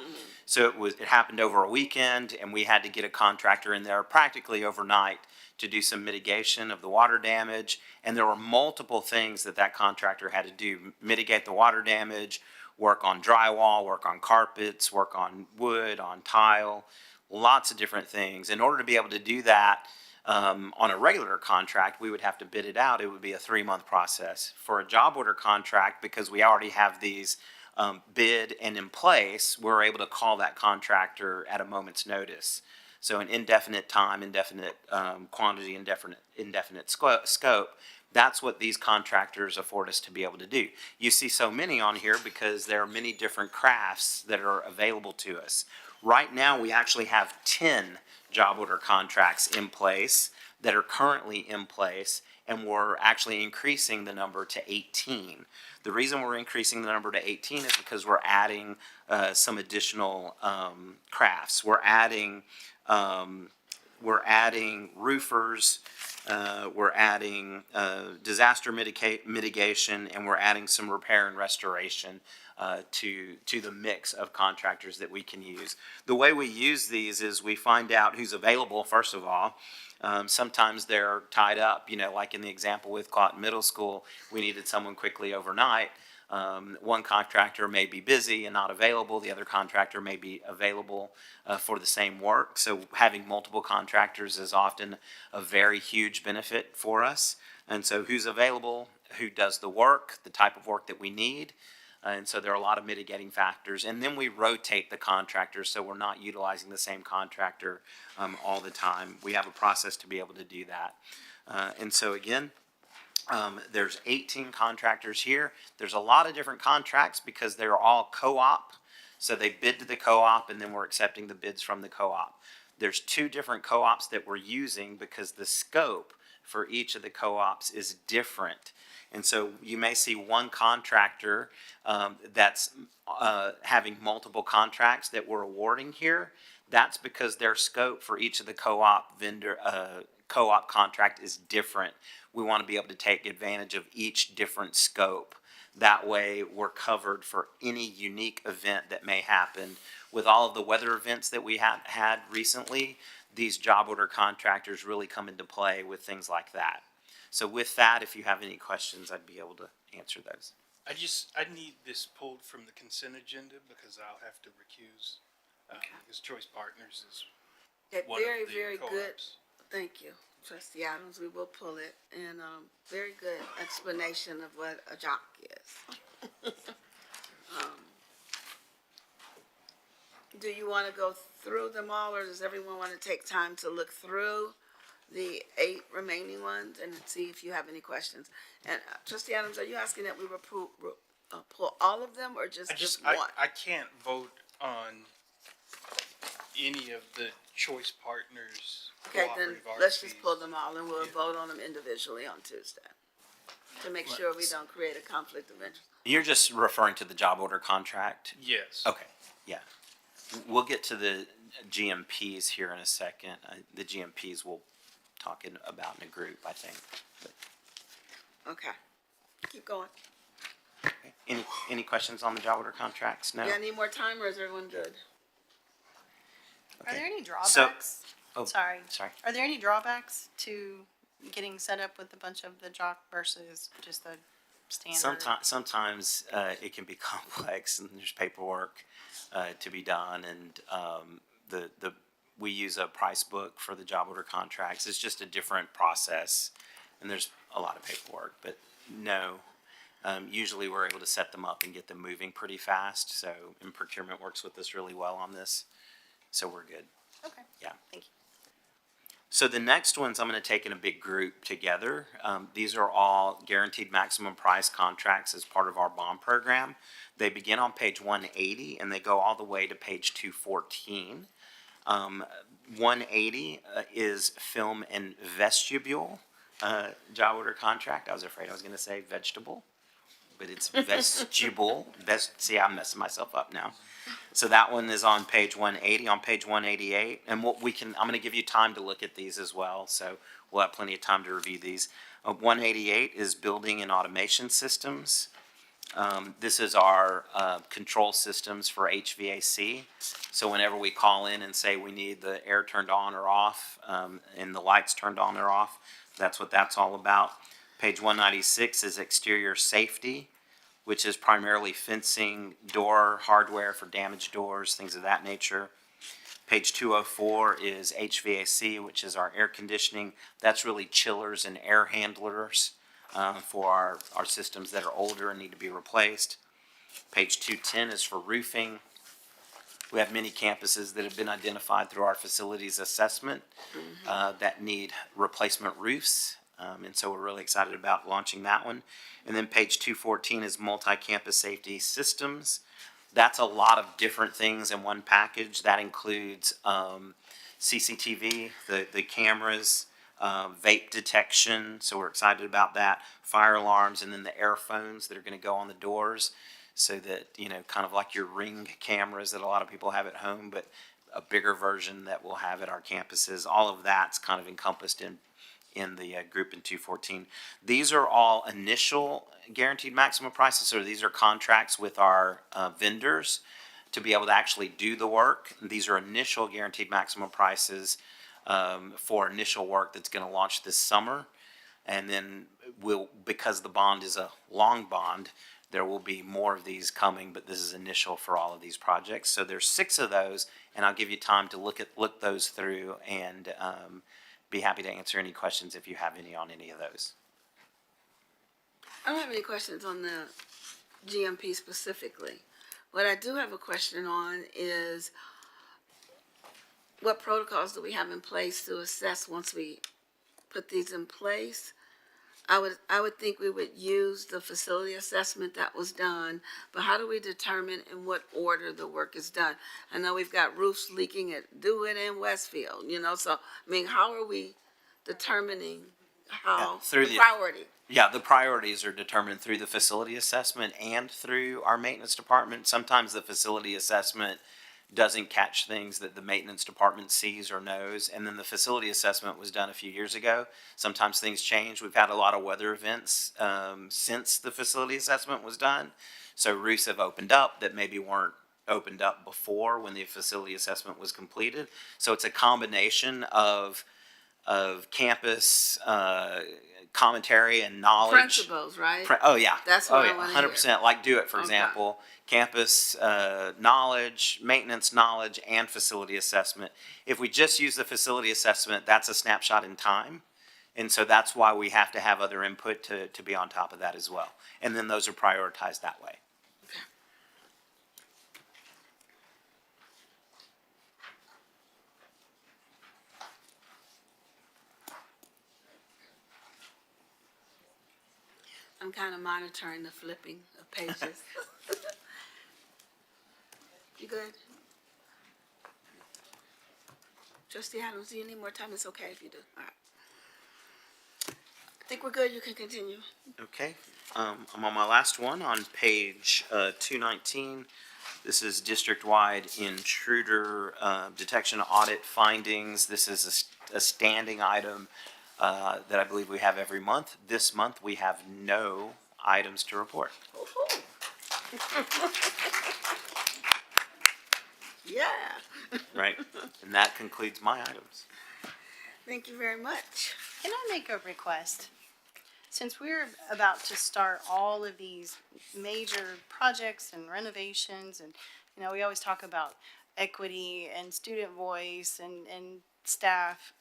E: So it happened over a weekend, and we had to get a contractor in there practically overnight to do some mitigation of the water damage. And there were multiple things that contractor had to do: mitigate the water damage, work on drywall, work on carpets, work on wood, on tile, lots of different things. In order to be able to do that on a regular contract, we would have to bid it out. It would be a 3-month process. For a job order contract, because we already have these bid and in place, we're able to call that contractor at a moment's notice. So an indefinite time, indefinite quantity, indefinite scope. That's what these contractors afford us to be able to do. You see so many on here because there are many different crafts that are available to us. Right now, we actually have 10 job order contracts in place that are currently in place, and we're actually increasing the number to 18. The reason we're increasing the number to 18 is because we're adding some additional crafts. We're adding roofers, we're adding disaster mitigation, and we're adding some repair and restoration to the mix of contractors that we can use. The way we use these is we find out who's available, first of all. Sometimes they're tied up, like in the example with Clot Middle School, we needed someone quickly overnight. One contractor may be busy and not available. The other contractor may be available for the same work. So having multiple contractors is often a very huge benefit for us. And so who's available, who does the work, the type of work that we need. And so there are a lot of mitigating factors. And then we rotate the contractors, so we're not utilizing the same contractor all the time. We have a process to be able to do that. And so again, there's 18 contractors here. There's a lot of different contracts because they're all co-op. So they bid to the co-op and then we're accepting the bids from the co-op. There's 2 different co-ops that we're using because the scope for each of the co-ops is different. And so you may see one contractor that's having multiple contracts that we're awarding here. That's because their scope for each of the co-op contract is different. We want to be able to take advantage of each different scope. That way we're covered for any unique event that may happen. With all of the weather events that we have had recently, these job order contractors really come into play with things like that. So with that, if you have any questions, I'd be able to answer those.
K: I need this pulled from the consent agenda because I'll have to recuse, because Choice Partners is one
A: Very,
K: of the
A: very good.
K: co-ops.
A: Thank you, Trustee Adams. We will pull it. And very good explanation of what a jock is. Do you want to go through them all, or does everyone want to take time to look through the 8 remaining ones and see if you have any questions? And Trustee Adams, are you asking that we pull all of them or just one?
K: I can't vote on any of the Choice Partners
A: Okay, then
K: cooperative
A: let's just
K: RFPs.
A: pull them all and we'll vote on them individually on Tuesday to make sure we don't create a conflict of interest.
E: You're just referring to the job order contract?
K: Yes.
E: Okay, yeah. We'll get to the GMPs here in a second. The GMPs we'll talk about in a group, I think. But,
A: Okay, keep going.
E: okay. Any questions on the job order contracts? No?
A: Yeah, I need more time or is everyone good?
L: Are there any
E: So-
L: drawbacks?
E: Oh,
L: Sorry.
E: sorry.
L: Are there any drawbacks to getting set up with a bunch of the jock versus just the standard?
E: Sometimes it can be complex and there's paperwork to be done, and we use a price book for the job order contracts. It's just a different process, and there's a lot of paperwork. But no, usually we're able to set them up and get them moving pretty fast. So, and procurement works with us really well on this, so we're good.
L: Okay.
E: Yeah.
L: Thank you.
E: So the next ones I'm going to take in a big group together. These are all guaranteed maximum price contracts as part of our bond program. They begin on page 180 and they go all the way to page 214. 180 is film and vestibule job order contract. I was afraid I was going to say vegetable, but it's vestibule. See, I'm messing myself up now. So that one is on page 180, on page 188, and I'm going to give you time to look at these as well, so we'll have plenty of time to review these. 188 is building and automation systems. This is our control systems for HVAC. So whenever we call in and say we need the air turned on or off, and the lights turned on or off, that's what that's all about. Page 196 is exterior safety, which is primarily fencing, door hardware for damaged doors, things of that nature. Page 204 is HVAC, which is our air conditioning. That's really chillers and air handlers for our systems that are older and need to be replaced. Page 210 is for roofing. We have many campuses that have been identified through our facilities assessment that need replacement roofs. And so we're really excited about launching that one. And then page 214 is multi-campus safety systems. That's a lot of different things in one package. That includes CCTV, the cameras, vape detection, so we're excited about that, fire alarms, and then the air phones that are going to go on the doors so that, kind of like your Ring cameras that a lot of people have at home, but a bigger version that we'll have at our campuses. All of that's kind of encompassed in the group in 214. These are all initial guaranteed maximum prices, so these are contracts with our vendors to be able to actually do the work. These are initial guaranteed maximum prices for initial work that's going to launch this summer. And then because the bond is a long bond, there will be more of these coming, but this is initial for all of these projects. So there's 6 of those, and I'll give you time to look those through and be happy to answer any questions if you have any on any of those.
A: I don't have any questions on the GMP specifically. What I do have a question on is what protocols do we have in place to assess once we put these in place? I would think we would use the facility assessment that was done, but how do we determine in what order the work is done? I know we've got roofs leaking at Dewitt and Westfield, so, I mean, how are we determining how,
E: through
A: the priority?
E: Yeah, the priorities are determined through the facility assessment and through our maintenance department. Sometimes the facility assessment doesn't catch things that the maintenance department sees or knows. And then the facility assessment was done a few years ago. Sometimes things change. We've had a lot of weather events since the facility assessment was done. So roofs have opened up that maybe weren't opened up before when the facility assessment was completed. So it's a combination of campus commentary and knowledge.
A: Principles, right?
E: Oh, yeah.
A: That's what
E: oh,
A: I
E: yeah.
A: wanna
E: 100%.
A: hear.
E: Like Dewitt, for
A: Okay.
E: example. Campus knowledge, maintenance knowledge, and facility assessment. If we just use the facility assessment, that's a snapshot in time. And so that's why we have to have other input to be on top of that as well. And then those are prioritized that way.
A: I'm kind of monitoring the flipping of pages. You good? Trustee Adams, do you need more time? It's okay if you do. All right. I think we're good. You can continue.
E: Okay, I'm on my last one on page 219. This is district-wide intruder detection audit findings. This is a standing item that I believe we have every month. This month, we have no items to report.
A: Yeah.
E: Right, and that concludes my items.
A: Thank you very much.
L: Can I make a request? Since we're about to start all of these major projects and renovations, and, we always talk about equity and student voice and staff,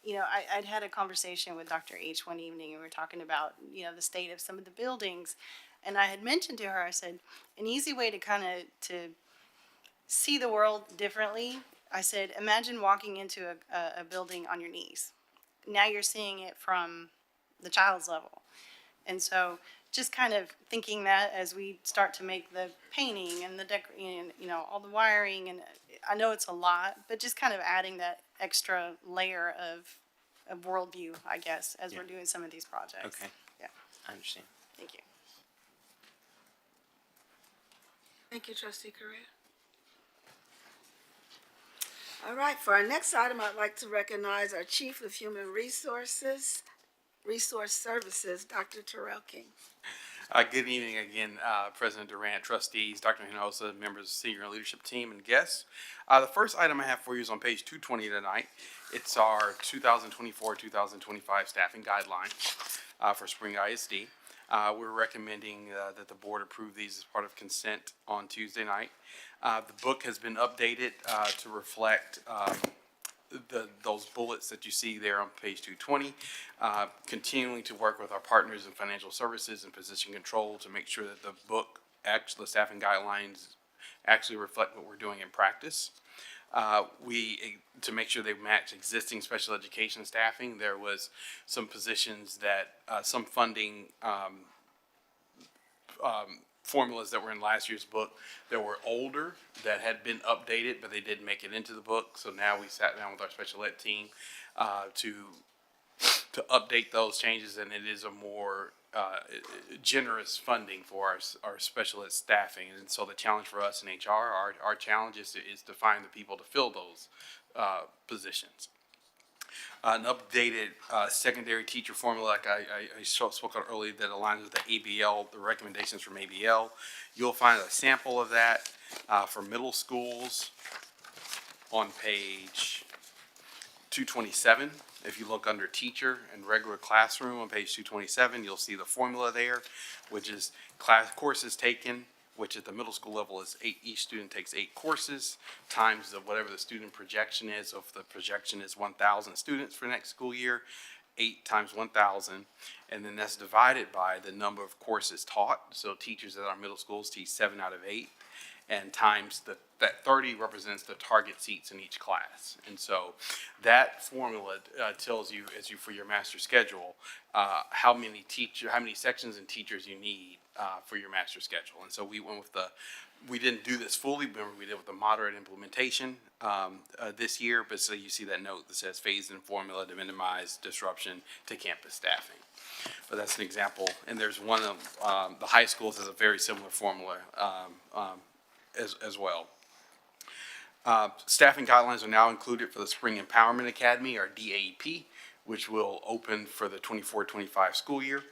L: I'd had a conversation with Dr. H one evening, and we were talking about, the state of some of the buildings. And I had mentioned to her, I said, an easy way to to see the world differently, I said, imagine walking into a building on your knees. Now you're seeing it from the child's level. And so just kind of thinking that as we start to make the painting and the all the wiring, and I know it's a lot, but just kind of adding that extra layer of worldview, I guess, as we're doing some of these projects.
E: Okay.
L: Yeah.
E: I understand.
L: Thank you.
A: Thank you, Trustee Correa. All right, for our next item, I'd like to recognize our Chief of Human Resource Services, Dr. Terrell King.
I: Good evening again, President Durant, trustees, Dr. Hinojosa, members of the senior leadership team, and guests. The first item I have for you is on page 220 tonight. It's our 2024-2025 staffing guideline for Spring ISD. We're recommending that the board approve these as part of consent on Tuesday night. The book has been updated to reflect those bullets that you see there on page 220, continuing to work with our partners in financial services and position control to make sure that the book, the staffing guidelines actually reflect what we're doing in practice. To make sure they match existing special education staffing, there was some positions that, some funding formulas that were in last year's book that were older, that had been updated, but they didn't make it into the book. So now we sat down with our special ed team to update those changes, and it is a more generous funding for our special ed staffing. And so the challenge for us in HR, our challenge is to find the people to fill those positions. an updated secondary teacher formula, like I spoke on earlier, that aligns with the ABL, the recommendations from ABL. You'll find a sample of that for middle schools on page 227. If you look under teacher and regular classroom on page 227, you'll see the formula there, which is class courses taken, which at the middle school level is 8, each student takes 8 courses, times whatever the student projection is. So if the projection is 1,000 students for next school year, 8 times 1,000, and then that's divided by the number of courses taught. So teachers at our middle schools teach 7 out of 8, and times that 30 represents the target seats in each class. And so that formula tells you, for your master schedule, how many sections and teachers you need for your master schedule. And so we went with we didn't do this fully, remember we did with the moderate implementation this year, but so you see that note that says phased in formula to minimize disruption to campus staffing. But that's an example, and there's one of the high schools has a very similar formula as well. Staffing guidelines are now included for the Spring Empowerment Academy, or DAEP, which will open for the 24-25 school year.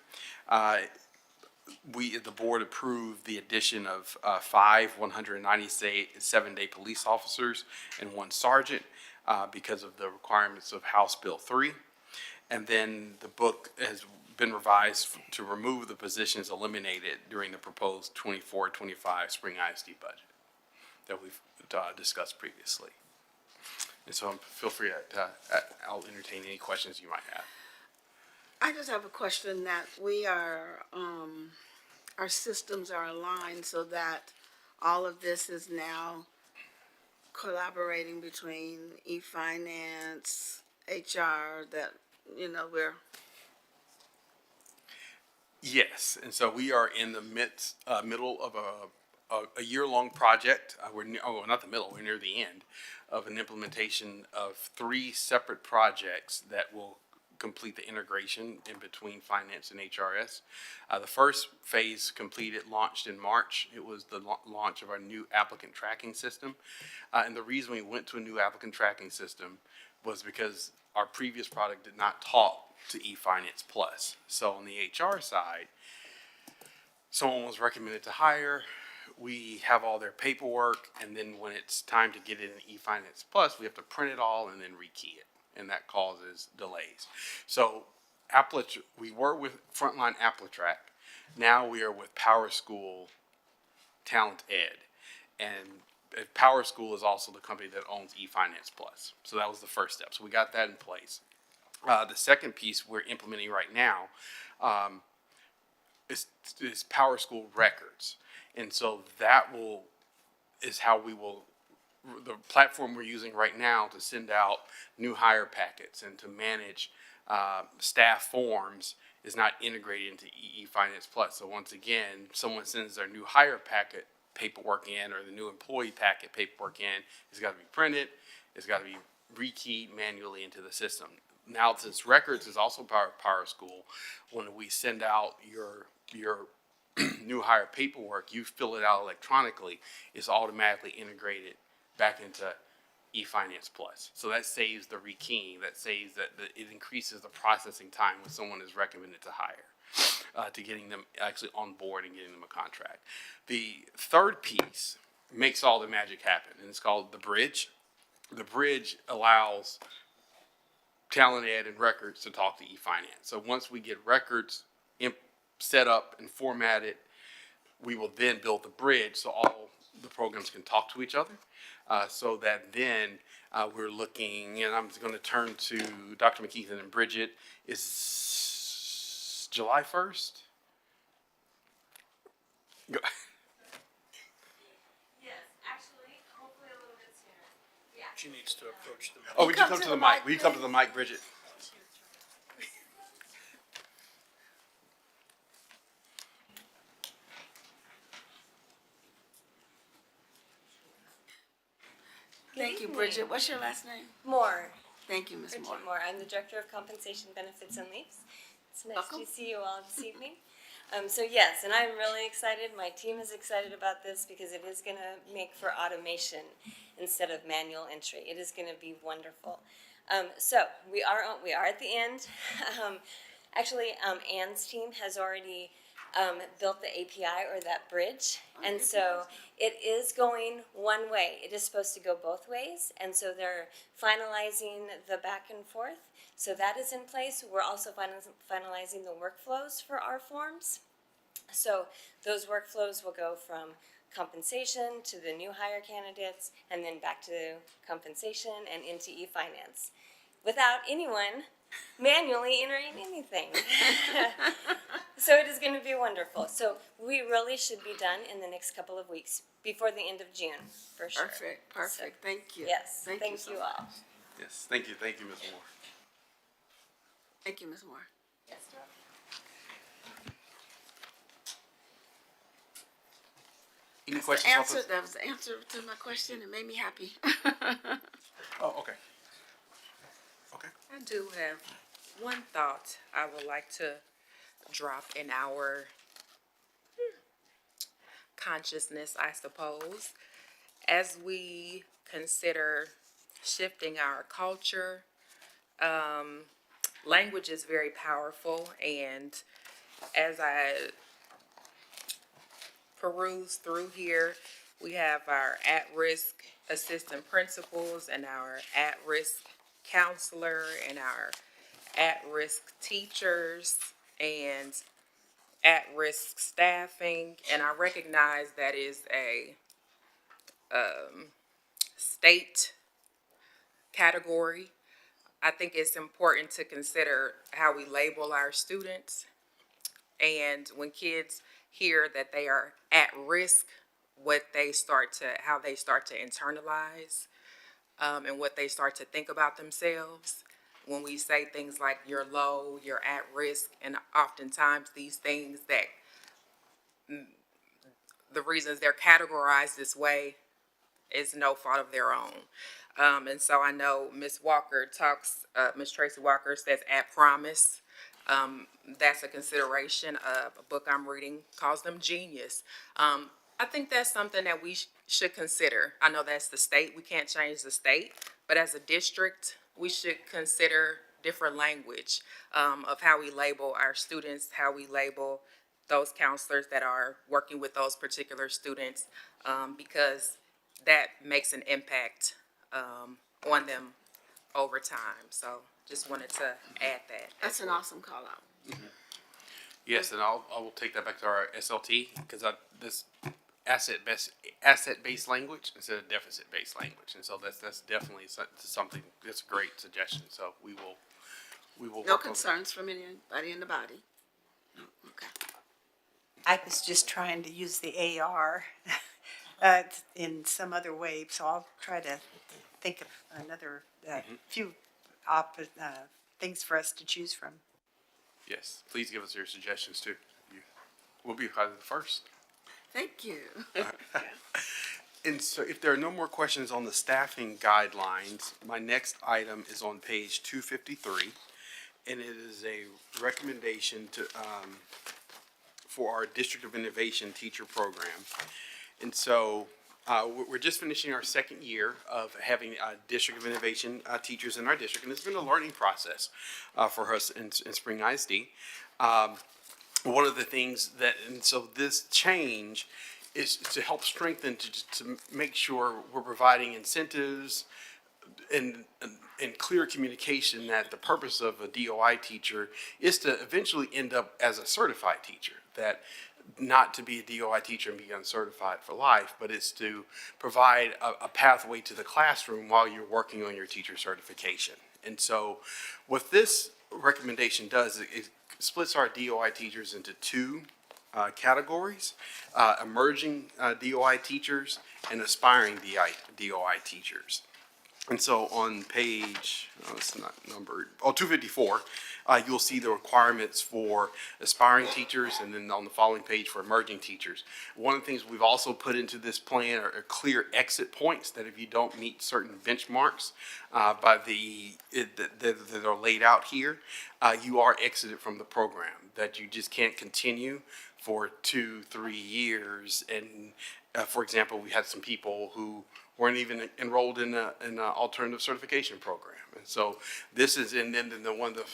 I: The board approved the addition of 5 197-day police officers and 1 sergeant because of the requirements of House Bill 3. And then the book has been revised to remove the positions eliminated during the proposed 24-25 spring ISD budget that we've discussed previously. And so feel free to, I'll entertain any questions you might have.
A: I just have a question that we are, our systems are aligned so that all of this is now collaborating between e-finance, HR, that, we're.
I: Yes, and so we are in the middle of a year-long project. We're not the middle, we're near the end of an implementation of 3 separate projects that will complete the integration in between finance and HRS. The first phase completed, launched in March. It was the launch of our new applicant tracking system. And the reason we went to a new applicant tracking system was because our previous product did not talk to eFinance Plus. So on the HR side, someone was recommended to hire. We have all their paperwork, and then when it's time to get it in eFinance Plus, we have to print it all and then rekey it, and that causes delays. So we were with Frontline AppleTrack. Now we are with PowerSchool Talent Ed, and PowerSchool is also the company that owns eFinance Plus. So that was the first step. So we got that in place. The second piece we're implementing right now is PowerSchool Records. And so that is how we will, the platform we're using right now to send out new hire packets and to manage staff forms is not integrated into eFinance Plus. So once again, someone sends their new hire packet paperwork in, or the new employee packet paperwork in, it's got to be printed, it's got to be rekeyed manually into the system. Now, since Records is also part of PowerSchool, when we send out your new hire paperwork, you fill it out electronically, it's automatically integrated back into eFinance Plus. So that saves the rekeying, that saves that it increases the processing time when someone is recommended to hire, to getting them actually on board and getting them a contract. The third piece makes all the magic happen, and it's called the Bridge. The Bridge allows Talent Ed and Records to talk to eFinance. So once we get Records set up and formatted, we will then build the bridge so all the programs can talk to each other. So that then we're looking, and I'm going to turn to Dr. McKeithen and Bridget. Is July 1st? Go.
T: Yes, actually, hopefully a little bit sooner. Yeah.
K: She needs to approach the mic.
I: Oh, would you come to the mic? Will you come to the mic, Bridget?
A: Thank you, Bridget. What's your last name?
T: Moore.
A: Thank you, Ms. Moore.
T: Bridget Moore. I'm the Director of Compensation, Benefits, and Leaves. It's nice
A: Welcome.
T: to see you all this evening. So yes, and I'm really excited. My team is excited about this because it is going to make for automation instead of manual entry. It is going to be wonderful. So we are at the end. Actually, Ann's team has already built the API or that bridge, and so it is going one way. It is supposed to go both ways, and so they're finalizing the back and forth. So that is in place. We're also finalizing the workflows for our forms. So those workflows will go from compensation to the new hire candidates and then back to compensation and into e-finance without anyone manually entering anything. So it is going to be wonderful. So we really should be done in the next couple of weeks before the end of June, for sure.
A: Perfect. Thank you.
T: Yes, thank
A: so
T: you
A: much.
T: all.
I: Yes, thank you, Ms. Moore.
A: Thank you, Ms. Moore.
T: Yes, sir.
I: Any
A: That's
I: questions?
A: the
I: off
A: answer. That was the answer to my question. It made me happy.
I: Oh, okay. Okay.
B: I do have one thought I would like to drop in our consciousness, I suppose, as we consider shifting our culture. Language is very powerful, and as I peruse through here, we have our at-risk assistant principals and our at-risk counselor and our at-risk teachers and at-risk staffing, and I recognize that is a state category. I think it's important to consider how we label our students, and when kids hear that they are at risk, how they start to internalize, and what they start to think about themselves. When we say things like you're low, you're at risk, and oftentimes these things that the reasons they're categorized this way is no fault of their own. And so I know Ms. Walker Ms. Tracy Walker says at promise. That's a consideration of a book I'm reading, calls them genius. I think that's something that we should consider. I know that's the state, we can't change the state, but as a district, we should consider different language of how we label our students, how we label those counselors that are working with those particular students, because that makes an impact on them over time. So just wanted to add that.
A: That's an awesome call out.
I: Yes, and I will take that back to our SLT, because this asset-based language instead of deficit-based language, and so that's definitely something, that's a great suggestion, so we will
A: No
I: work on that.
A: concerns from anybody in the body? No, okay.
Q: I was just trying to use the AR in some other way, so I'll try to think of another few things for us to choose from.
I: Yes, please give us your suggestions too. We'll be probably the first.
A: Thank you.
I: And so if there are no more questions on the staffing guidelines, my next item is on page 253, and it is a recommendation for our District of Innovation teacher program. And so we're just finishing our second year of having District of Innovation teachers in our district, and it's been a learning process for us in Spring ISD. One of the things and so this change is to help strengthen, to make sure we're providing incentives and clear communication that the purpose of a DOI teacher is to eventually end up as a certified teacher, that not to be a DOI teacher and be uncertified for life, but it's to provide a pathway to the classroom while you're working on your teacher certification. And so what this recommendation does, it splits our DOI teachers into two categories, emerging DOI teachers and aspiring DOI teachers. And so on page, oh, it's not numbered, 254, you'll see the requirements for aspiring teachers, and then on the following page for emerging teachers. One of the things we've also put into this plan are clear exit points that if you don't meet certain benchmarks that are laid out here, you are exited from the program, that you just can't continue for 2-3 years. And for example, we had some people who weren't even enrolled in an alternative certification program. And so this is, and then one of the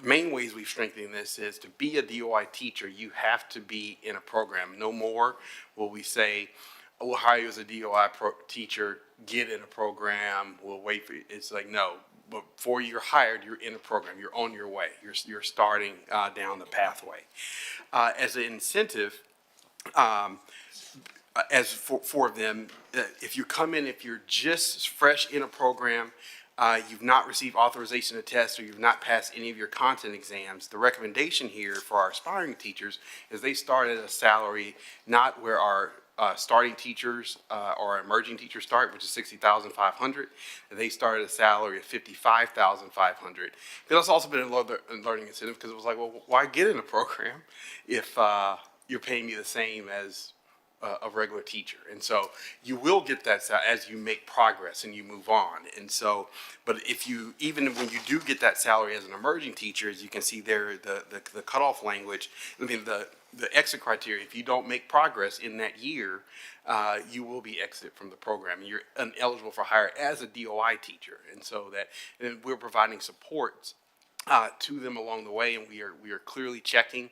I: main ways we've strengthened this is to be a DOI teacher, you have to be in a program. No more will we say, oh, we'll hire you as a DOI teacher, get in a program, we'll wait for you. It's like, no, before you're hired, you're in a program, you're on your way, you're starting down the pathway. As an incentive, as for them, if you come in, if you're just fresh in a program, you've not received authorization to test, or you've not passed any of your content exams, the recommendation here for our aspiring teachers is they start at a salary not where our starting teachers or our emerging teachers start, which is $60,500. They start at a salary of $55,500. That's also been a learning incentive, because it was like, well, why get in a program if you're paying me the same as a regular teacher? And so you will get that as you make progress and you move on. And so, but if you, even when you do get that salary as an emerging teacher, as you can see there, the cutoff language, I mean, the exit criteria, if you don't make progress in that year, you will be exited from the program. You're ineligible for hire as a DOI teacher. And so and we're providing support to them along the way, and we are clearly checking.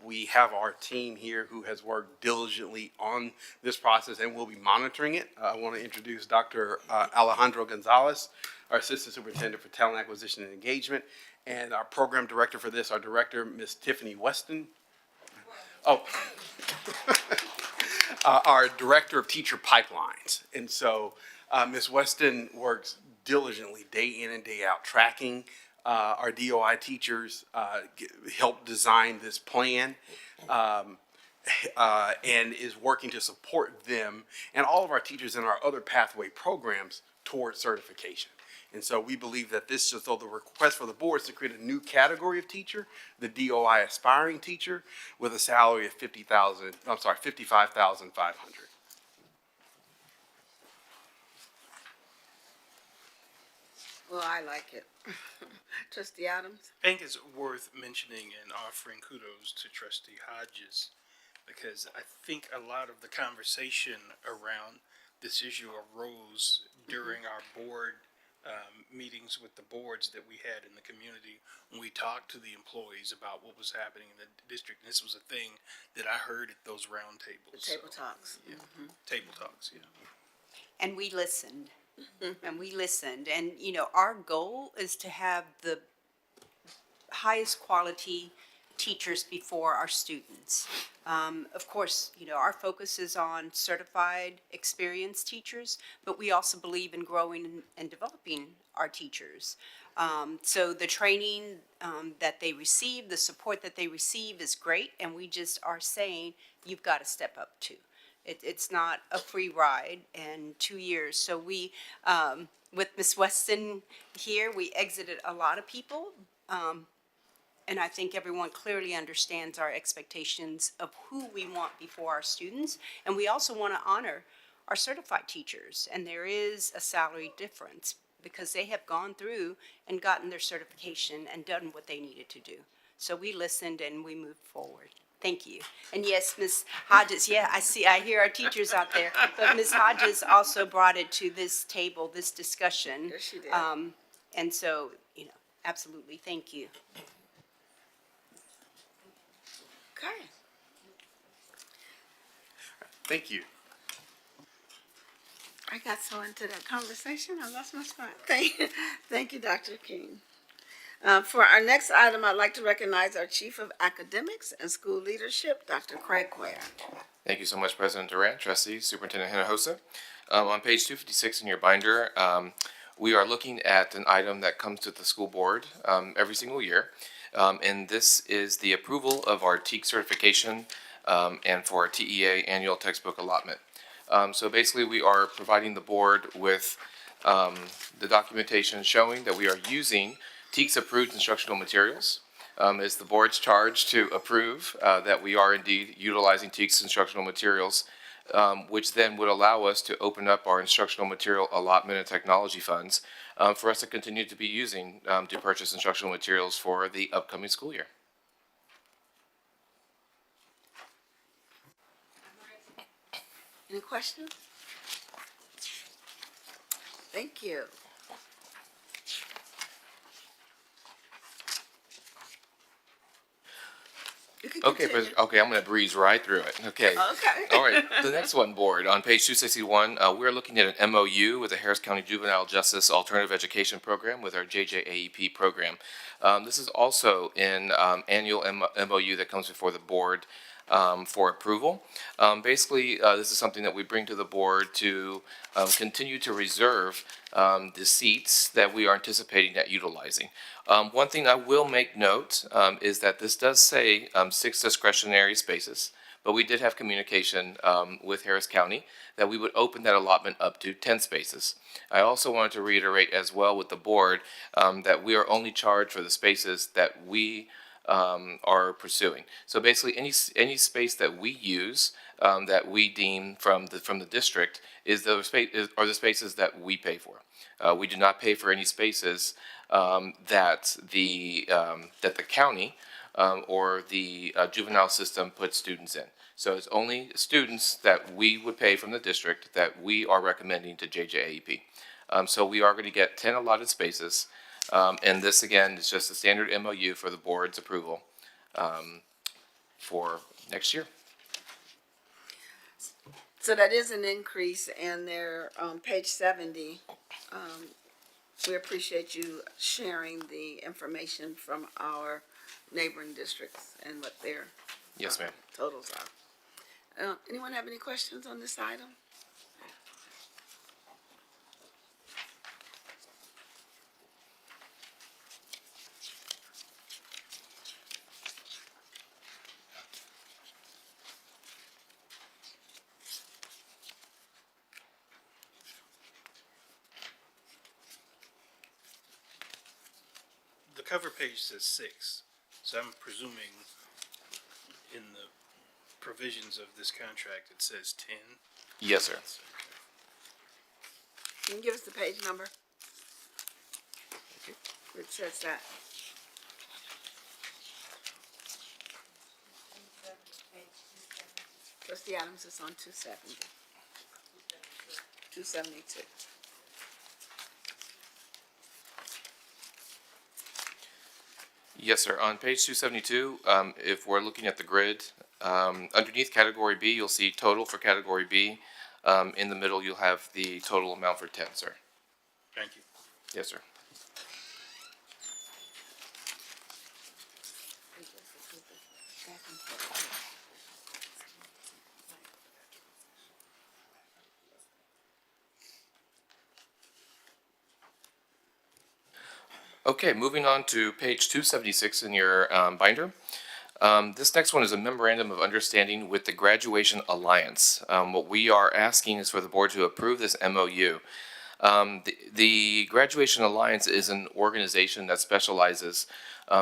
I: We have our team here who has worked diligently on this process and will be monitoring it. I want to introduce Dr. Alejandro Gonzalez, our Assistant Superintendent for Talent Acquisition and Engagement, and our Program Director for this, our Director, Ms. Tiffany Weston. Oh, our Director of Teacher Pipelines. And so Ms. Weston works diligently day in and day out, tracking our DOI teachers, help design this plan, and is working to support them and all of our teachers in our other pathway programs towards certification. And so we believe that this, so the request for the board is to create a new category of teacher, the DOI aspiring teacher, with a salary of $55,500.
A: Well, I like it. Trustee Adams?
K: I think it's worth mentioning and offering kudos to Trustee Hodges, because I think a lot of the conversation around this issue arose during our board meetings with the boards that we had in the community when we talked to the employees about what was happening in the district. And this was a thing that I heard at those round tables.
A: The table talks.
K: Yeah, table talks, yeah.
C: And we listened. And we listened. And, you know, our goal is to have the highest quality teachers before our students. Of course, you know, our focus is on certified, experienced teachers, but we also believe in growing and developing our teachers. So the training that they receive, the support that they receive is great, and we just are saying, you've got to step up too. It's not a free ride in 2 years. So we, with Ms. Weston here, we exited a lot of people. And I think everyone clearly understands our expectations of who we want before our students. And we also want to honor our certified teachers. And there is a salary difference because they have gone through and gotten their certification and done what they needed to do. So we listened and we moved forward. Thank you. And yes, Ms. Hodges, yeah, I hear our teachers out there. But Ms. Hodges also brought it to this table, this discussion.
A: Yes, she did.
C: And so, you know, absolutely, thank you.
A: Okay.
I: Thank you.
A: I got so into that conversation, I lost my spot. Thank you, Dr. King. For our next item, I'd like to recognize our Chief of Academics and School Leadership, Dr. Craig Ware.
O: Thank you so much, President Durant, Trustees, Superintendent Hinojosa. On page 256 in your binder, we are looking at an item that comes to the school board every single year. And this is the approval of our TEAC certification and for our TEA annual textbook allotment. So basically, we are providing the board with the documentation showing that we are using TEKS approved instructional materials. It's the board's charge to approve that we are indeed utilizing TEKS instructional materials, which then would allow us to open up our instructional material allotment and technology funds for us to continue to be using to purchase instructional materials for the upcoming school year.
A: Any questions? Thank you. You can
O: Okay,
A: continue.
O: okay, I'm gonna breeze right through it. Okay.
A: Okay.
O: All right, the next one, board, on page 261, we're looking at an MOU with the Harris County Juvenile Justice Alternative Education Program with our JJAEP program. This is also an annual MOU that comes before the board for approval. Basically, this is something that we bring to the board to continue to reserve the seats that we are anticipating at utilizing. One thing I will make note is that this does say 6 discretionary spaces, but we did have communication with Harris County that we would open that allotment up to 10 spaces. I also wanted to reiterate as well with the board that we are only charged for the spaces that we are pursuing. So basically, any space that we use that we deem from the district is the the spaces that we pay for. We do not pay for any spaces that the county or the juvenile system puts students in. So it's only students that we would pay from the district that we are recommending to JJAEP. So we are going to get 10 allotted spaces. And this, again, is just a standard MOU for the board's approval for next year.
A: So that is an increase, and they're on page 70. We appreciate you sharing the information from our neighboring districts and what their
O: Yes, ma'am.
A: totals are. Anyone have any questions on this item?
K: The cover page says 6, so I'm presuming in the provisions of this contract, it says 10.
O: Yes, sir.
A: Can you give us the page number? It says that. Trustee Adams is on 270. 272.
O: Yes, sir. On page 272, if we're looking at the grid, underneath category B, you'll see total for category B. In the middle, you'll have the total amount for 10, sir.
K: Thank you.
O: Yes, sir. Okay, moving on to page 276 in your binder. This next one is a memorandum of understanding with the Graduation Alliance. What we are asking is for the board to approve this MOU. The Graduation Alliance is an organization that specializes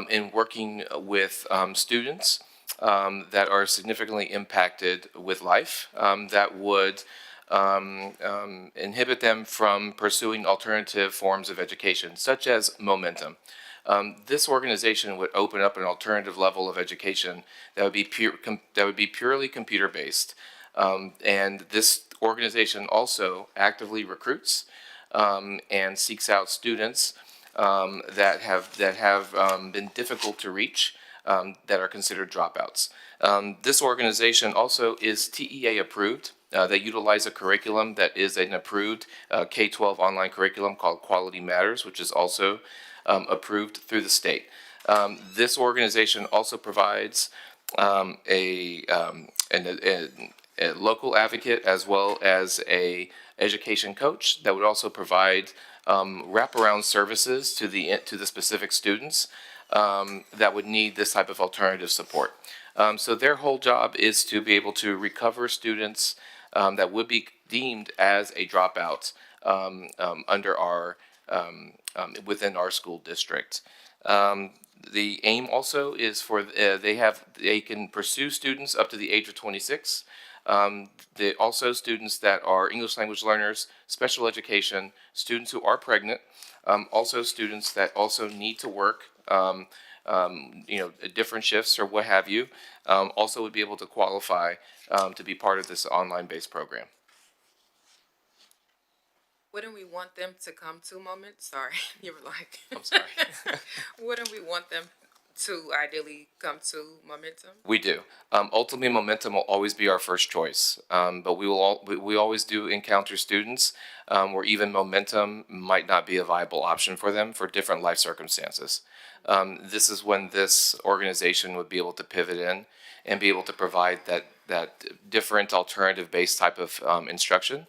O: in working with students that are significantly impacted with life that would inhibit them from pursuing alternative forms of education, such as Momentum. This organization would open up an alternative level of education that would be purely computer-based, and this organization also actively recruits and seeks out students that have been difficult to reach, that are considered dropouts. This organization also is TEA approved. They utilize a curriculum that is an approved K-12 online curriculum called Quality Matters, which is also approved through the state. This organization also provides a local advocate as well as a education coach that would also provide wraparound services to the specific students that would need this type of alternative support. So their whole job is to be able to recover students that would be deemed as a dropout under our within our school district. The aim also is for they can pursue students up to the age of 26. Also students that are English language learners, special education, students who are pregnant, also students that also need to work, different shifts or what have you, also would be able to qualify to be part of this online-based program.
B: Wouldn't we want them to come to Moment? Sorry, you were like.
O: I'm sorry.
B: Wouldn't we want them to ideally come to Momentum?
O: We do. Ultimately, Momentum will always be our first choice, but we always do encounter students where even Momentum might not be a viable option for them for different life circumstances. This is when this organization would be able to pivot in and be able to provide that different alternative-based type of instruction.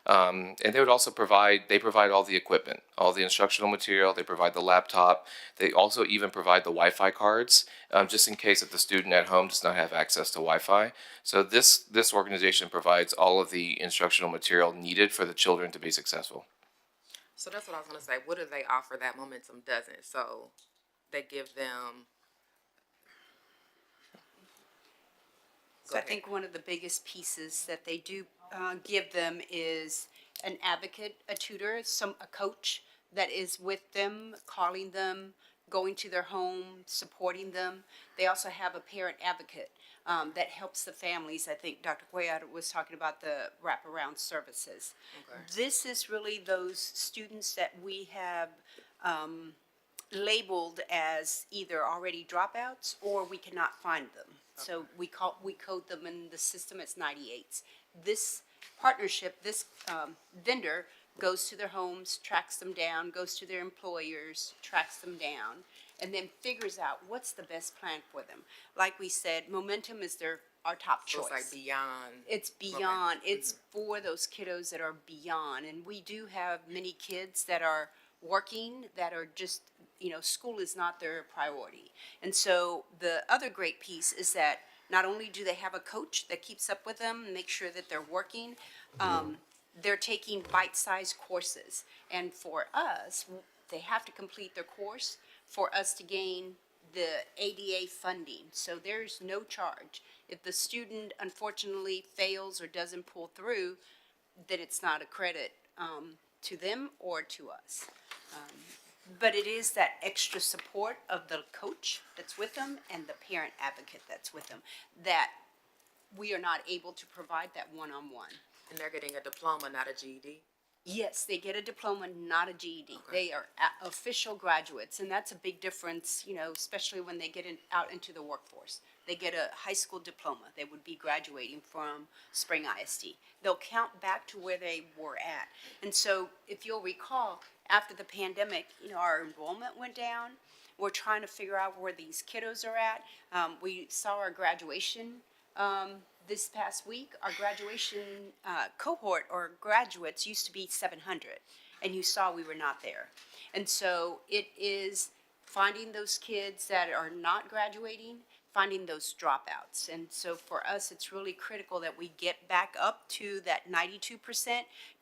O: And they would also provide all the equipment, all the instructional material, they provide the laptop, they also even provide the Wi-Fi cards, just in case that the student at home does not have access to Wi-Fi. So this organization provides all of the instructional material needed for the children to be successful.
B: So that's what I was gonna say. What do they offer that Momentum doesn't? So they give them.
C: So I think one of the biggest pieces that they do give them is an advocate, a tutor, a coach that is with them, calling them, going to their home, supporting them. They also have a parent advocate that helps the families. I think Dr. Cuellar was talking about the wraparound services.
B: Okay.
C: This is really those students that we have labeled as either already dropouts or we cannot find them. So we code them in the system as 98s. This partnership, this vendor goes to their homes, tracks them down, goes to their employers, tracks them down, and then figures out what's the best plan for them. Like we said, Momentum is our top choice.
B: So it's like beyond.
C: It's beyond. It's for those kiddos that are beyond. And we do have many kids that are working, that are just, school is not their priority. And so the other great piece is that not only do they have a coach that keeps up with them and make sure that they're working, they're taking bite-sized courses. And for us, they have to complete their course for us to gain the ADA funding. So there's no charge. If the student unfortunately fails or doesn't pull through, then it's not a credit to them or to us. But it is that extra support of the coach that's with them and the parent advocate that's with them that we are not able to provide that one-on-one.
B: And they're getting a diploma, not a GED?
C: Yes, they get a diploma, not a GED.
B: Okay.
C: They are official graduates, and that's a big difference, especially when they get out into the workforce. They get a high school diploma. They would be graduating from Spring ISD. They'll count back to where they were at. And so, if you'll recall, after the pandemic, our enrollment went down. We're trying to figure out where these kiddos are at. We saw our graduation this past week. Our graduation cohort or graduates used to be 700, and you saw we were not there. And so it is finding those kids that are not graduating, finding those dropouts. And so for us, it's really critical that we get back up to that 92%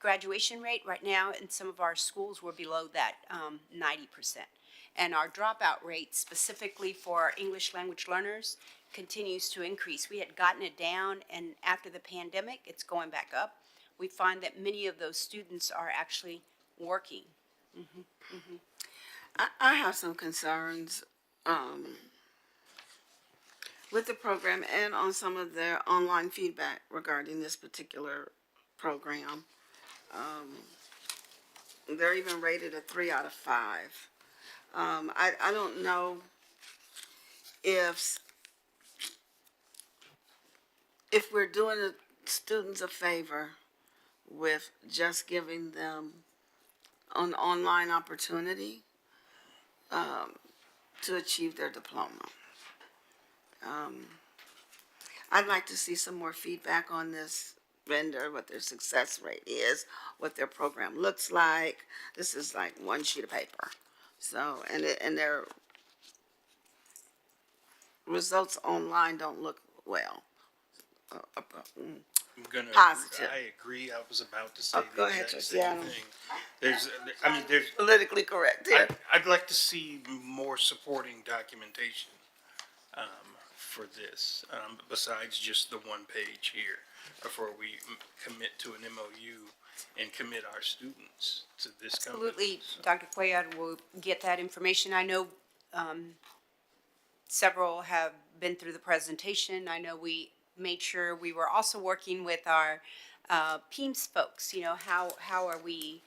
C: graduation rate. Right now, in some of our schools, we're below that 90%. And our dropout rate, specifically for our English language learners, continues to increase. We had gotten it down, and after the pandemic, it's going back up. We find that many of those students are actually working.
A: I have some concerns with the program and on some of their online feedback regarding this particular program. They're even rated a 3 out of 5. I don't know if we're doing the students a favor with just giving them an online opportunity to achieve their diploma. I'd like to see some more feedback on this vendor, what their success rate is, what their program looks like. This is like one sheet of paper. So, and their results online don't look well. positive.
K: I agree. I was about to say
A: Oh, go
K: the
A: ahead,
K: exact
A: Trustee
K: same
A: Adams.
K: thing. There's,
A: Politically correct here.
K: I'd like to see more supporting documentation, for this, besides just the one page here, before we commit to an MOU and commit our students to this company.
C: Absolutely, Dr. Cuellar will get that information. I know several have been through the presentation. I know we made sure we were also working with our PEAMS folks, you know, how are we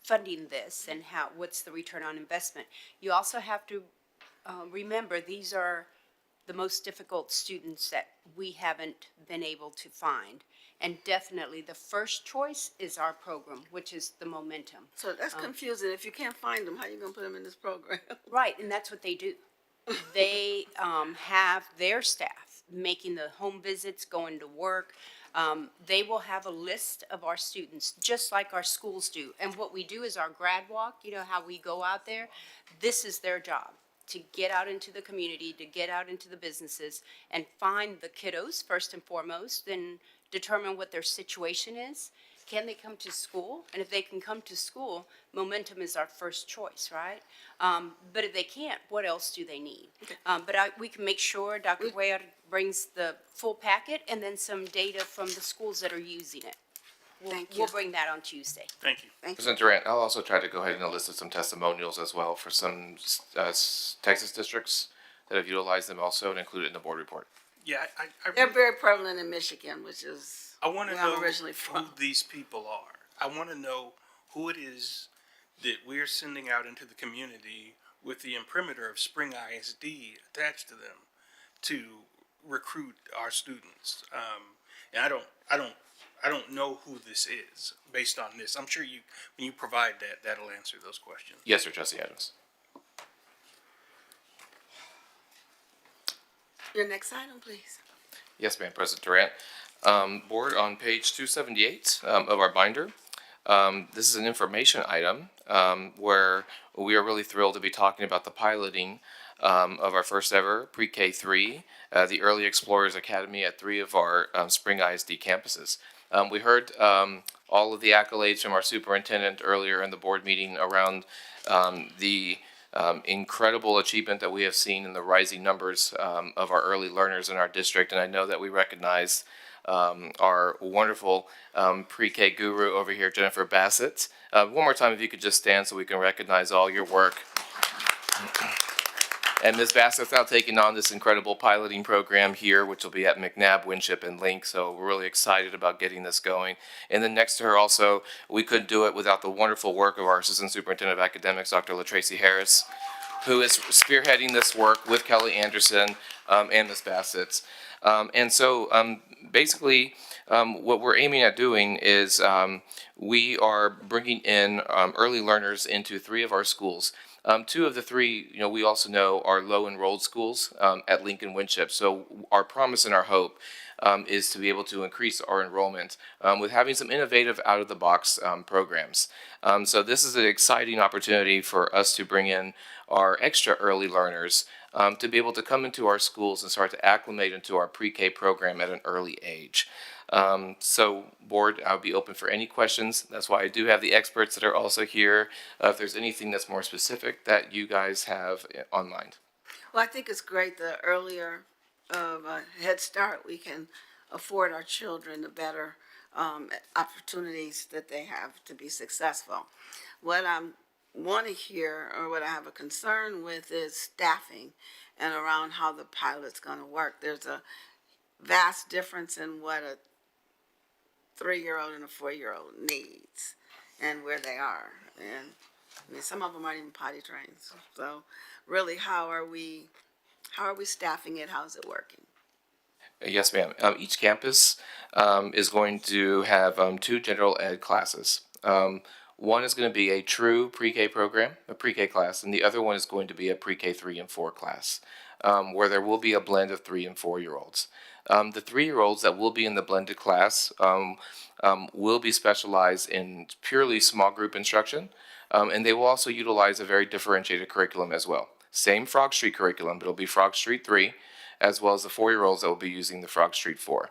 C: funding this and what's the return on investment? You also have to remember, these are the most difficult students that we haven't been able to find. And definitely the first choice is our program, which is the Momentum.
A: So that's confusing. If you can't find them, how you gonna put them in this program?
C: Right, and that's what they do. They have their staff making the home visits, going to work. They will have a list of our students, just like our schools do. And what we do is our grad walk, you know, how we go out there, this is their job, to get out into the community, to get out into the businesses and find the kiddos first and foremost, then determine what their situation is. Can they come to school? And if they can come to school, Momentum is our first choice, right? But if they can't, what else do they need? We can make sure Dr. Cuellar brings the full packet and then some data from the schools that are using it.
A: Thank you.
C: We'll bring that on Tuesday.
K: Thank you.
O: President Durant, I'll also try to go ahead and elicit some testimonials as well for some Texas districts that have utilized them also and include it in the board report.
K: Yeah,
A: They're very prevalent in Michigan, which is
K: I want to
A: where
K: know
A: I'm originally
K: who
A: from.
K: these people are. I want to know who it is that we're sending out into the community with the imprimatur of Spring ISD attached to them to recruit our students. And I don't know who this is based on this. I'm sure when you provide that, that'll answer those questions.
O: Yes, sir, Trustee Adams.
A: Your next item, please.
O: Yes, ma'am, President Durant. Board, on page 278 of our binder, this is an information item where we are really thrilled to be talking about the piloting of our first ever pre-K 3, the Early Explorers Academy at 3 of our Spring ISD campuses. We heard all of the accolades from our superintendent earlier in the board meeting around the incredible achievement that we have seen in the rising numbers of our early learners in our district. And I know that we recognize our wonderful pre-K guru over here, Jennifer Bassett. One more time, if you could just stand so we can recognize all your work. And Ms. Bassett's now taking on this incredible piloting program here, which will be at McNabb, Winship, and Link. So we're really excited about getting this going. And then next to her also, we couldn't do it without the wonderful work of our Assistant Superintendent of Academics, Dr. LaTracy Harris, who is spearheading this work with Kelly Anderson and Ms. Bassett. Basically, what we're aiming at doing is we are bringing in early learners into 3 of our schools. 2 of the 3, we also know are low enrolled schools at Lincoln Winship. So our promise and our hope is to be able to increase our enrollment with having some innovative out of the box programs. So this is an exciting opportunity for us to bring in our extra early learners to be able to come into our schools and start to acclimate into our pre-K program at an early age. So board, I'll be open for any questions. That's why I do have the experts that are also here. If there's anything that's more specific that you guys have on mind.
A: Well, I think it's great the earlier of a head start we can afford our children, the better opportunities that they have to be successful. What I want to hear, or what I have a concern with, is staffing and around how the pilot's going to work. There's a vast difference in what a 3-year-old and a 4-year-old needs and where they are. And I mean, some of them aren't even potty trained. So really, how are we staffing it? How's it working?
O: Yes, ma'am. Each campus is going to have 2 general ed classes. One is going to be a true pre-K program, a pre-K class, and the other one is going to be a pre-K 3 and 4 class, where there will be a blend of 3 and 4-year-olds. The 3-year-olds that will be in the blended class will be specialized in purely small group instruction, and they will also utilize a very differentiated curriculum as well. Same Frog Street curriculum, but it'll be Frog Street 3, as well as the 4-year-olds that will be using the Frog Street 4.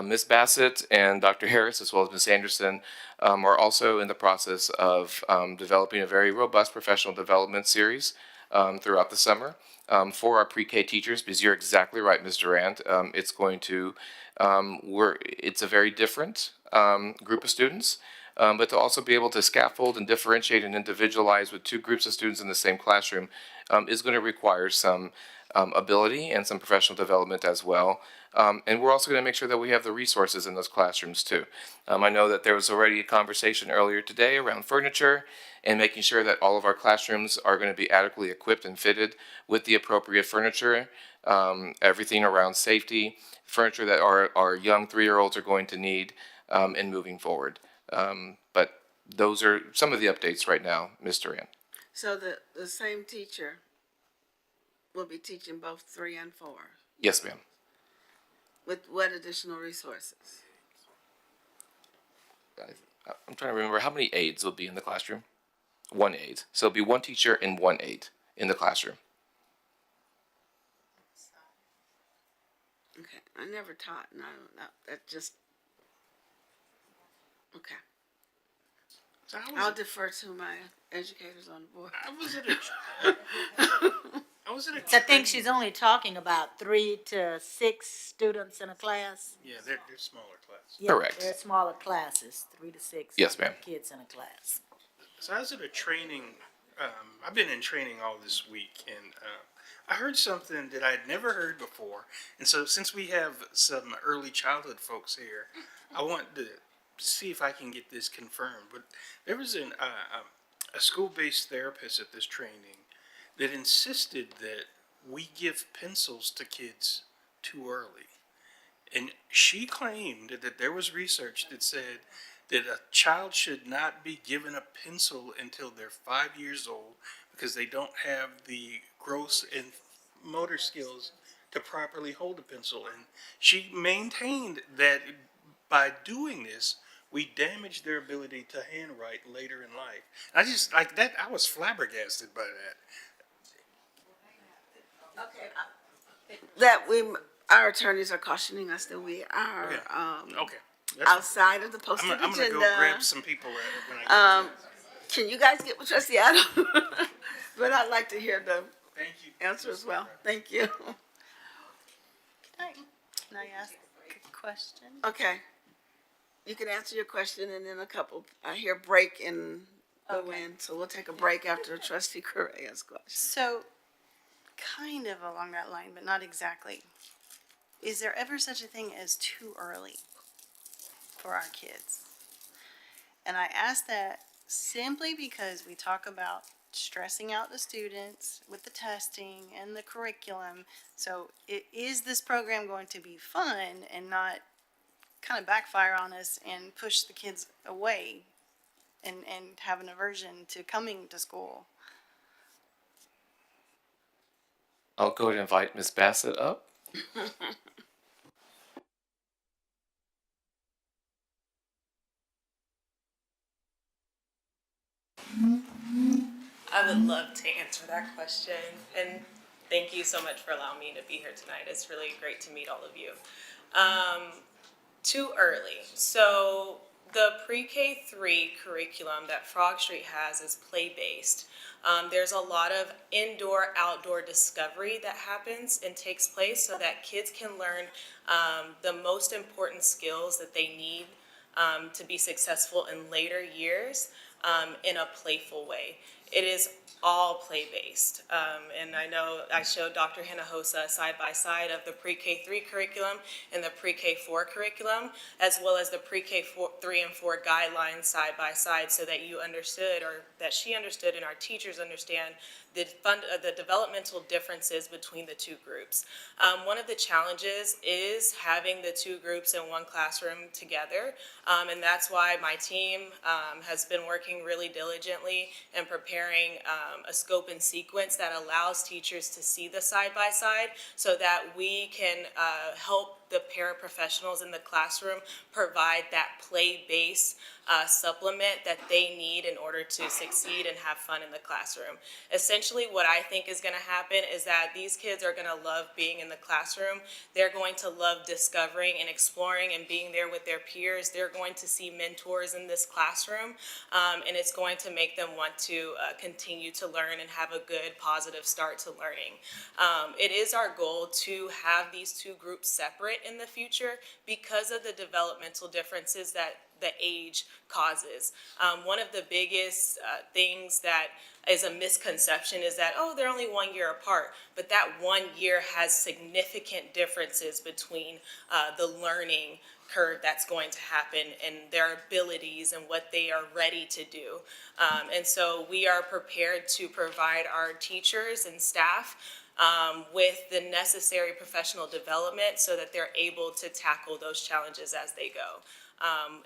O: Ms. Bassett and Dr. Harris, as well as Ms. Anderson, are also in the process of developing a very robust professional development series throughout the summer for our pre-K teachers, because you're exactly right, Ms. Durant. It's going to, it's a very different group of students, but to also be able to scaffold and differentiate and individualize with 2 groups of students in the same classroom is going to require some ability and some professional development as well. And we're also going to make sure that we have the resources in those classrooms too. I know that there was already a conversation earlier today around furniture and making sure that all of our classrooms are going to be adequately equipped and fitted with the appropriate furniture, everything around safety, furniture that our young 3-year-olds are going to need, and moving forward. But those are some of the updates right now, Ms. Durant.
A: So the same teacher will be teaching both 3 and 4?
O: Yes, ma'am.
A: With what additional resources?
O: I'm trying to remember how many aides will be in the classroom. 1 aide. So it'll be 1 teacher and 1 aide in the classroom.
A: Okay, I never taught, and I don't know, that just, okay.
K: So
A: I'll defer to my educators on the board.
K: I was at a
P: I think she's only talking about 3 to 6 students in a class.
K: Yeah, they're smaller classes.
P: Yeah,
O: Correct.
P: They're smaller classes, 3 to 6.
O: Yes, ma'am.
P: Kids in a class.
K: So I was at a training, I've been in training all this week, and I heard something that I'd never heard before. And so since we have some early childhood folks here, I want to see if I can get this confirmed. But there was a school-based therapist at this training that insisted that we give pencils to kids too early. And she claimed that there was research that said that a child should not be given a pencil until they're 5 years old because they don't have the gross and motor skills to properly hold a pencil. And she maintained that by doing this, we damage their ability to handwrite later in life. I just, like that, I was flabbergasted by that.
A: That our attorneys are cautioning us that we are,
K: Okay. That's
A: outside of the posted
K: I'm
A: agenda.
K: gonna go grab some people when I get
A: Can you guys get with Trustee Adams? But I'd like to hear the
K: Thank you.
A: answer as well. Thank you.
L: Can I ask a question?
A: Okay. You can answer your question and then I hear break in the wind. So we'll take a break after Trustee Correa's question.
L: So, kind of along that line, but not exactly. Is there ever such a thing as too early for our kids? And I ask that simply because we talk about stressing out the students with the testing and the curriculum. So is this program going to be fun and not kind of backfire on us and push the kids away and have an aversion to coming to school?
O: I'll go ahead and invite Ms. Bassett up.
B: I would love to answer that question, and thank you so much for allowing me to be here tonight. It's really great to meet all of you. Too early. So the pre-K3 curriculum that Frog Street has is play-based. There's a lot of indoor-outdoor discovery that happens and takes place so that kids can learn the most important skills that they need to be successful in later years in a playful way. It is all play-based. And I know I showed Dr. Hinojosa side by side of the pre-K3 curriculum and the pre-K4 curriculum, as well as the pre-K3 and 4 guidelines side by side, so that you understood, or that she understood and our teachers understand the developmental differences between the two groups. One of the challenges is having the two groups in one classroom together, and that's why my team has been working really diligently and preparing a scope and sequence that allows teachers to see the side-by-side so that we can help the paraprofessionals in the classroom provide that play-based supplement that they need in order to succeed and have fun in the classroom. Essentially, what I think is going to happen is that these kids are going to love being in the classroom. They're going to love discovering and exploring and being there with their peers. They're going to see mentors in this classroom, and it's going to make them want to continue to learn and have a good, positive start to learning. It is our goal to have these two groups separate in the future because of the developmental differences that the age causes. One of the biggest things that is a misconception is that, oh, they're only 1 year apart, but that 1 year has significant differences between the learning curve that's going to happen and their abilities and what they are ready to do. And so we are prepared to provide our teachers and staff with the necessary professional development so that they're able to tackle those challenges as they go.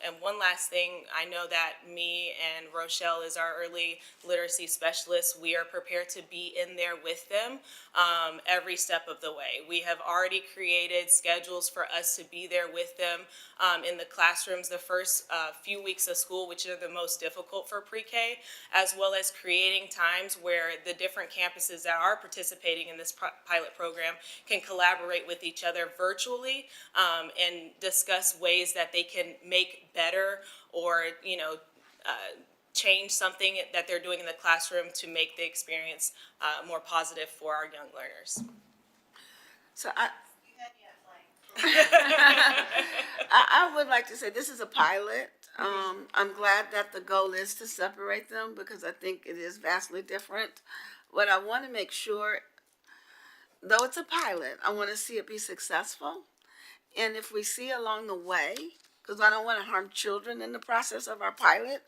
B: And one last thing, I know that me and Rochelle is our early literacy specialist. We are prepared to be in there with them every step of the way. We have already created schedules for us to be there with them in the classrooms the first few weeks of school, which are the most difficult for pre-K, as well as creating times where the different campuses that are participating in this pilot program can collaborate with each other virtually and discuss ways that they can make better or, change something that they're doing in the classroom to make the experience more positive for our young learners.
A: So I would like to say this is a pilot. I'm glad that the goal is to separate them because I think it is vastly different. What I want to make sure, though it's a pilot, I want to see it be successful. And if we see along the way, because I don't want to harm children in the process of our pilot,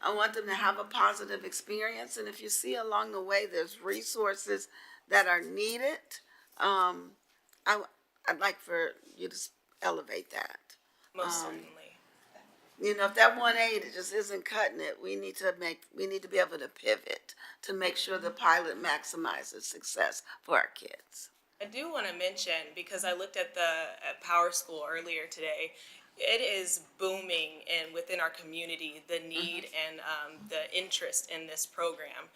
A: I want them to have a positive experience. And if you see along the way there's resources that are needed, I'd like for you to elevate that.
B: Most certainly.
A: If that 180 just isn't cutting it, we need to be able to pivot to make sure the pilot maximizes success for our kids.
B: I do want to mention, because I looked at Power School earlier today, it is booming within our community, the need and the interest in this program.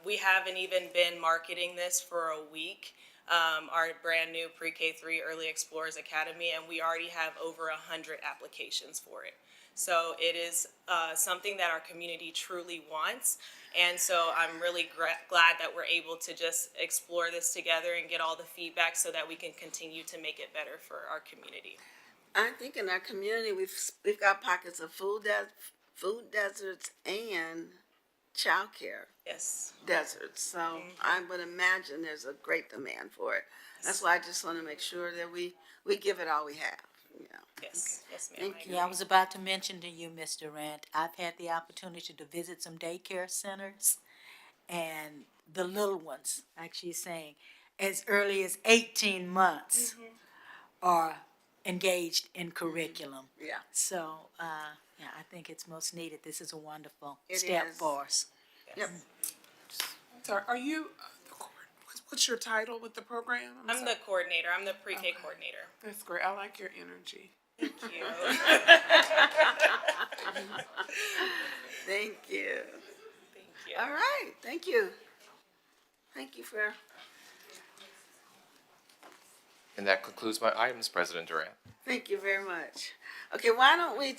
B: We haven't even been marketing this for a week, our brand new Pre-K3 Early Explorers Academy, and we already have over 100 applications for it. So it is something that our community truly wants. And so I'm really glad that we're able to just explore this together and get all the feedback so that we can continue to make it better for our community.
A: I think in our community we've got pockets of food deserts and childcare deserts. So I would imagine there's a great demand for it. That's why I just want to make sure that we give it all we have.
B: Yes, ma'am.
A: Thank you.
P: Yeah, I was about to mention to you, Ms. Durant, I've had the opportunity to visit some daycare centers, and the little ones, like she's saying, as early as 18 months are engaged in curriculum.
A: Yeah.
P: So, yeah, I think it's most needed. This is a wonderful
A: It
P: step
A: is.
P: for us.
A: Yep.
D: Sorry, are you, what's your title with the program?
B: I'm the coordinator. I'm the pre-K coordinator.
D: That's great. I like your energy.
B: Thank you.
A: Thank you.
B: Thank you.
A: All right. Thank you. Thank you for.
O: And that concludes my items, President Durant.
A: Thank you very much. Okay, why don't we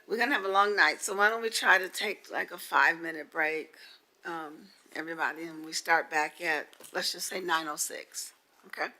A: we're going to have a long night, so why don't we try to take like a 5-minute break, everybody, and we start back at, let's just say 9:06, okay?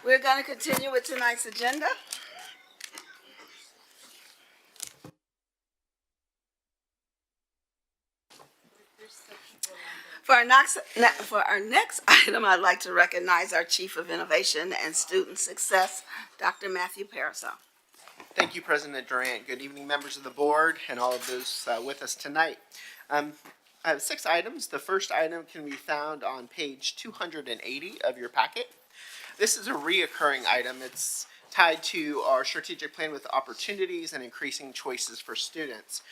A: We're going to continue with tonight's agenda. For our next item, I'd like to recognize our Chief of Innovation and Student Success, Dr. Matthew Parasol.
R: Thank you, President Durant. Good evening, members of the board and all of those with us tonight. I have 6 items. The first item can be found on page 280 of your packet. This is a reoccurring item. It's tied to our strategic plan with opportunities and increasing choices for students.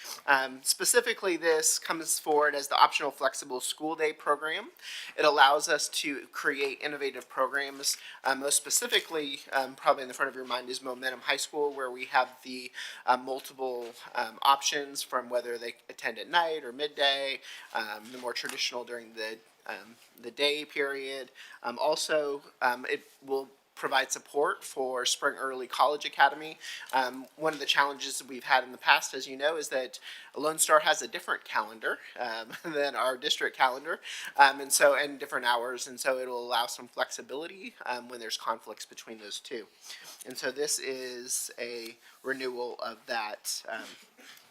R: Specifically, this comes forward as the optional flexible school day program. It allows us to create innovative programs. Most specifically, probably in the front of your mind is Momentum High School, where we have the multiple options from whether they attend at night or midday, the more traditional during the day period. Also, it will provide support for Spring Early College Academy. One of the challenges that we've had in the past, as you know, is that Lone Star has a different calendar than our district calendar, and different hours, and so it'll allow some flexibility when there's conflicts between those two. And so this is a renewal of that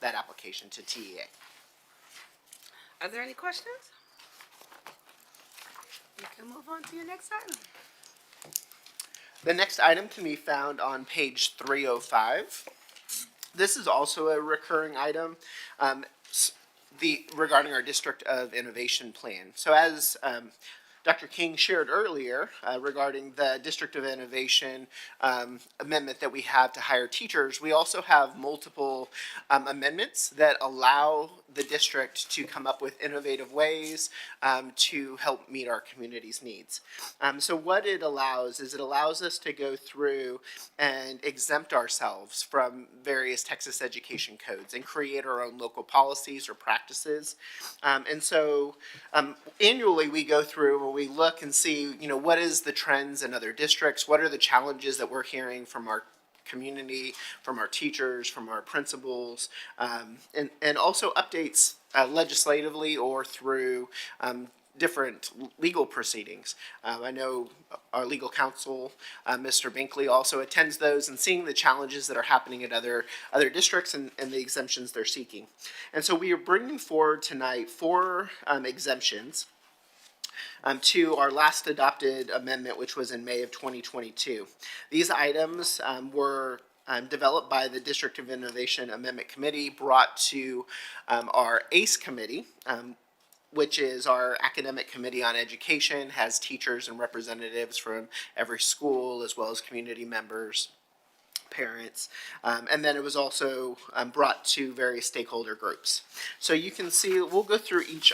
R: application to TEA.
A: Are there any questions? You can move on to your next item.
R: The next item can be found on page 305. This is also a recurring item regarding our District of Innovation plan. So as Dr. King shared earlier regarding the District of Innovation amendment that we have to hire teachers, we also have multiple amendments that allow the district to come up with innovative ways to help meet our community's needs. So what it allows is it allows us to go through and exempt ourselves from various Texas education codes and create our own local policies or practices. And so annually we go through and we look and see, what is the trends in other districts? What are the challenges that we're hearing from our community, from our teachers, from our principals, and also updates legislatively or through different legal proceedings. I know our legal counsel, Mr. Binkley, also attends those and seeing the challenges that are happening at other districts and the exemptions they're seeking. And so we are bringing forward tonight 4 exemptions to our last adopted amendment, which was in May of 2022. These items were developed by the District of Innovation Amendment Committee, brought to our ACE committee, which is our academic committee on education, has teachers and representatives from every school as well as community members, parents, and then it was also brought to various stakeholder groups. So you can see, we'll go through each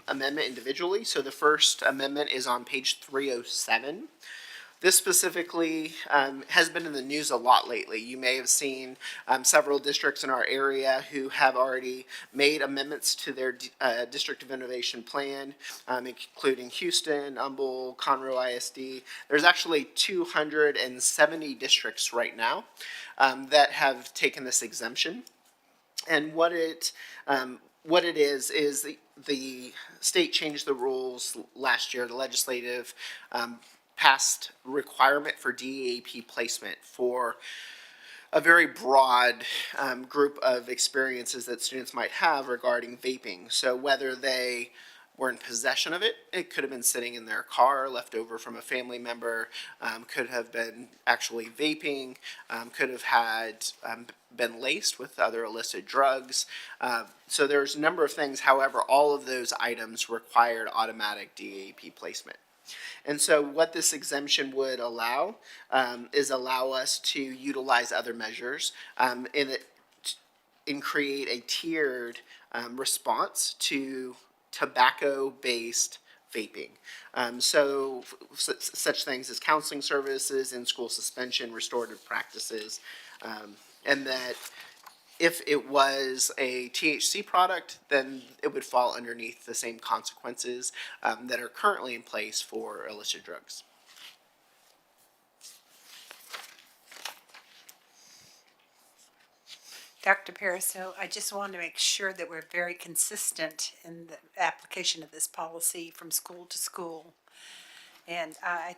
R: amendment individually. So the first amendment is on page 307. This specifically has been in the news a lot lately. You may have seen several districts in our area who have already made amendments to their District of Innovation plan, including Houston, Humboldt, Conroe ISD. There's actually 270 districts right now that have taken this exemption. And what it is the state changed the rules last year, the legislative passed requirement for DEAP placement for a very broad group of experiences that students might have regarding vaping. So whether they were in possession of it, it could have been sitting in their car, left over from a family member, could have been actually vaping, could have had been laced with other illicit drugs. So there's a number of things. However, all of those items required automatic DEAP placement. And so what this exemption would allow is allow us to utilize other measures and create a tiered response to tobacco-based vaping. So such things as counseling services, in-school suspension, restorative practices, and that if it was a THC product, then it would fall underneath the same consequences that are currently in place for illicit drugs.
Q: Dr. Pariseau, I just want to make sure that we're very consistent in the application of this policy from school to school. And I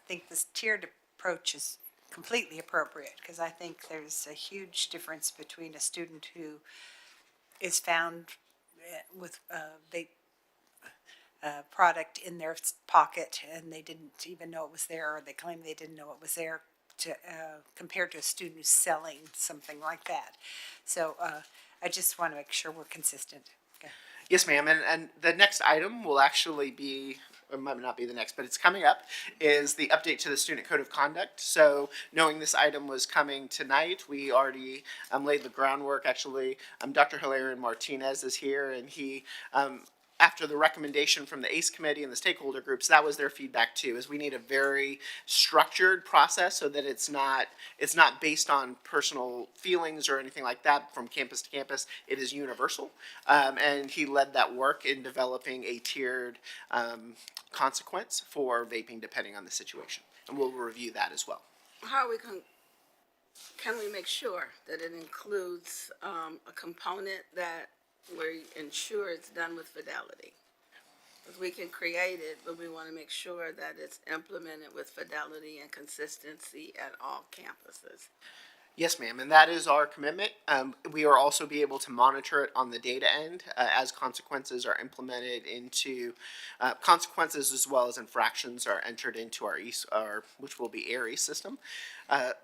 Q: think this tiered approach is completely appropriate, because I think there's a huge difference between a student who is found with vape product in their pocket and they didn't even know it was there, or they claim they didn't know it was there, to compared to a student who's selling something like that. So I just want to make sure we're consistent. Okay.
R: Yes, ma'am, and the next item will actually be, or might not be the next, but it's coming up, is the update to the Student Code of Conduct. So knowing this item was coming tonight, we already laid the groundwork. Actually, Dr. Hilarion Martinez is here, and he, after the recommendation from the ACE committee and the stakeholder groups, that was their feedback too, is we need a very structured process so that it's not based on personal feelings or anything like that from campus to campus. It is universal. And he led that work in developing a tiered consequence for vaping depending on the situation. And we'll review that as well.
A: How can we make sure that it includes a component that we ensure it's done with fidelity? Because we can create it, but we want to make sure that it's implemented with fidelity and consistency at all campuses.
R: Yes, ma'am, and that is our commitment. We will also be able to monitor it on the data end as consequences are implemented into consequences as well as infractions are entered into our which will be ARIE system.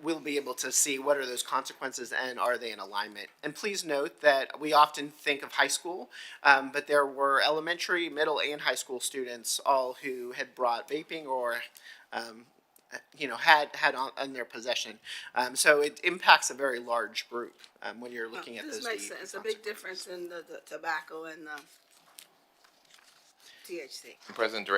R: We'll be able to see what are those consequences and are they in alignment. And please note that we often think of high school, but there were elementary, middle, and high school students all who had brought vaping or had on their possession. So it impacts a very large group when you're looking at those.
A: This makes sense. It's a big difference in the tobacco and the THC.
O: President Durant,